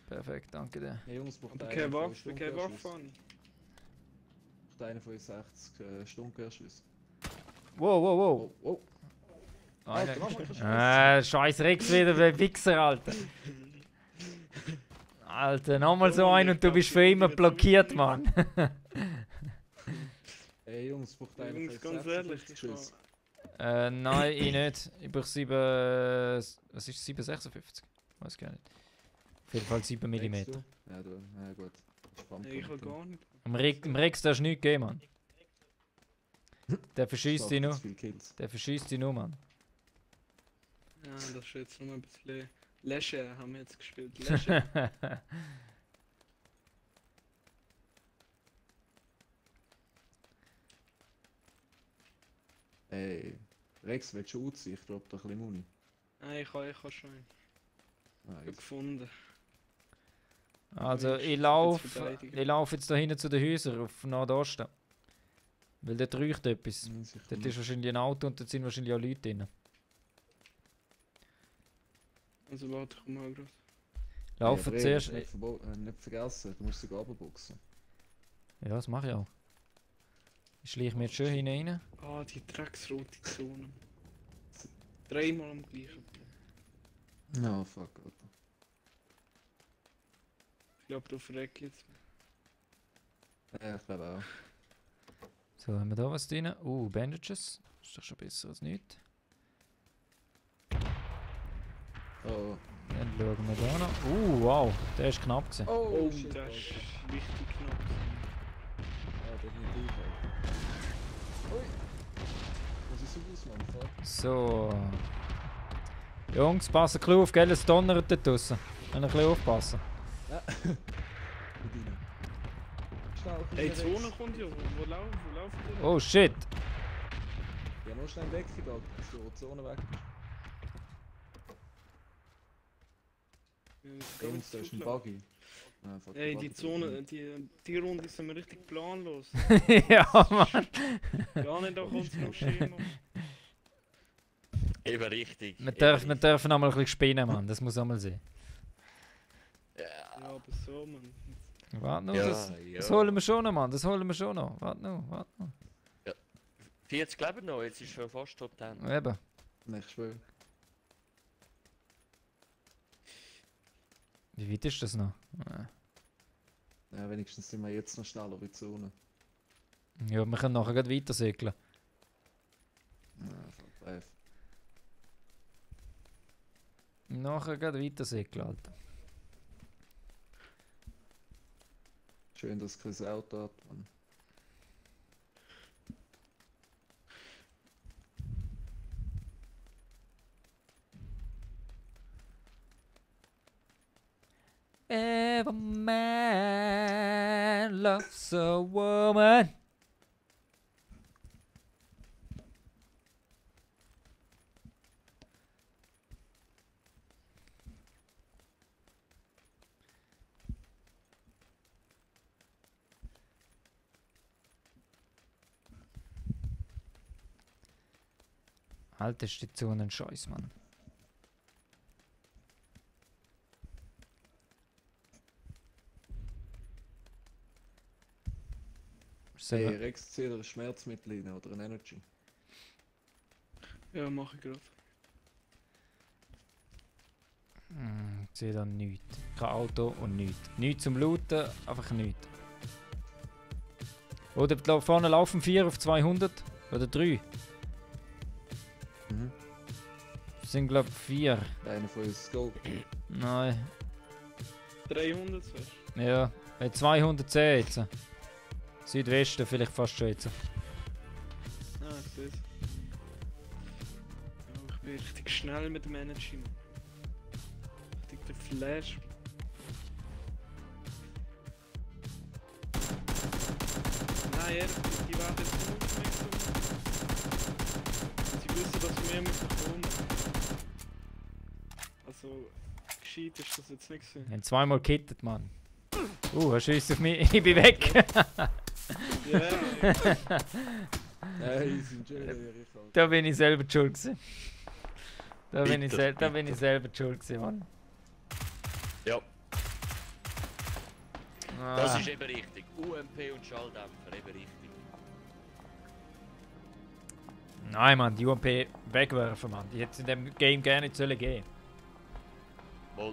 perfekt, danke dir. Hey Jungs, braucht Aber einer keine von euch Waffe, keine Waffe habe ich. Braucht einer von euch 60 Stundengeschüsse. Wow, wow, wow. Oh, oh. Einer. Alter, mach mal Scheiß Rex wieder bei Wichser, Alter. Alter, nochmal so ein und du bist für immer blockiert, Mann. Hey Jungs, braucht einer von Jungs, euch ganz 60 ehrlich, ich Schüsse. Nein, ich nicht. Ich brauche 7. Was ist 7,56? Weiß gar nicht. Auf jeden Fall 7 mm. Denkst du? Ja, du, ja gut. Spannend. Nee, ich will gar nicht. Im Rex darfst du nichts geben, Mann. Der verschießt dich nur. Der verschießt dich nur, Mann. Ja, das ist jetzt nur ein bisschen... Lesche haben wir jetzt gespielt. Lesche. Ey, Rex, willst du ausziehen? Ich glaube, da ein bisschen Muni. Nein, ich habe schon einen Nice. gefunden. Also, Mensch, ich jetzt laufe verteidigen. lauf jetzt da hinten zu den Häusern auf Nordosten. Weil dort riecht etwas. Sicher Dort nicht. ist wahrscheinlich ein Auto und dort sind wahrscheinlich auch Leute drin. Also warte, komm mal gerade. Laufen aber zuerst. Nicht, nicht vergessen, du musst sogar runterboxen. Ja, das mache ich auch. Ich schleiche mir jetzt schön hinein. Ah, die drecksrote Zone. Dreimal am gleichen Punkt. No, fuck, Alter. Ich glaube, du verreckst jetzt. Ja, ich glaube auch. So, haben wir da was drin? Bandages. Ist doch schon besser als nichts. Oh, Dann schauen wir da noch. Wow, der ist knapp gewesen. Oh, shit, das Alter. ist wichtig knapp. Ja, definitiv, Alter. Ui! Was ist so aus, Mann? Fuck. So. Jungs, passen ein bisschen auf, gell? Es donnert dort draussen. Ein bisschen aufpassen. Ja. Mit rein. Schnell, Hey, die rechts. Zone kommt ja. Wo laufen die? Oh shit. Ja, nur schnell weg, Alter, dass du die Zone weg bist. Jungs, da ist ein Buggy. Ah, fuck, Ey, der die Buggy Zone, kommt. die Runde sind wir richtig planlos. Ja, Mann. Gar nicht nach unserem Schema. Eben richtig. Wir dürfen auch mal ein bisschen spinnen, Mann. Das muss auch mal sein. Ja, aber so, man. Warte noch, Ja, das ja. holen wir schon noch, Mann. Das holen wir schon noch. Warte noch. 40 leben noch, jetzt ist schon fast Top 10. Eben. Nein, ich schwöre. Wie weit ist das noch? Ja, wenigstens sind wir jetzt noch schneller wie die Sonne. Ja, wir können nachher gleich weiter segeln. Ja, voll brav. Nachher gleich weiter segeln, Alter. Schön, dass kein Auto hat, Mann. Every man loves a woman. Halt, ist die Zone ein Scheiß, Mann. Hey, Sollen wir- Rex, zieh dir ein Schmerzmittel rein oder ein Energy. Ja, mach ich gerade. Ich sehe da nichts. Kein Auto und nichts. Nichts zum Looten, einfach nichts. Oder da vorne laufen 4 auf 200 oder 3. Mhm. Das sind glaube ich 4. Einer von uns Gold. Nein. 300 fast. Ja. 210 jetzt. Südwesten vielleicht fast schon jetzt. Ah, ich seh's. Ja, ich bin richtig schnell mit dem Energy. Richtig der Flash. Nein, die werden jetzt nicht aufmerksam. Sie wissen, dass wir müssen kommen. Also, gescheit ist das jetzt nicht Wir gewesen. haben zweimal gekittet, Mann. Hast du Schuss auf mich? Ich bin weg! Ja, Nein, sind schön, Erich. Da bin ich selber die schuld gewesen. Da bin ich Bitter, selber die schuld gewesen, Mann. Ja, das Ah. ist eben richtig. UMP und Schalldämpfer, eben richtig. Nein, Mann, die UMP wegwerfen, Mann. Die hätte es in dem Game gerne nicht sollen gehen. Wohl,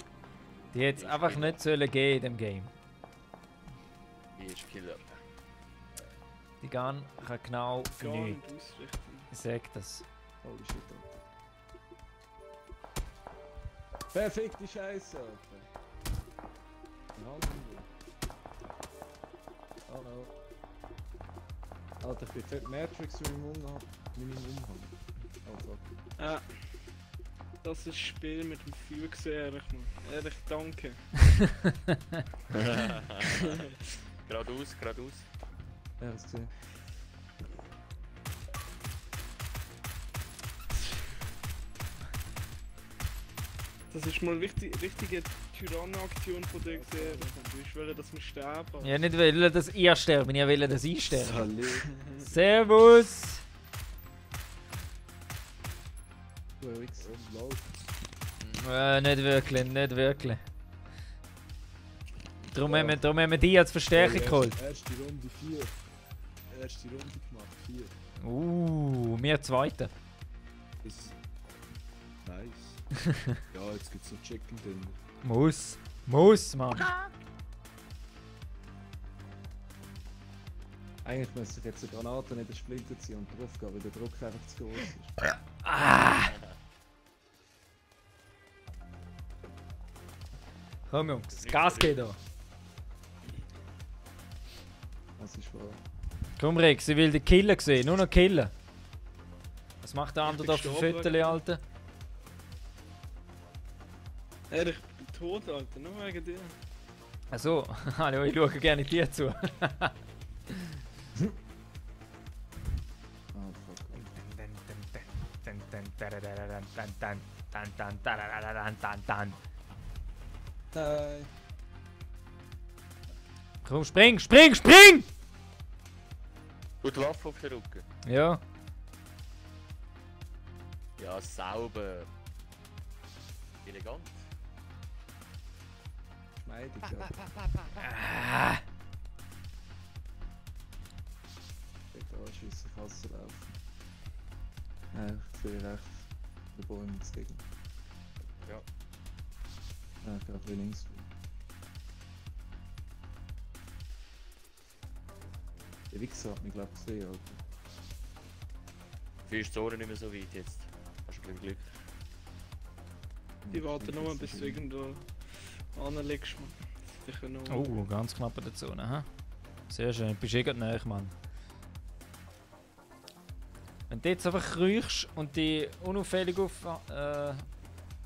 Die hätte es einfach nicht sollen gehen in dem Game. die ist Killer. Die gehen genau für gar nichts. nicht ausrichten. Ich sag das. Holy shit, Alter. Perfekte Scheiße, Alter. Hallo. Alter, ich bin fett Matrix mit meinem Umhang. Oh fuck. Ah, das ist das Spiel mit dem Feuer, ehrlich, Mann. Ehrlich, danke. Geradeaus, geradeaus. Ja, hast gesehen. Das ist mal richtige Tyrann-Aktion von dir gesehen. Du willst, dass wir sterben. Ich nicht wollen, dass ihr sterben, ich will, dass ich sterbe. Salut. Servus! Du X. Nicht wirklich, nicht wirklich. Darum haben wir die als Verstärkung geholt. Erste Runde 4. Erste Runde gemacht, 4. Wir Zweite. Das nice. Ja, jetzt gibt's noch Chicken Dinner. Muss, Mann. Eigentlich müsste ich jetzt eine Granate in den Splitter ziehen und drauf gehen, weil der Druck einfach zu groß ist. Komm Jungs, Gas geht da. Das ist wahr. Komm Rex, ich will den Killer sehen, nur noch Killer. Was macht der andere da bin für gestorben. Viertel, Alter? Ehrlich, ich bin tot, Alter. Nur wegen dir. Achso, hallo, ich schaue gerne dir zu. Ah, fuck. Nein. Komm, spring! Gut, Waffe auf den Rücken. Ja. Ja, sauber. Elegant. Schmeidig, ja. Ah. Da schiessen, Kasse laufen. Ja, ich sehe rechts. Der Bäume ins Gegen. Ja. Ja, ich gehe ein bisschen links. Der Wichser hat mich glaube ich gesehen, Alter. Für die Zone nicht mehr so weit jetzt. Hast du ein bisschen Glück. Die warten nur, bis du irgendwo anlegst, man. Die können noch... Oh, ganz knapp in der Zone, hä? Sehr schön, du bist eh gerade näher, Mann. Wenn du jetzt einfach kriechst und dich unauffällig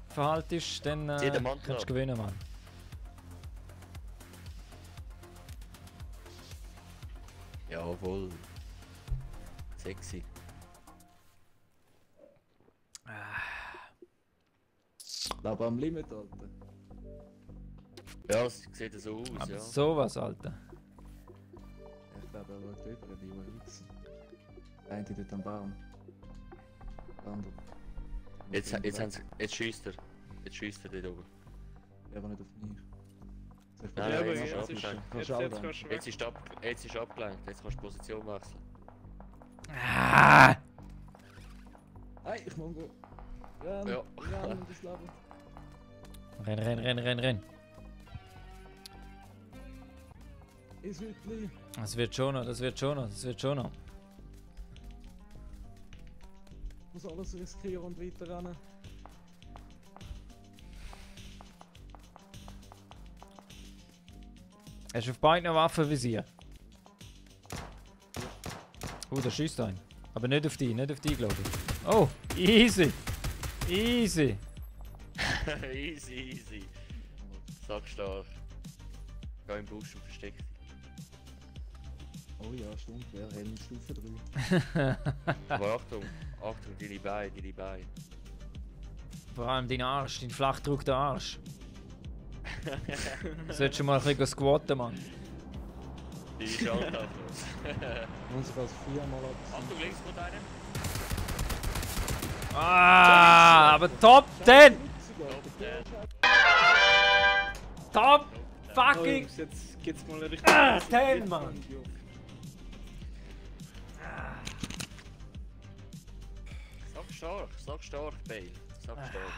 verhaltest, dann Zieh den Mantel kannst du ab. gewinnen, Mann. Jawohl. Sexy. Aber am Limit, Alter. Ja, es sieht so aus, Aber ja. sowas, Alter. Ich glaube, er schaut über die Wichser. Der eine dort am Baum. Der andere. Jetzt schießt er. Jetzt schießt er dort oben. Ja, aber nicht auf mich. Soll ich Nein, Ja, aber jetzt jetzt ist ist... abgelenkt. Kannst Jetzt du auch kannst du Jetzt weg. ist abgelenkt. Jetzt kannst du Position wechseln. Ah! Hey, ich muss go. Renn, Ja. renn, das Leben. Renn. Ins Hütli. Das wird schon noch. Ich muss alles riskieren und weiter rennen. Hast du auf beiden Waffenvisier? Da schießt ein. Aber nicht auf die, glaube ich. Oh, easy. Easy. Sackstark. Geh im Busch und versteck dich. Oh ja, stimmt, wer rennt Stufe 3. Aber Achtung, deine Beine. Vor allem dein Arsch, dein flachdruckter Arsch. Du solltest schon mal ein bisschen squatten, Mann. Die Schalltafel. Muss ich als 4-mal ab. Achtung, links kommt einer. Ah, aber Top 10! Top Oh, fucking Jungs, jetzt geht's mal richtig... 10, Mann! Sag stark, Bale. Sag stark.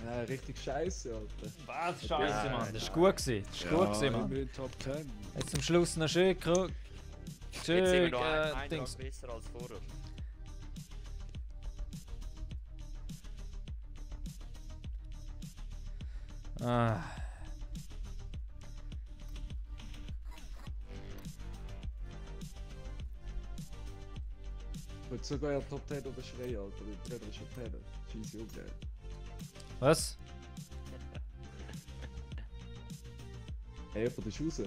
Ja, richtig scheiße, Alter. Was Scheiße, Ja, Mann. Das ist gut gewesen. Das ist gut gewesen, Mann. in Top 10. Jetzt zum Schluss noch schön Jetzt sind wir noch ein Dings. Tag besser als vorher. Ah. Ich würde sogar ja Top 10 oder schreien, Alter. Der ist schon 10. Scheiße, okay. Was? Hey, jemand ist raus.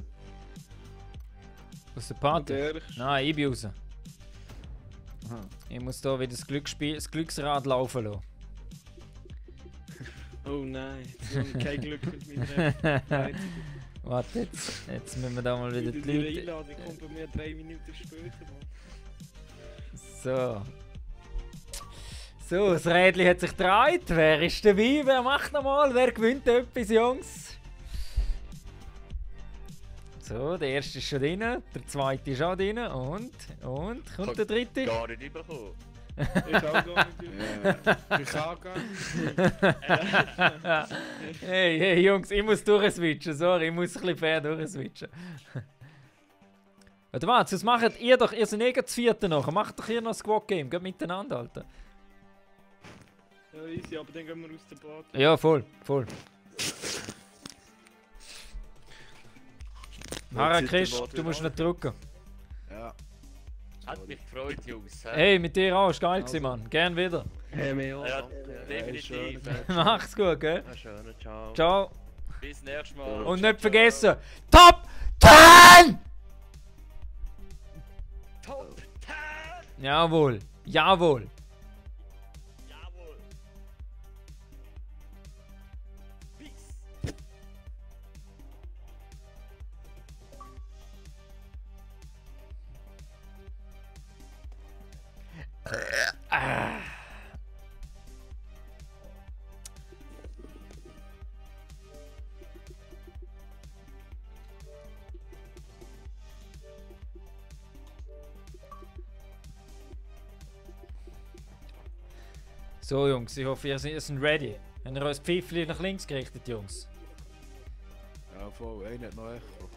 Aus der Party? Der... Nein, ich bin raus. Aha. Ich muss da wieder das Glücksrad laufen lassen. Oh nein, kein Glück mit meiner Zeit. Warte, jetzt müssen wir da mal wieder Die die Leute... Einladung kommt bei mir 3 Minuten später, Mann. So. So, das Rädchen hat sich gedreht. Wer ist dabei? Wer macht nochmal? Wer gewinnt etwas, Jungs? So, der erste ist schon drin, der zweite ist auch drin und kommt der dritte? Gar nicht bekommen. Ich auch gar nicht. Ich auch gar nicht. Hey, Jungs, ich muss durchswitchen, sorry, ich muss ein bisschen fair durchswitchen. Warte, was macht ihr doch, ihr seid eh das vierte nachher, macht doch hier noch ein Squad-Game, geht miteinander, Alter. Ja, easy, aber dann gehen wir aus der Bad. Ja, voll. Harakesh, du musst nicht drücken. Ja. Hat mich gefreut, Jungs. hä? Hey, mit dir auch, ist geil gewesen, Mann. Gern wieder. Hey, mir auch. Ja, danke. definitiv. Mach's gut, gell? Ja, schön, ciao. Ciao. Bis nächstes Mal. Und nicht vergessen, Top 10! Top 10! Jawohl. Jawohl. Peace. So, Jungs, ich hoffe, ihr seid ready. Habt ihr euch das Pfeifchen nach links gerichtet, Jungs? Ja, voll. Einer hat noch Echo.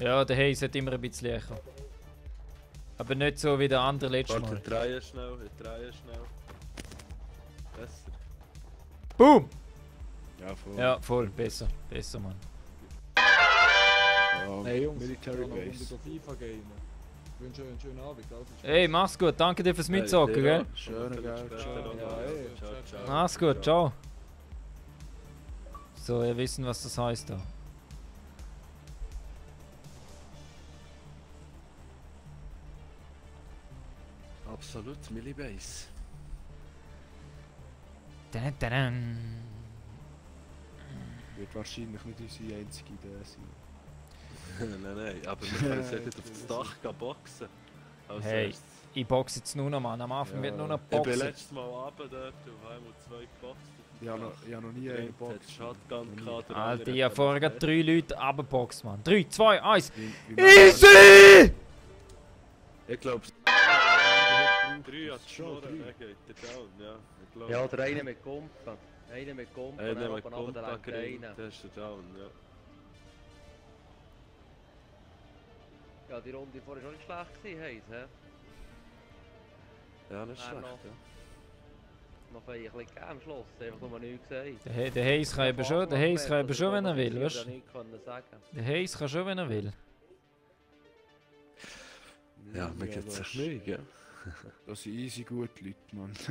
Ja, der Hayes hat immer ein bisschen lecker. Aber nicht so wie der andere letztes Warte, Mal. drehen schnell, schnell. Besser. Boom! Ja, voll. Ja, voll. Besser. Besser, Mann. Ja, Hey, Jungs, Military wir gehen Base. FIFA gamen. Ich wünsche euch einen schönen Abend. Also, Ey, mach's gut. Danke dir fürs Mitzocken, gell? Schöne Geld. Ja, ey. Ciao, ciao. Mach's gut. Ciao. So, ihr wisst, was das heißt da. Absolut, Millibase. Dann, dann. Wird wahrscheinlich nicht unsere einzige Idee sein. Nein, aber wir können sehr gut auf das Dach gehen boxen. Als Hey, erstes. ich boxe jetzt nur noch, Mann. Am Anfang Ja. wird nur noch Ich bin boxen. letztes Mal runter dort und habe einmal 2 geboxt. Ich habe noch nie einen Box. Box. Shotgun gehabt. der Alter, andere ich hab hat vorher gerade 3 Leute abgeboxt, Mann. 3, 2, 1. Easy! Ich glaube, 3 hat Schon, schon, dann geht der down, ja. Ich glaube. Ja, oder einer mit Kumpen. Einer mit Kumpen, Einer dann mit oben runter, der lenkt Kumpagrin, rein. der ist der down, ja. Ja, die Runde vorher war schon nicht schlecht gewesen, Heis, hä? Ja, nicht schlecht, noch. ja. Noch ein bisschen gegeben am Schluss, einfach nur nichts gesagt. Der Hayes kann eben schon, der Hayes kann eben schon, wenn er will, weißt Ich du? nichts können sagen. Der Hayes kann schon, wenn er will. Ja, man gibt sich Mühe, gell? Das sind easy gute Leute, Mann. Anders,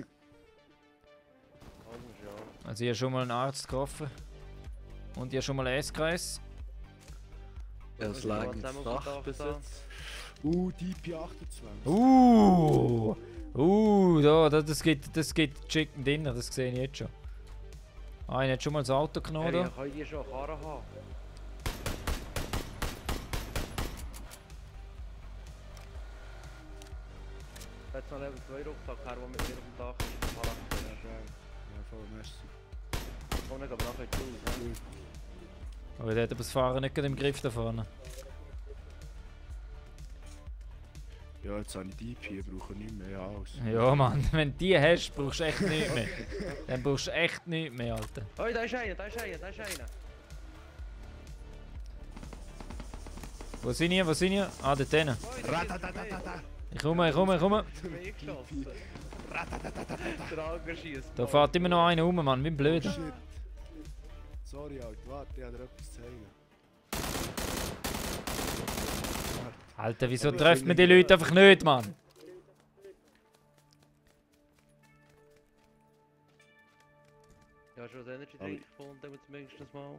ja. Also ich habe schon mal einen Arzt getroffen. Und ich habe schon mal einen S-Kreis. Ja, das Ja, lag ins zusammen Dach gedacht, bis da. jetzt. DP28. Das gibt Chicken Dinner, das sehe ich jetzt schon. Einer hat schon mal das Auto genommen. Hey, Da. kann ich die schon Karren haben? Jetzt noch Level 2 Rucksack her, der mit mir auf dem Dach ist. Charakter, ja, schnell. Ja, voll, merci. Komm, dann gehen wir nachher zu Hause, ne? Aber der hat aber das Fahren nicht gerade im Griff da vorne. Ja, jetzt habe ich DP, ich brauche nicht mehr aus. Ja, Mann, wenn du die hast, brauchst du echt nichts mehr. Dann brauchst du echt nichts mehr, Alter. Oh, da ist einer, da ist einer, da ist einer. Wo sind ihr? Wo sind ihr? Ah, dort hinten. Ich komme. Der andere schießt. Da fährt immer noch einer rum, Mann, wie ein Blöder. Shit. Sorry, Alter, warte, ich habe dir etwas zu zeigen. Alter, wieso trifft man die Leute einfach nicht, Mann? Ja, schon das Energy Drink gefunden, zumindest mal.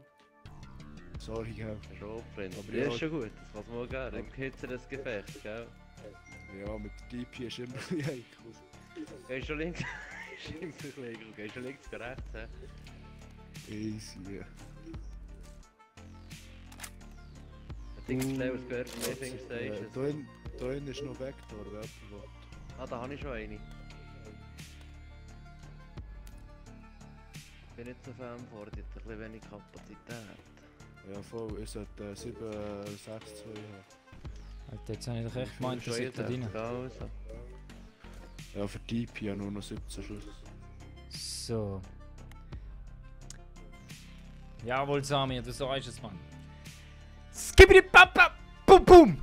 Sorry, gell. Schon, Freund. Aber Aber das ja, ist schon gut, das kann es mal geben. Im hitzeres Gefecht, gell? Ja, mit der DP ist immer ein bisschen heikel. Gehst du links? Gehst du links, rechts, hä? Easy, ja. Ein Ding schnell, es gehört von mir, Fingerstations. Da hinten ist noch Vector, wer jemand will. Ah, da habe ich schon eine. Ich bin nicht so Fan von, die hat ein bisschen wenig Kapazität. Ja, voll, ich sollte 7, 6, 2 haben. Alter, jetzt habe ich doch echt gemeint, dass ich da rein. Also. Ja, für DP ja nur noch 17 Schuss. So. Jawohl, Samir, du sagst es, Mann. Skibidi papa! Bum bum!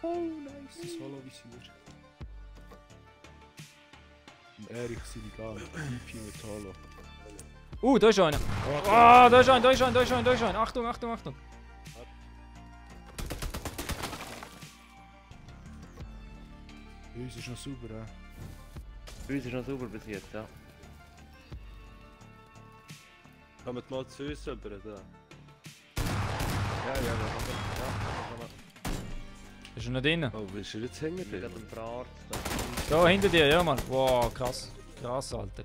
Oh, nice. Das Holo-Visier. Und Erich seine Gun. DP mit Holo. Da ist einer. Ah, da ist einer. Achtung. Bei uns ist noch sauber, ja. Bei uns ist noch sauber bis jetzt, ja. Kommt mal zu uns rüber, da. Ja, ja. Ist er noch drin? Oh, bist du jetzt hinter Ich bin dir? gerade am Arzt. Da, hinter dir, ja, Mann. Wow, krass. Krass, Alter.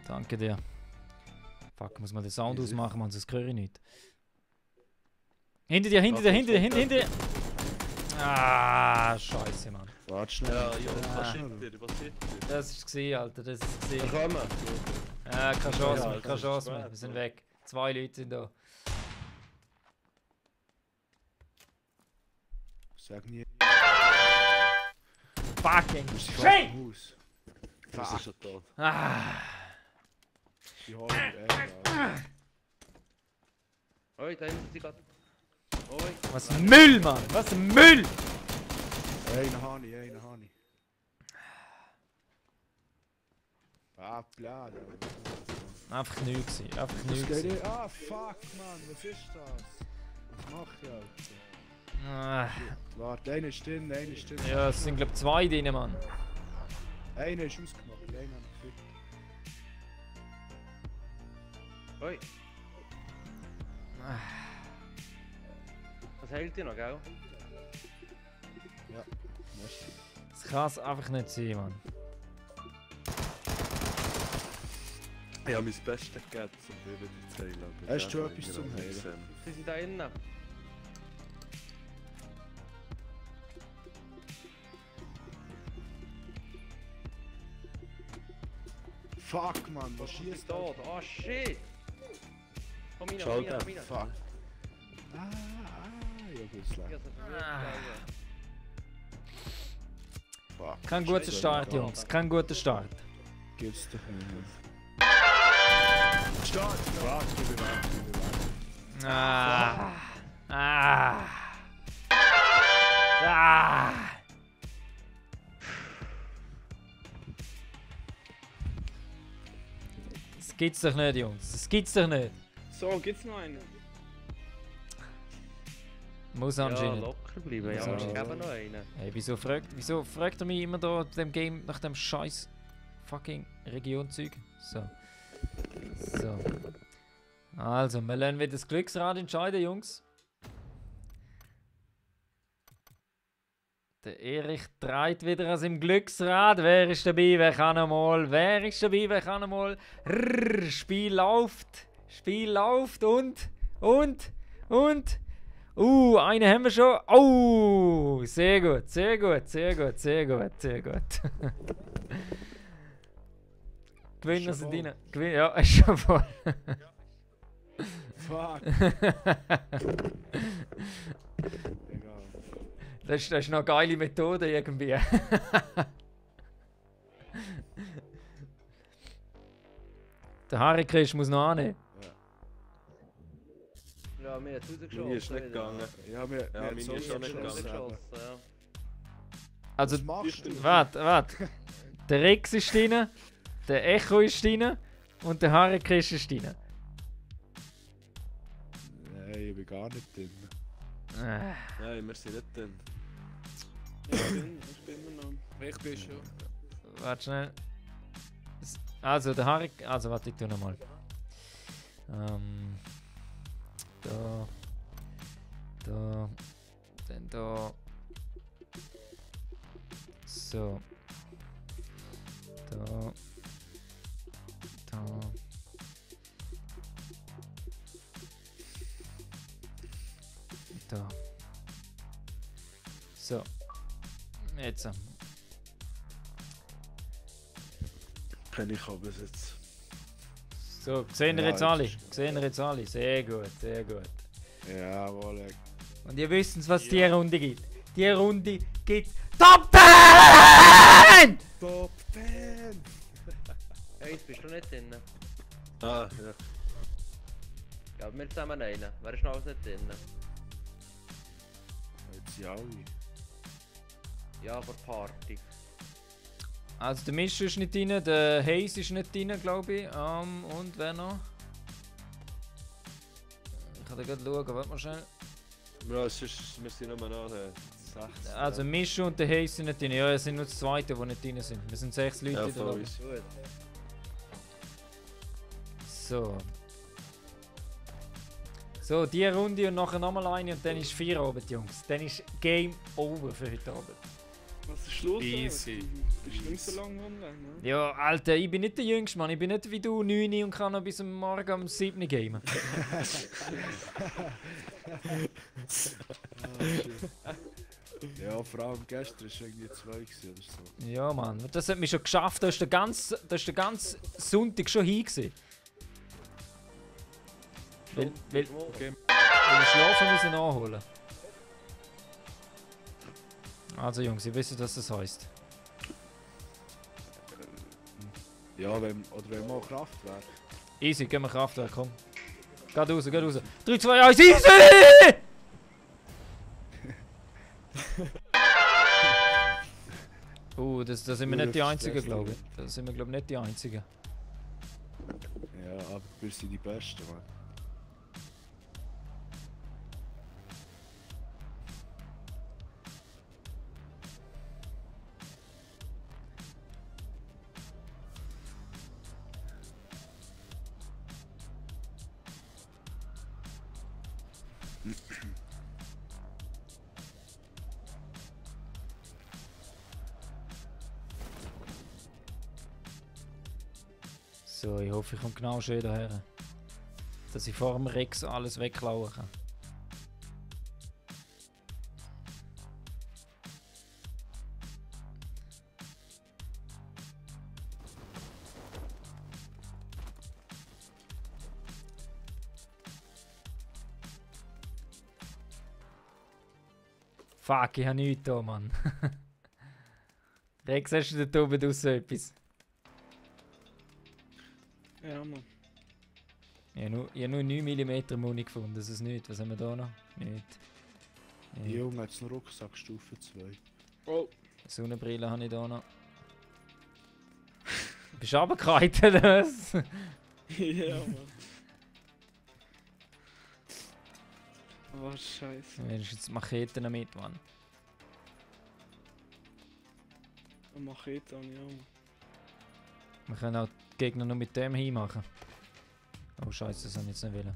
Danke dir. Fuck, muss man den Sound ausmachen, man, sonst höre ich nicht. Hinter dir. Ah, scheiße, Mann. Warte schnell. Ja, ja, Ah. was hinter dir? Was hinter dir? Das ist es, Alter, das ist es. Kommen! Keine Chance Ja, mehr, das keine ist Chance mehr. spät, Wir sind Mann. weg. 2 Leute sind da. Sag nie. Fucking Du bist shit! im Haus. Das ist schon tot. Ah. Die holen wir Oi, da hinten sind gerade. Oi. Was ein Müll, Mann! Was ein Müll! Einen Hani, einen Hani. Ah, blöd. Einfach nichts gewesen. Einfach Das nichts geht gewesen. nicht. Ah, fuck, Mann, was ist das? Was mach ich, Alter? Ah. Warte, einer ist drin, einer ist drin. Ja, es sind glaube ich 2 drin, Mann. Einer ist ausgemacht, einer hat gefickt. Oi. Was hält ihr noch, gell? Ja, merci. Das kann es einfach nicht sein, Mann. Ich habe mein Bestes gegeben, um über die zu heilen. aber Hast du das etwas habe ich zum noch nicht Heilen? gesehen. Sie sind da innen. Fuck, Mann, was Sie schießt ist tot. Oh shit! Komm rein, Schau komm rein, da. komm rein. Fuck. Ja, gut, Ich schlecht. hab's nicht Ah. verwirrt, Fuck. Kein guter Scheiße, Start, Alter. Jungs. Kein guter Start. Gibt's doch nicht. Start! Fuck, ich bin weg, ich bin weg. Ah. Ah. Ah. Das gibt's doch nicht, Jungs. Das gibt's doch nicht. So, gibt's noch einen? Muss Ja, anscheinend. locker bleiben. Ja, Ja. ich gebe noch einen. Hey, wieso fragt er mich immer da in dem Game nach dem scheiß fucking Regionzeug? So. So. Also, wir lernen wieder das Glücksrad entscheiden, Jungs. Der Erich dreht wieder an seinem Glücksrad. Wer ist dabei? Wer kann einmal? Wer ist dabei? Wer kann einmal? Rrr, Spiel läuft. Spiel läuft und. Einen haben wir schon. Oh, sehr gut, sehr gut, sehr gut, sehr gut, sehr gut. Gewinner sind voll. rein. Ja, ist schon voll. Fuck. Egal. Das ist noch eine geile Methode irgendwie. Der Harry muss noch annehmen. Ja, mir hat es rausgeschossen. Meine ist nicht gegangen. Ja, wir Ja, meine so ist auch nicht geschossen. gegangen. Ja. Also, Was machst du? warte. Der Rex ist drin, der Echo ist drin und der Harry ist drin. Nein, ich bin gar nicht drin. Nein, wir sind nicht drin. Ich bin immer noch. Ich bin schon. Warte schnell. Also, der Harry. Also, warte, ich tu nochmal. Da. Da. Dann da. So. Da. Da. Da. So. Jetzt. Kann ich aber jetzt. So, sehen ihr Ja, jetzt alle? jetzt Sehen ihr jetzt alle? Sehr gut, sehr gut. Jawohl. Und ihr wisst, was die Runde gibt. Die Runde gibt Top 10! Top 10! Hey, jetzt bist du nicht drin. Ah, ja. Ja, wir zusammen einen. Wer ist noch alles nicht drin? Jetzt sind alle. Ja, aber Party. Also der Mischer ist nicht drin, der Hayes ist nicht drin, glaube ich. Und wer noch? Ich kann da gerade schauen, warte mal schnell. Ja, es ist, wir sind nur noch 6. Also Mischer und der Hayes sind nicht drin. Ja, es sind nur die Zweiten, die nicht drin sind. Wir sind 6 Leute Ja, in der voll Lobby. ist. Gut. So. So, die Runde und nachher nochmal eine und dann ist Feierabend, Jungs. Dann ist Game Over für heute Abend. Was ist Schluss? Easy. Du bist nicht so lange online, ne? Ja, Alter, ich bin nicht der Jüngste, Mann. Ich bin nicht wie du 9 und kann noch bis am Morgen um 7 gamen. Ja, vor allem gestern war es irgendwie 2 gewesen oder so. Ja, Mann. Das hat mich schon geschafft. Da ist der ganze Sonntag schon hin gewesen. Weil wir schlafen müssen nachholen. Also Jungs, ihr wisst, was das heisst. Ja, wenn wir auch Kraftwerk. Easy, gehen wir Kraftwerk, komm. Geht raus, geht raus. 3, 2, 1, easy! Da sind wir nicht die Einzigen, glaube ich. Da sind wir, glaube ich, nicht die Einzigen. Ja, aber wir sind die Besten, Mann. So, ich hoffe, ich komme genau schön daher. Dass ich vor dem Rex alles wegklauen kann. Fuck, ich habe nichts da, Mann. Rex, hast du da oben draussen etwas? Ja, Mann. Ich habe nur 9 mm Muni gefunden, das ist nichts. Was haben wir da noch? Nichts. Die Junge hat einen Rucksack Stufe 2. Oh, Sonnenbrille habe ich da noch. Bist du runtergefallen, oder was? ja, Mann. Oh, Scheiße. Wenigstens Macheten damit, Mann. Eine Machete an, ja, Mann. Wir können auch die Gegner nur mit dem hinmachen. Oh Scheiße, das habe ich jetzt nicht wollen.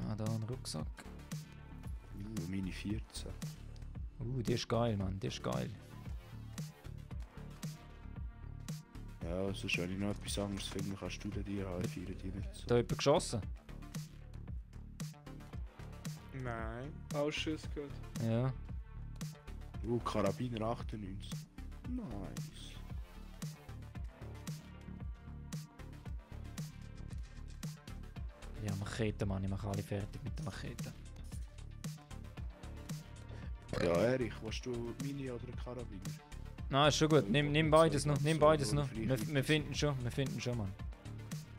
Ah, da ein Rucksack. Meine 14. Die ist geil, Mann, die ist geil. Ja, sonst wenn ich noch etwas anderes finde, kannst du die haben, ich feiere die nicht so. Da hat jemand geschossen? Nein. Ausschuss gehört. Ja. Karabiner 98. Nice. Ja, Machete, Mann, ich mache alle fertig mit der Machete. Ja, Erich, willst du Mini oder Karabiner? Nein, ist schon gut, nimm beides noch, nimm beides noch. Wir finden schon, Mann.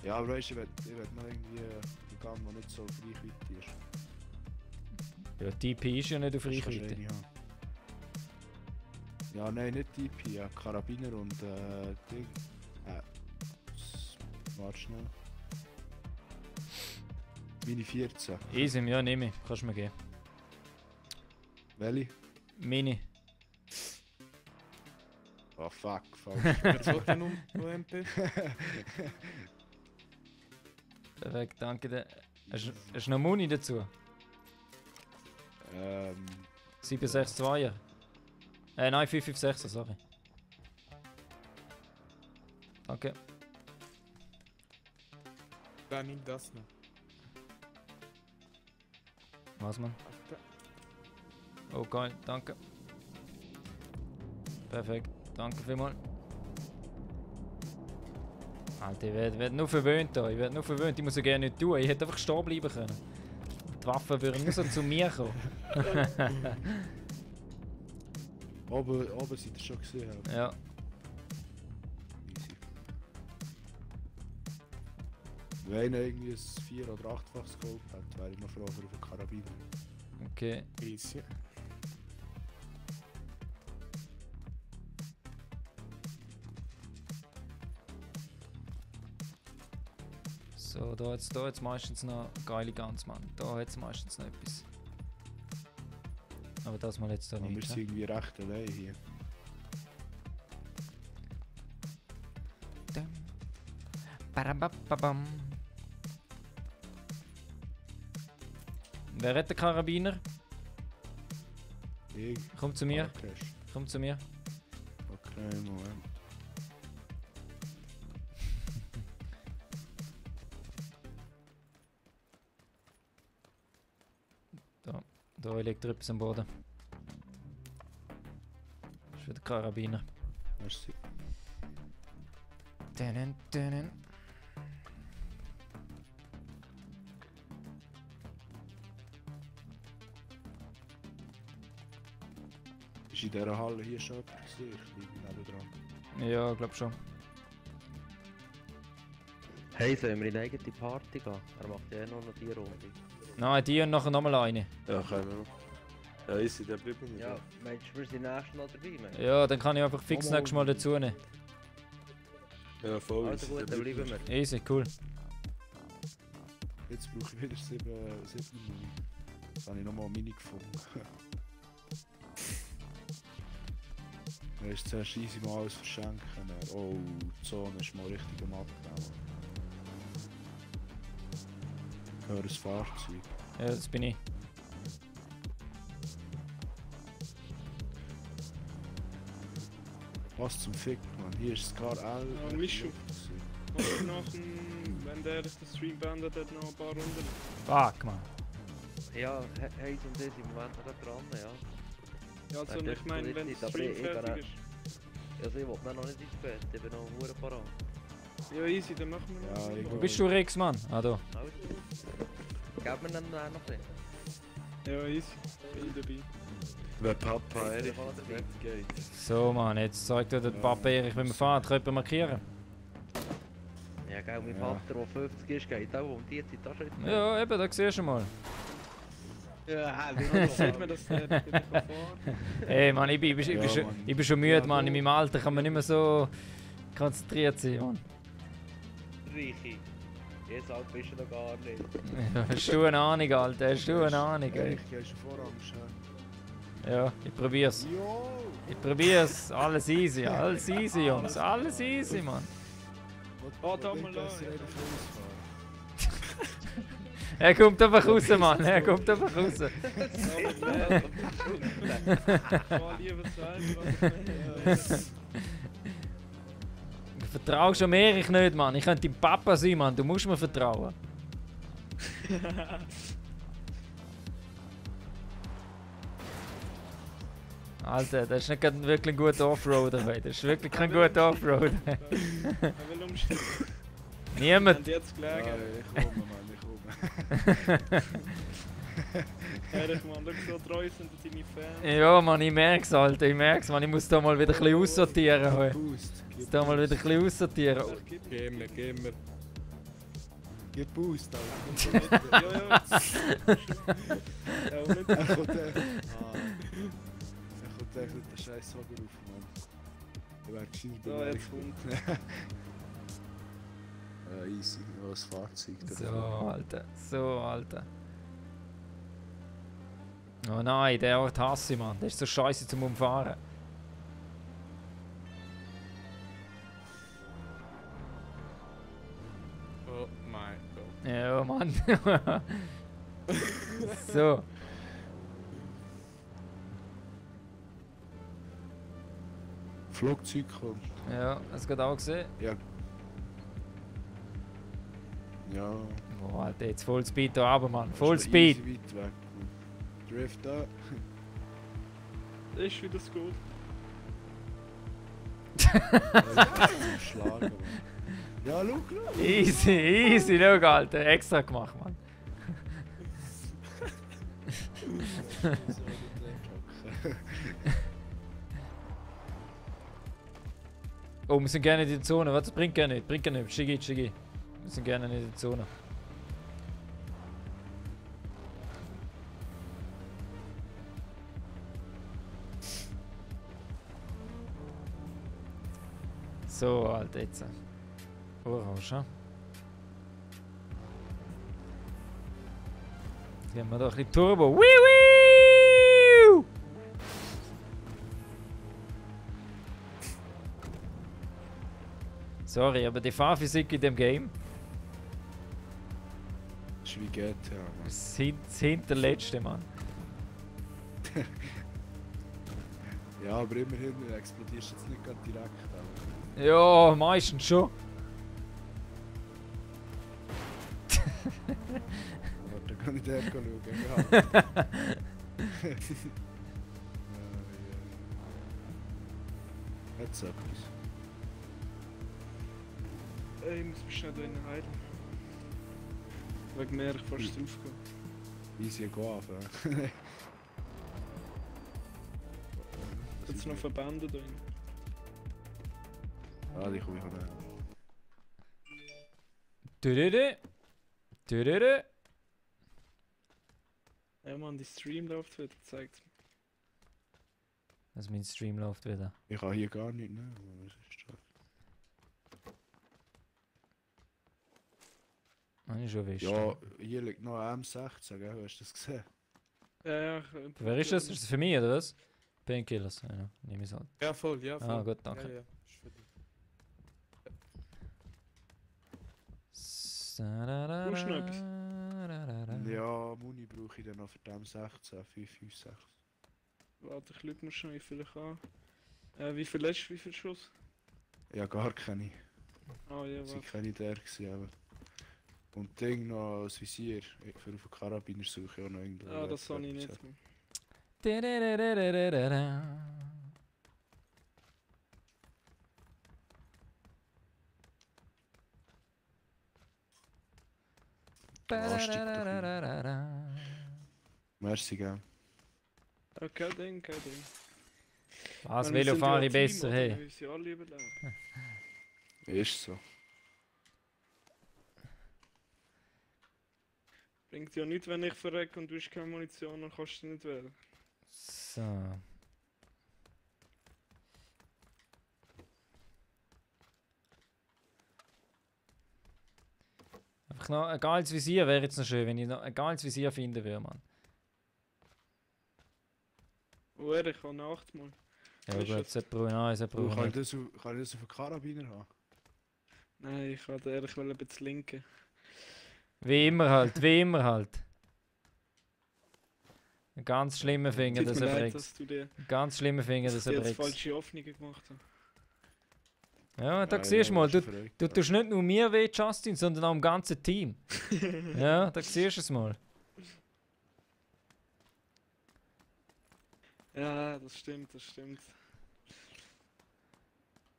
Ja, aber weißt du, ich will noch irgendwie einen Gun, der nicht so auf Reichweite ist. Ja, DP ist ja nicht auf Das kannst du Reichweite. eine haben. Ja, nein, nicht DP, ja, Karabiner und Ding. Warte schnell. Mini 14. Easy, ja, nehme ich, kannst du mir geben. Welche? Mini. Oh fuck, falsch. Wer zahlt denn UMP? Perfekt, danke dir. Hast du noch Muni dazu? 762er. Nein, 556er, sorry. Danke. Dann nimm das noch. Was, Mann? Oh, geil, danke. Perfekt, danke vielmals. Alter, ich werd nur verwöhnt da. Ich muss ja gerne nicht tun. Ich hätte einfach stehen bleiben können. Die Waffen würden nur so zu mir kommen. Oben seid ihr schon gesehen. Ja. Easy. Wenn einer irgendwie ein 4- oder 8-faches Scope hat, wäre ich noch froh für einen Karabiner. Okay. Easy. So, da hat's meistens noch geile Guns, Mann. Da hat's meistens noch etwas. Aber das mal jetzt da Aber wir nicht. sind irgendwie recht allein hier. Barabababam. Wer hat den Karabiner? Ich? Komm zu mir, Okay, komm zu mir. okay, Moment. Da liegt etwas am Boden. Das ist für den Karabiner. Merci. Denen. Ist in dieser Halle hier schon jemand gesehen? Ich liege nebendran. Ja, glaub schon. Hey, sollen wir in eine eigene Party gehen? Er macht ja noch die Runde. Nein, die und nachher nochmal eine. Ja, können wir noch. Ja, easy, der bleibt nicht. Ja, meinst du, wir sind nächstes noch dabei? Meinst du? Ja, dann kann ich einfach fix nächstes Mal dazu nehmen. Ja, voll Also easy, gut, der dann bleibt bleiben wir. Easy, cool. Jetzt brauche ich wieder 7 Mini. Jetzt habe ich nochmal eine Mini gefunden. Er ist zuerst easy mal alles verschenken. Oh, die Zone ist mal richtig am Abgehen. Höheres Fahrzeug. Ja, das bin ich. Was zum Fick, Mann. Hier ist Scar L. Ja, Mischung. Und nach dem, wenn der den Stream beendet hat, noch ein paar Runden. Fuck, man. Ja, Hayes und ich sind im Moment noch dran, ja. Ja, also Ja, ich meine, wenn das der ist Stream nicht, aber fertig ist. Also ich will dann noch nicht ins Bett, ich bin noch hure parat. Ja, easy, dann machen wir Ja, noch. ich Wo bist du, Rex, Mann? Ah, da. Also, gib mir dann noch ein bisschen. Ja, easy. Bin dabei. Wenn Papa Erich ins Bett geht. So, Mann, jetzt zeigt dir der Papa Erich, wenn wir fahren, können wir markieren. Ja, gell, mein Ja. Vater, der 50 ist, geht auch um die Zeit auch schon ins Bett. Ja, eben, da siehst du mal. Ja, Jetzt sieht man, dass der wieder fahren kann. Ey, Mann, ich bin Ja, Mann. schon müde, Ja, Mann. In meinem Alter kann man nicht mehr so konzentriert sein, Mann. Reiche. Jetzt alt bist du noch gar nicht. Ja, hast du eine Ahnung, Alter? Hast du eine Ahnung, ey? Erich, gehst du Vorangst? Ja, ich probier's. Jo! Ich probier's. Alles easy, Jungs. Alles easy, Mann. Oh, da mal an. Er kommt einfach raus, Mann. Er kommt einfach raus. Ich war lieber selber, was ich Du vertraust schon mehr ich nicht, Mann. Ich könnte dein Papa sein, Mann. Du musst mir vertrauen. Alter, das ist nicht gerade wirklich ein guter Offroader, ey. Das ist wirklich kein guter Offroader. Er will umstellen. Niemand. Und jetzt Ja, gelegen. ich komme, Mann, ich komme. Erich, Mann, schau, so treu sind deine Fans. Ja, Mann, ich merk's, Alter. Ich merk's, Mann. Ich muss da mal wieder ein bisschen aussortieren. Hey. Boost. Ich muss da mal wieder ein bisschen aussortieren. Gib Gib mir. Gib Boost, Alter. Ja, ja. Ja, und nicht Er kommt echt. Er kommt echt mit der scheiß Wagen rauf, Mann. Er wäre gescheit da, jetzt kommt. Ja, easy. Ja, das Fahrzeug. So, Alter. So, Alter. Oh nein, der Ort hasse ich, Mann. Der ist so scheiße zum Umfahren. Oh mein Gott. Ja, Mann. So. Flugzeug kommt. Ja, hast du gerade auch gesehen? Ja. Oh, Alter, jetzt Vollspeed da runter, Mann. Ist Vollspeed. easy weit weg, Mann. Drift da. Das ist wieder das Gold. Schlagen, Mann. Ja, schau. Easy, schau, Alter. Extra gemacht, Mann. Oh, wir sind gerne in der Zone. Was? Bringt gar nicht. Schigi. Wir sind gerne in der Zone. So, Alter, jetzt. Orange. Geben wir doch ein bisschen Turbo. Wii! Sorry, aber die Fahrphysik in dem Game Das ist wie GTA, Mann. ist das hinterletzte, Mann. Ja, aber immerhin explodierst du jetzt nicht gerade direkt. Aber. Ja, meistens schon. Warte, kann ich dort schauen? Ja. Jetzt etwas. Ich muss mich schnell da innen heilen. Wegen mir, ich fast draufgekommen. Easy go anfangen. Jetzt noch Verbände da drin. Ah, die komme ich auch nicht. Dürürü. Dürürü. Ja Mann, die Stream läuft wieder, zeigt mir. Also mein Stream läuft wieder. Ich kann hier gar nicht nehmen. Was ist das? Habe ich schon wisst. Ja, hier liegt noch ein M16, gell? Hast du das gesehen? Ja, Wer ist das? Ist das für mich oder was? Painkillers, ja, nehme ich es halt. Ja, voll, ja, voll. Ah, gut, danke. Ja, ja, ist für dich. Brauchst du noch etwas? Ja, Muni brauche ich dann noch für die M16, 556. Warte, ich schaue mir schnell vielleicht an. Wie viel hast du? Wie viel Schuss? Ja, gar keine. Ah ja, Es war warte. keine der gewesen, aber. Und Ding noch das Visier. Für auf den Karabiner suche ich auch noch irgendwo. Ah, das habe ich nicht mehr. Merci, gell. Ja, kein Ding, kein Ding. Was Wir will sind auf ja alle ein Team, besser, oder? hey? Wir müssen ja alle überleben. Ist so. Bringt ja nichts, wenn ich verrecke und du hast keine Munition, dann kannst du nicht wählen. So. Einfach noch ein geiles Visier wäre jetzt noch schön, wenn ich noch ein geiles Visier finden würde, Mann. Oh, ich habe eine 8 mal. Ja Weißt du, gut, das brauche ich noch, das Kann brauche ich ich nicht. kann ich das auf den Karabiner haben? Nein, ich wollte ehrlich ein bisschen linken. Wie immer halt, wie immer halt. Ein ganz schlimmer Finger, Tut dass mir er leid, bricht. dass du dir Ein ganz schlimmer Finger, dass er jetzt bricht. falsche Hoffnungen gemacht hast. Ja, da Ja, siehst du ja, mal, das du ist verrückt. tust nicht nur mir weh, Justin, sondern auch dem ganzen Team. Ja, da siehst du es mal. Ja, das stimmt, das stimmt.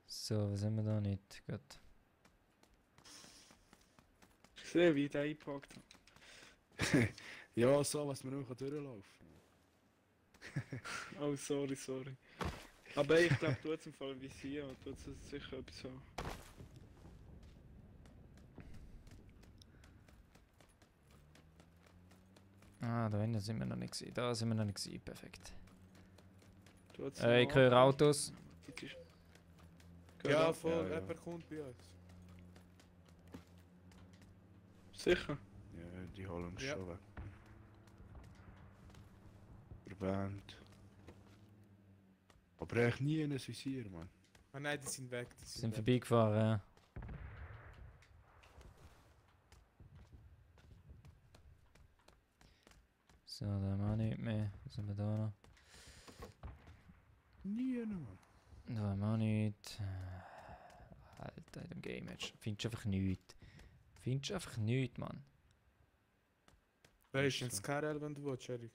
So, was haben wir da nicht? Gut. Ich sehe, wie ich den eingepackt habe. Ja, so, was man auch durchlaufen Oh, sorry, sorry. Aber ich glaube, du hast im Fall Visier und du hast sicher etwas so. Ah, da hinten sind wir noch nicht gewesen. Da sind wir noch nicht gewesen. Perfekt. Du hast Ich höre Autos. Ja, voll, Ja, ja. jemand kommt bei uns. Sicher. Ja, die holen uns Ja. schon weg. Der Band. Aber echt nie in ein Visier, Mann. Ah nein, die sind weg. Die Sind weg. vorbeigefahren, ja. So, da haben wir auch nicht mehr. Was haben wir da noch? Nie, Mann. Da haben wir auch nicht. Alter, in dem Game Match. Findest du einfach nichts. Findest du einfach nichts, Mann. Wer ist denn das KRL, wenn du willst, Erik?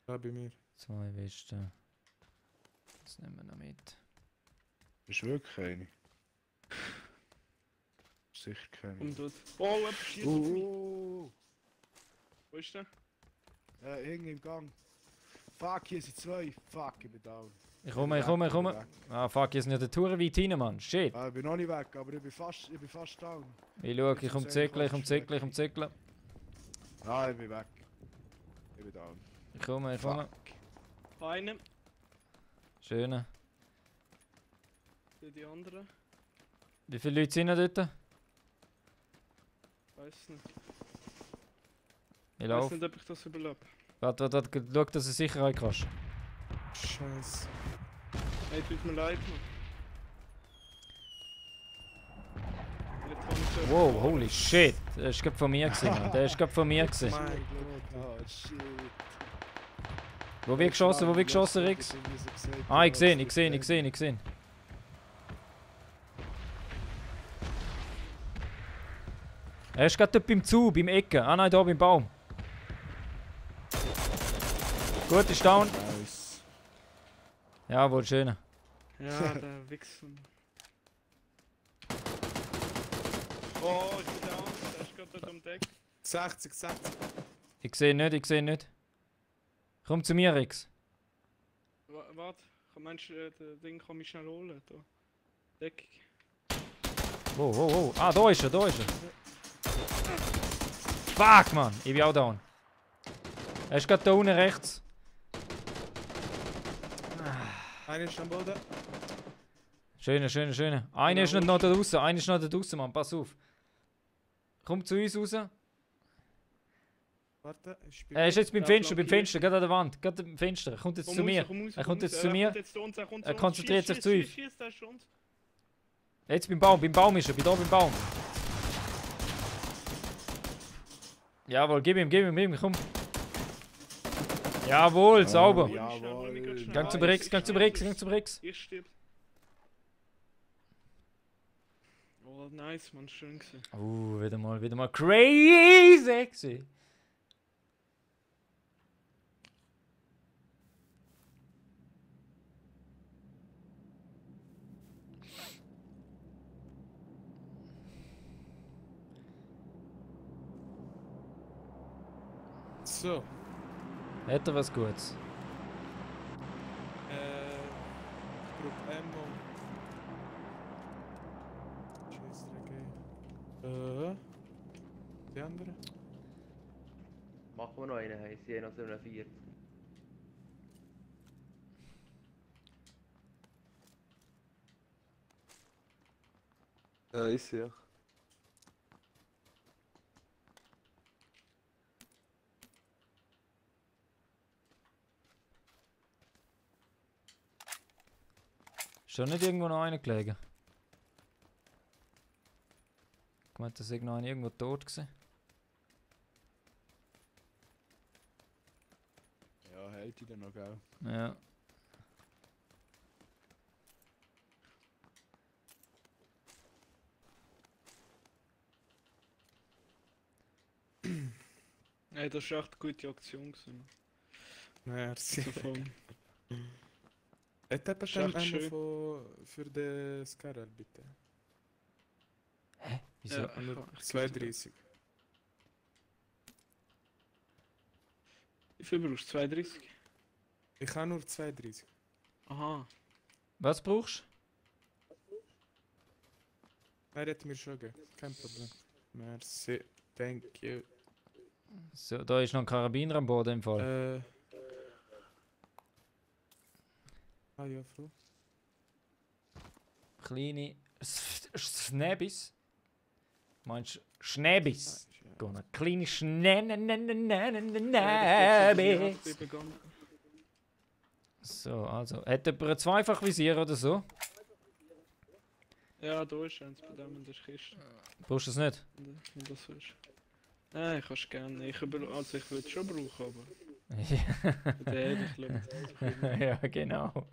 Da bei mir. 2 Westen. Das nehmen wir noch mit. Ist wirklich keine. Sicher keine. Und dort. Oh, jemand schießt auf mich. Oh, Wo ist der? irgendwie im Gang. Fuck, hier sind zwei. Fuck, ich bin down. Ich komme. Ah, fuck, hier sind ja die Touren weit rein, Mann. Shit. Ich bin noch nicht weg, aber ich bin fast down. Ich schau, ich komm zirkeln. Ah, ich bin weg. Ich bin down. Ich komme. Einen. Schöne. Die anderen. Wie viele Leute sind noch dort? Weiß nicht. Ich Weiß laufe. nicht, ob ich das überlebe. Warte, schau, dass du Sicherheit kannst. Scheiße. Hey, tut mir leid, Mann. Jetzt kann ich so- Wow, holy shit. Der ist gerade von mir gewesen, Mann. Der ist gerade von mir gewesen. Mein Oh, shit. Wo wird geschossen, Rix? Ah, ich gesehen. Er ist gerade dort beim Zoo, beim Ecke. Ah nein, da beim Baum. Gut, ist down. Nice. Jawohl, schön. Ja, der Wichser. Oh, ich bin down. Der ist gerade dort am Deck. 60. Ich sehe nicht. Komm zu mir, Rix. Warte, meinst du, das Ding kann mich schnell holen? Da. Deckung. Wow. Ah, da ist er, da ist er. Fuck, Mann. Ich bin auch down. Er ist gerade da unten rechts. Einer ist am Boden. Schöne. Einer ist noch da draußen, Mann. Pass auf. Komm zu uns raus. Warte, ich bin. Er ist jetzt beim Ja, Fenster, flankiert. gerade an der Wand. Gerade am Fenster. Er kommt jetzt zu mir. Er kommt jetzt zu mir. Er konzentriert sich zu uns. Jetzt beim Baum ist er. Bin da beim Baum. Jawohl, gib ihm, komm. Jawohl, sauber. Jawohl. Gang zum Rex. Ich stirb. Oh, nice, man, schön gesehen. Wieder mal crazy gewesen. So. Hat er was Gutes? Ich brauche Ammo. Scheissdreck. Die andere? Machen wir noch einen, hey. Sie haben noch so einen 4. Ja, ist ja. Schon nicht irgendwo noch einer gelegen? Ich meine, dass irgendwo tot gewesen. Ja, hält die dann noch, gell? Ja. Ey, das war echt eine gute Aktion gewesen. Merci. Davon. Hat jemand Ist ein echt schön. Ammo für den Scarrel, bitte? Wieso? Ja, Nur ich 32. Wie viel brauchst du? 32? Ich habe nur 32. Aha. Was brauchst Er hat mir schon gegeben. Kein Problem. Merci. Thank you. du? So, da ist noch ein Karabiner am Boden im Fall. Ah ja, Frau. Kleine Schnäbis. Meinst du Schnäbis? Geh noch. Kleine Schnäbis. So, also. Hat jemand ein Zweifachvisier oder so? Ja, da ist eins bei dem in der Kiste. Brauchst du es nicht? Wenn das so ist. Nein, kannst du gerne. Ich würde es schon brauchen, aber. Der ich glaube. Ja, genau.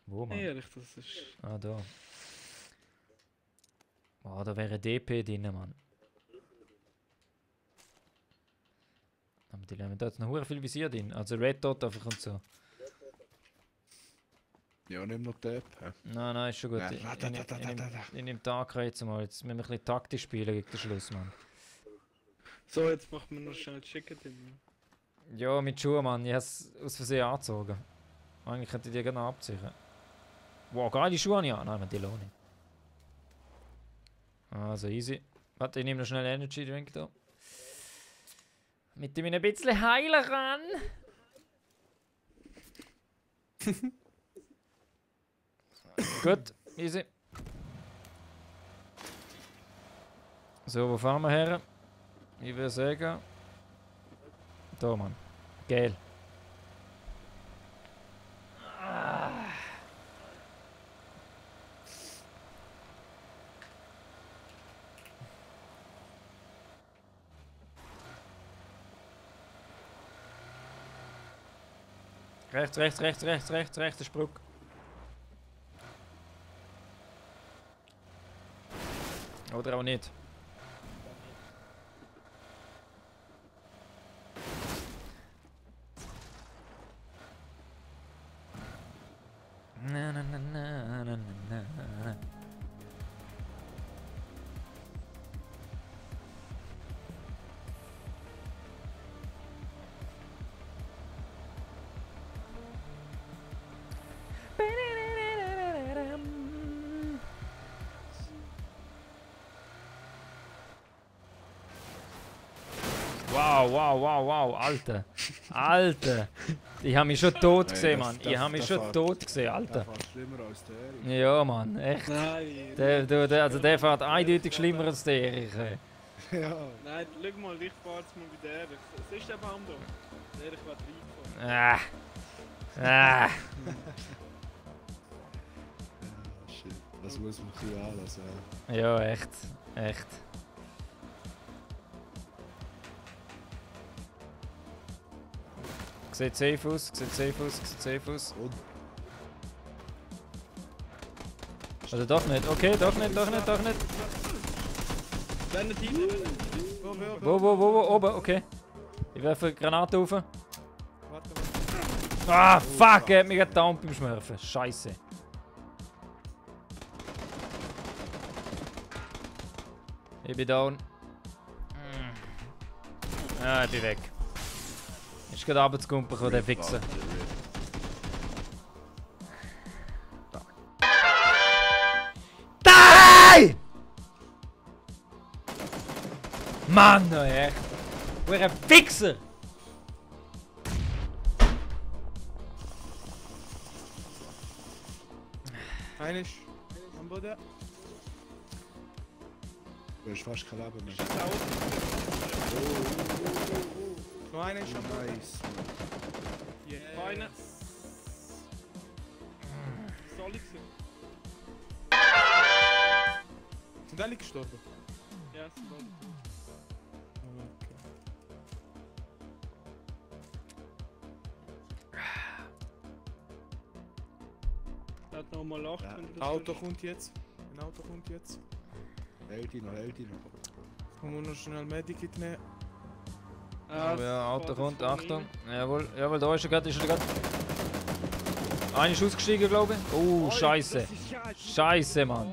Wo, Mann? Ehrlich, das ist. Ah, da. Oh, da wäre DP drin, Mann. Aber die haben da jetzt noch viel Visier drin. Also Red Dot einfach und so. Ja, nimm noch Tape. hä? Nein, ist schon gut. Ja, Ich da. nehme die AK jetzt mal. Jetzt müssen wir ein bisschen taktisch spielen gegen den Schluss, Mann. So, jetzt macht man noch schnell Chicken drin. Ja, mit Schuhen, Mann. Ich habe es aus Versehen angezogen. Eigentlich könnte ich die gerne abziehen. Wow, geile Schuhe habe ich an. Nein, die lohne ich. Also easy. Warte, ich nehme noch schnell einen Energy Drink da. Mit dem ich ein bisschen heilen kann. Gut, easy. So, wo fahren wir her? Ich würde sagen. Da, Mann. Geil. Rechts, der Spruck. Oder auch nicht. Na. wow, Alter. Alter. Ich habe mich schon tot gesehen, Mann. Ich habe mich schon tot gesehen, Alter. Der fährt schlimmer als der. Ja, Mann, echt. Nein. Der fährt eindeutig schlimmer als der Erich. ey. Ja. Nein, schau mal, ich fahr jetzt mal bei der. Was ist der Baum da? Der Erich wird reingefahren. Ah. Shit. Das muss man ein bisschen anlassen. Ja, echt. Echt. Sieht safe aus, sieht safe aus, sieht safe aus. Und? Oder doch nicht? Okay, doch nicht. Wenn nicht hin, Wo, oben, okay. Ich werfe eine Granate rauf. Warte. Ah, fuck, er hat mich getaunt beim Schmürfen. Scheiße. Ich bin down. Ja, ich bin weg. Ist gerade runtergekommen, der Fixer. Nein! Mann, oh echt. Wo ein Fixer! Einer ist am Boden. Du hast fast kein Leben mehr. Noch einer ist am Boden. Nice. Beine. Soll ich sein? Sind alle gestorben? Ja, es soll ich. Er hat nochmal 8. Ja. wenn du Ein das Auto willst. kommt jetzt. Ein Auto kommt jetzt. Hält ihn noch. Können wir noch schnell Medikit nehmen? Ah, Oh ja, Auto das kommt, von Achtung. ihm. Jawohl, da ist er gerade, Einer ist ausgestiegen, glaube ich. Oh, scheiße. Scheiße, Mann.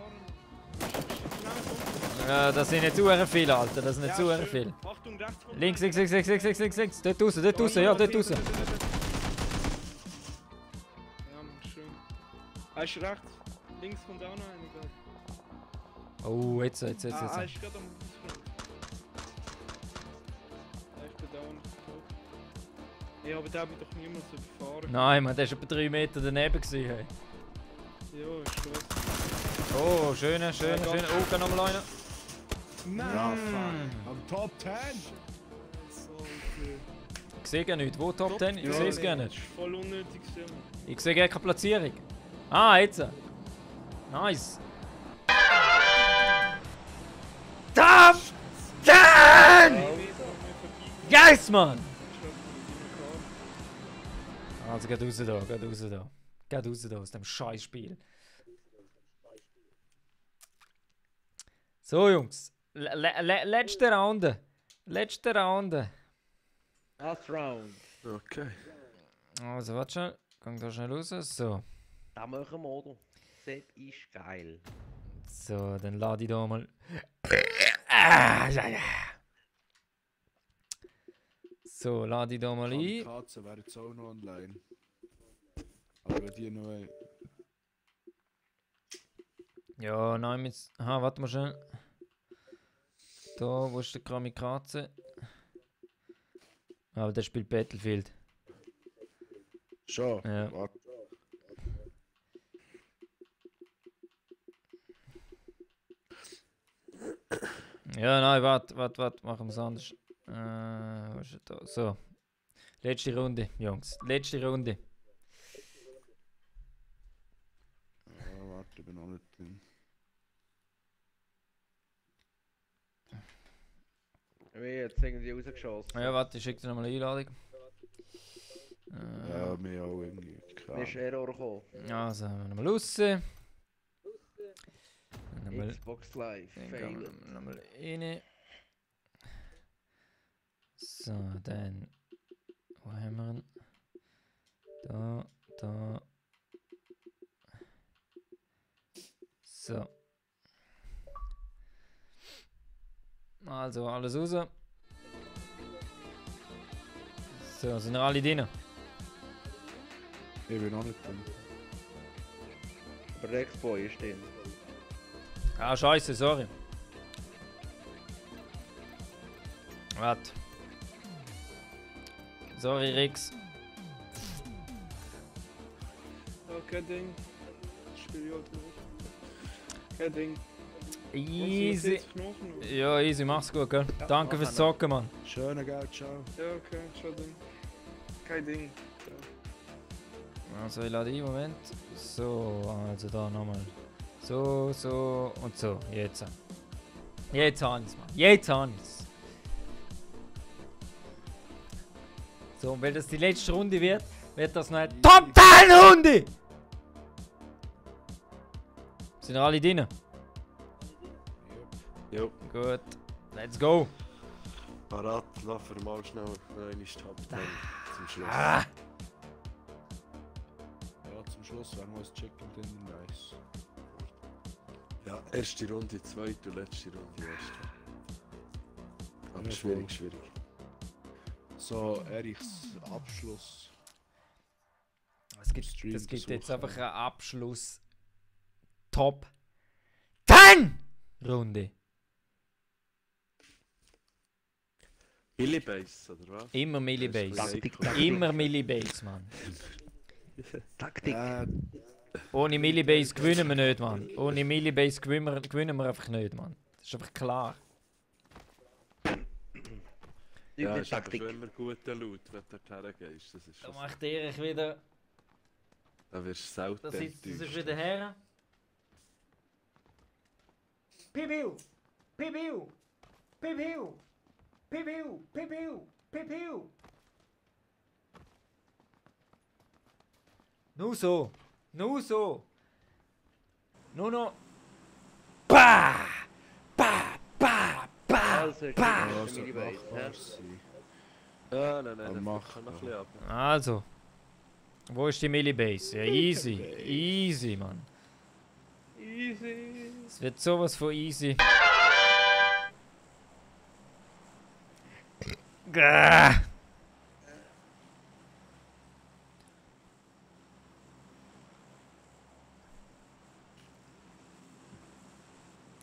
Ja, das sind nicht zu viele, Alter. Das sind nicht zu schön. viele. Achtung, rechts kommt Links. Dort raus, ja, dort raus. Ja, Mann, schön. Er ist rechts. Links kommt auch noch einer. gell? Oh, jetzt. Er ist gerade am Fußfront. Ja, ich bin down. Ja, aber der bin doch niemals überfahren. Nein, man, der war etwa 3 Meter daneben. Gewesen, hey. Ja, ist gut. Oh, schöner. Oh, kann nochmal einer. Ja, fuck. Am Top 10. Ich sehe gar nicht. Wo Top 10? Ich sehe es gar nicht. Voll unnötig, Mann. Ich sehe gar keine Platzierung. Ah, jetzt. Nice. Top 10! Yes, Mann! Also, geht raus da. Geht raus da aus dem Scheißspiel. So, Jungs. Letzte Runde. Last round. Okay. Also, warte schon. Gang da schnell raus. So. Da machen wir, oder? Das ist geil. So, dann lade ich da mal. So, lade ich da mal Die ein. Katzen wären jetzt auch noch online. Aber wenn die noch... Ja, nein, mit. Aha, warte mal schnell. Da, wo ist der Kamikaze? Aber der spielt Battlefield. Schon? Ja. Warte. Ja, nein, warte, machen wir es anders. Wo ist er da? So. Letzte Runde, Jungs. Letzte Runde. Ja, warte, ich bin noch nicht drin. Ich bin jetzt irgendwie rausgeschossen. Ja, warte, ich schicke dir nochmal eine Einladung. Ja, mir auch irgendwie. Mir ist Error gekommen. Also, nochmal raus. Nochmal. Xbox Live. Dann gehen Fail. wir nochmal rein. So, dann. Wo haben wir ihn? Da. So. Also, alles raus. So, sind wir alle drin? Ich bin noch nicht drin. Aber der X-Boy ist drin. Ah, scheiße, sorry. Warte. Sorry, Rix. Ja, kein Ding. Das spiele ich halt nicht. Kein Ding. Easy. Knochen. Ja, easy, mach's gut, gell? Danke fürs Zocken, Mann. Schöne Geld, ciao. Ja, okay, schon Ding. Kein Ding. Also ich lade ein, Moment. So, also da nochmal. So, so und so. Jetzt. Jetzt habe ich's, Mann. Jetzt habe ich's. So, und weil das die letzte Runde wird, wird das noch eine Top 10 Runde! Sind alle drin? Jo, Gut. Let's go! parat, lass wir mal schnell eine Top 10 zum Schluss. Ah! Ja, zum Schluss wäre noch ein Chicken Dinner nice. Ja, erste Runde, zweite und letzte Runde, erste. Aber Ja, schwierig, voll. schwierig. So, Erichs Abschluss. Es gibt Stream jetzt besuchen. einfach einen Abschluss. Top 10 Runde. Millibase, oder was? Immer Millibase. Taktik, Immer Millibase, Mann. Taktik. Ohne Millibase gewinnen wir nicht, Mann. Ohne Millibase gewinnen wir einfach nicht, Mann. Das ist einfach klar. Ja, Über ist aber Taktik. schon immer guter Loot, wenn du dort hergehst. Das ist Da schon macht Erich wieder. da wirst du selten Das ist enttäuscht. wieder her. Pipiu! Pipiu! Pipiu! Pipiu! Pipiu! Pipiu! Nur so! Nur so! Nur noch! Bah! Bah! Bah! Bah! Also, Bah! Ja, Chicken so Dinner Base, machbar hä? sein. Ja, nein, Dann das mach kann noch ein doch. bisschen ab. Also. Wo ist die Millibase? Ja, easy. Easy, Mann. Easy. Es wird sowas von easy. Gah.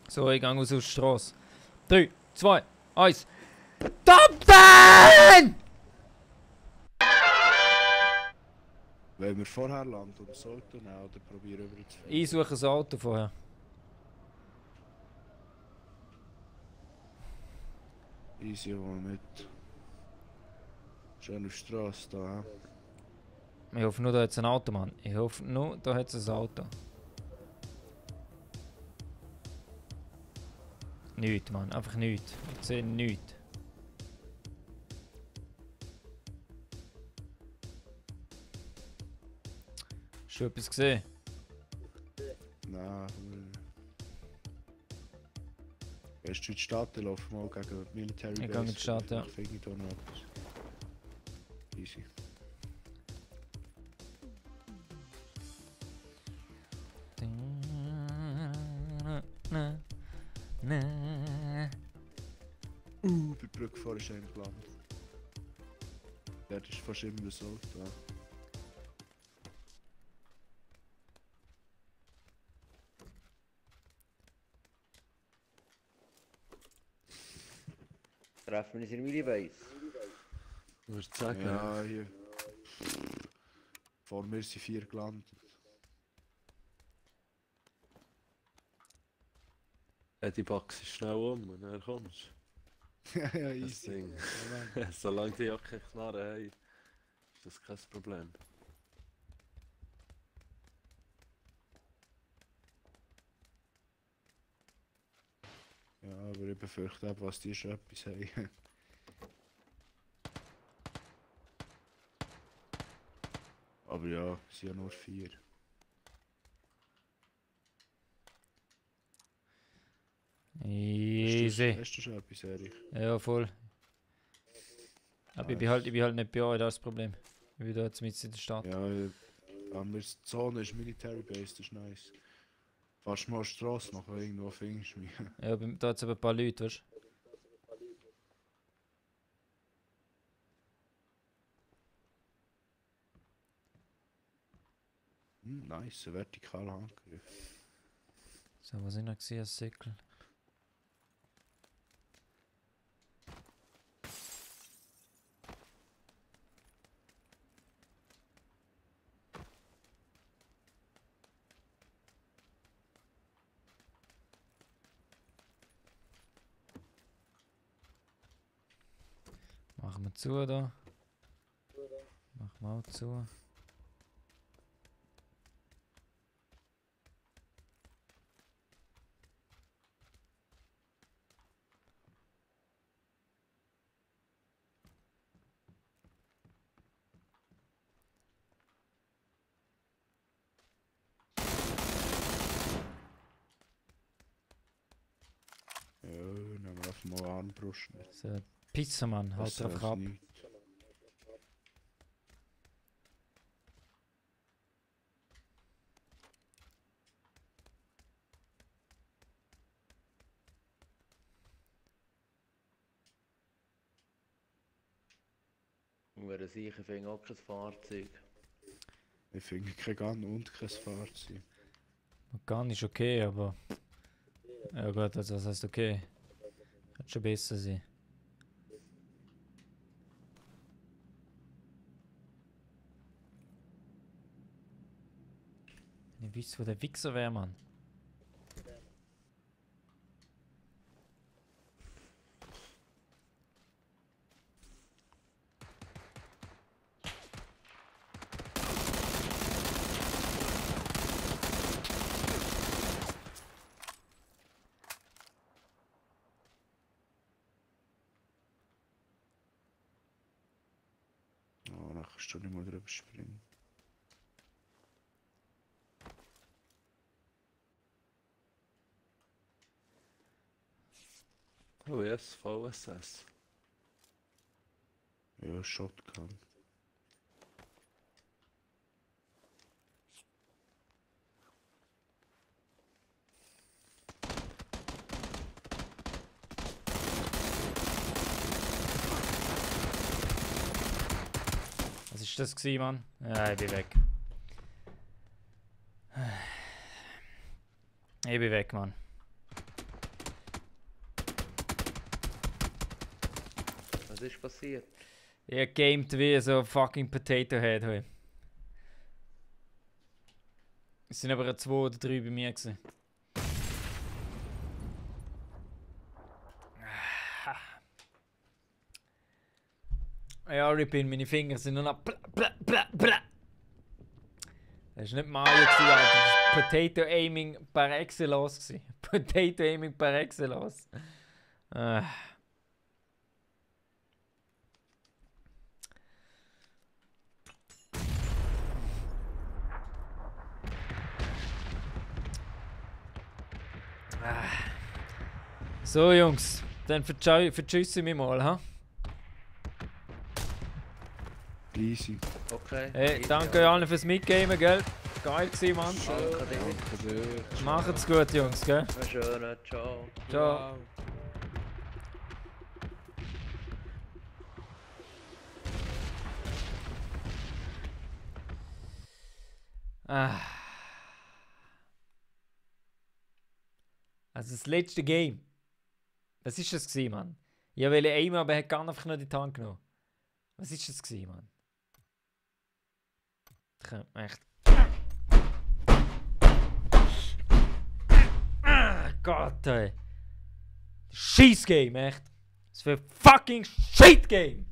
So, ich gehe raus auf die Straße. 3, 2, 1. Top 10! Wollen wir vorher landen und das Auto nehmen oder probieren rüber zu fahren? Ich suche ein Auto vorher. Easy, holen wir mit. Schön auf die Straße da, hä? Ich hoffe nur, da hat es ein Auto, Mann. Ich hoffe nur, da hat es ein Auto. Nichts, Mann. Einfach nichts. Ich sehe nichts. Schon etwas gesehen? Nein, Gehst du in die Stadt, dann laufen wir mal gegen die Military Ich gehe in die Stadt, ja. Vielleicht finde ich da noch etwas. Easy. Bei der Brücke vorne ist ein gelandet. Dort ist fast immer das Auto. Ja. Treffen wir uns in der Millibase. Ich würde sagen, Ja, hier. Vor mir sind 4 gelandet. die Box ist schnell um und dann kommst Ja, ja, du. Das easy. Ding. Ja, Solange die auch keine Knarre haben, ist das kein Problem. ja, aber ich befürchte eben, was die schon etwas haben. Aber ja, es sind ja nur 4. Easy. Hast du schon etwas, Erich? Ja, voll. Aber ich bin halt nicht bei euch, das ist das Problem. Ich bin da jetzt mit in der Stadt. Ja, aber die Zone ist Military Base, das ist nice. Fast mal Straße noch, irgendwo findest du mich. Ja, da hat es aber ein paar Leute, weißt du? Nice, ein vertikaler Angriff. So, was sind noch gesehen als Säckel? Machen wir zu da. Machen wir auch zu. Ja, nehmen wir einfach mal Armbrust mit. So, Pizzamann, halt Besser einfach als ab. nichts. Und wenn sicher finde auch kein Fahrzeug. Ich finde kein Gun und kein Fahrzeug. Gar nicht okay, aber. Ja gut, also das heißt okay. Kann schon besser sein. Ich weiß, wo der Wichser wäre, Mann. Oh, dann kannst du nicht mal drüber springen. Oh yes, VSS. Ja, Shotgun. Was ist das gewesen, Mann? Ja, ich bin weg. Ich bin weg, Mann. Was ist passiert? Ich gamed wie so ein fucking Potato Head heute. Es sind aber 2 oder 3 bei mir gewesen. Ja, Ripin, meine Finger sind nur noch bla bla bla bla. Das ist nicht Mario gewesen, Alter. Das ist Potato Aiming par excellence gewesen. Potato Aiming par excellence. So Jungs, dann vertschüssen wir mal, ha? Easy. Okay. Hey, easy, danke ja. allen fürs Mitgamen, gell? Geil gewesen, Mann. Danke dir. Danke dir. Macht's gut, Jungs, gell? Einen schönen, ciao. Ciao. Also das letzte Game. Was ist das gewesen, Mann? Ich wollte aimen, aber er hat gar einfach noch die Tank genommen. Was ist das gewesen, Mann? Ich kann echt... Gott, ey. Scheiß Game, echt. Das für fucking Shit Game.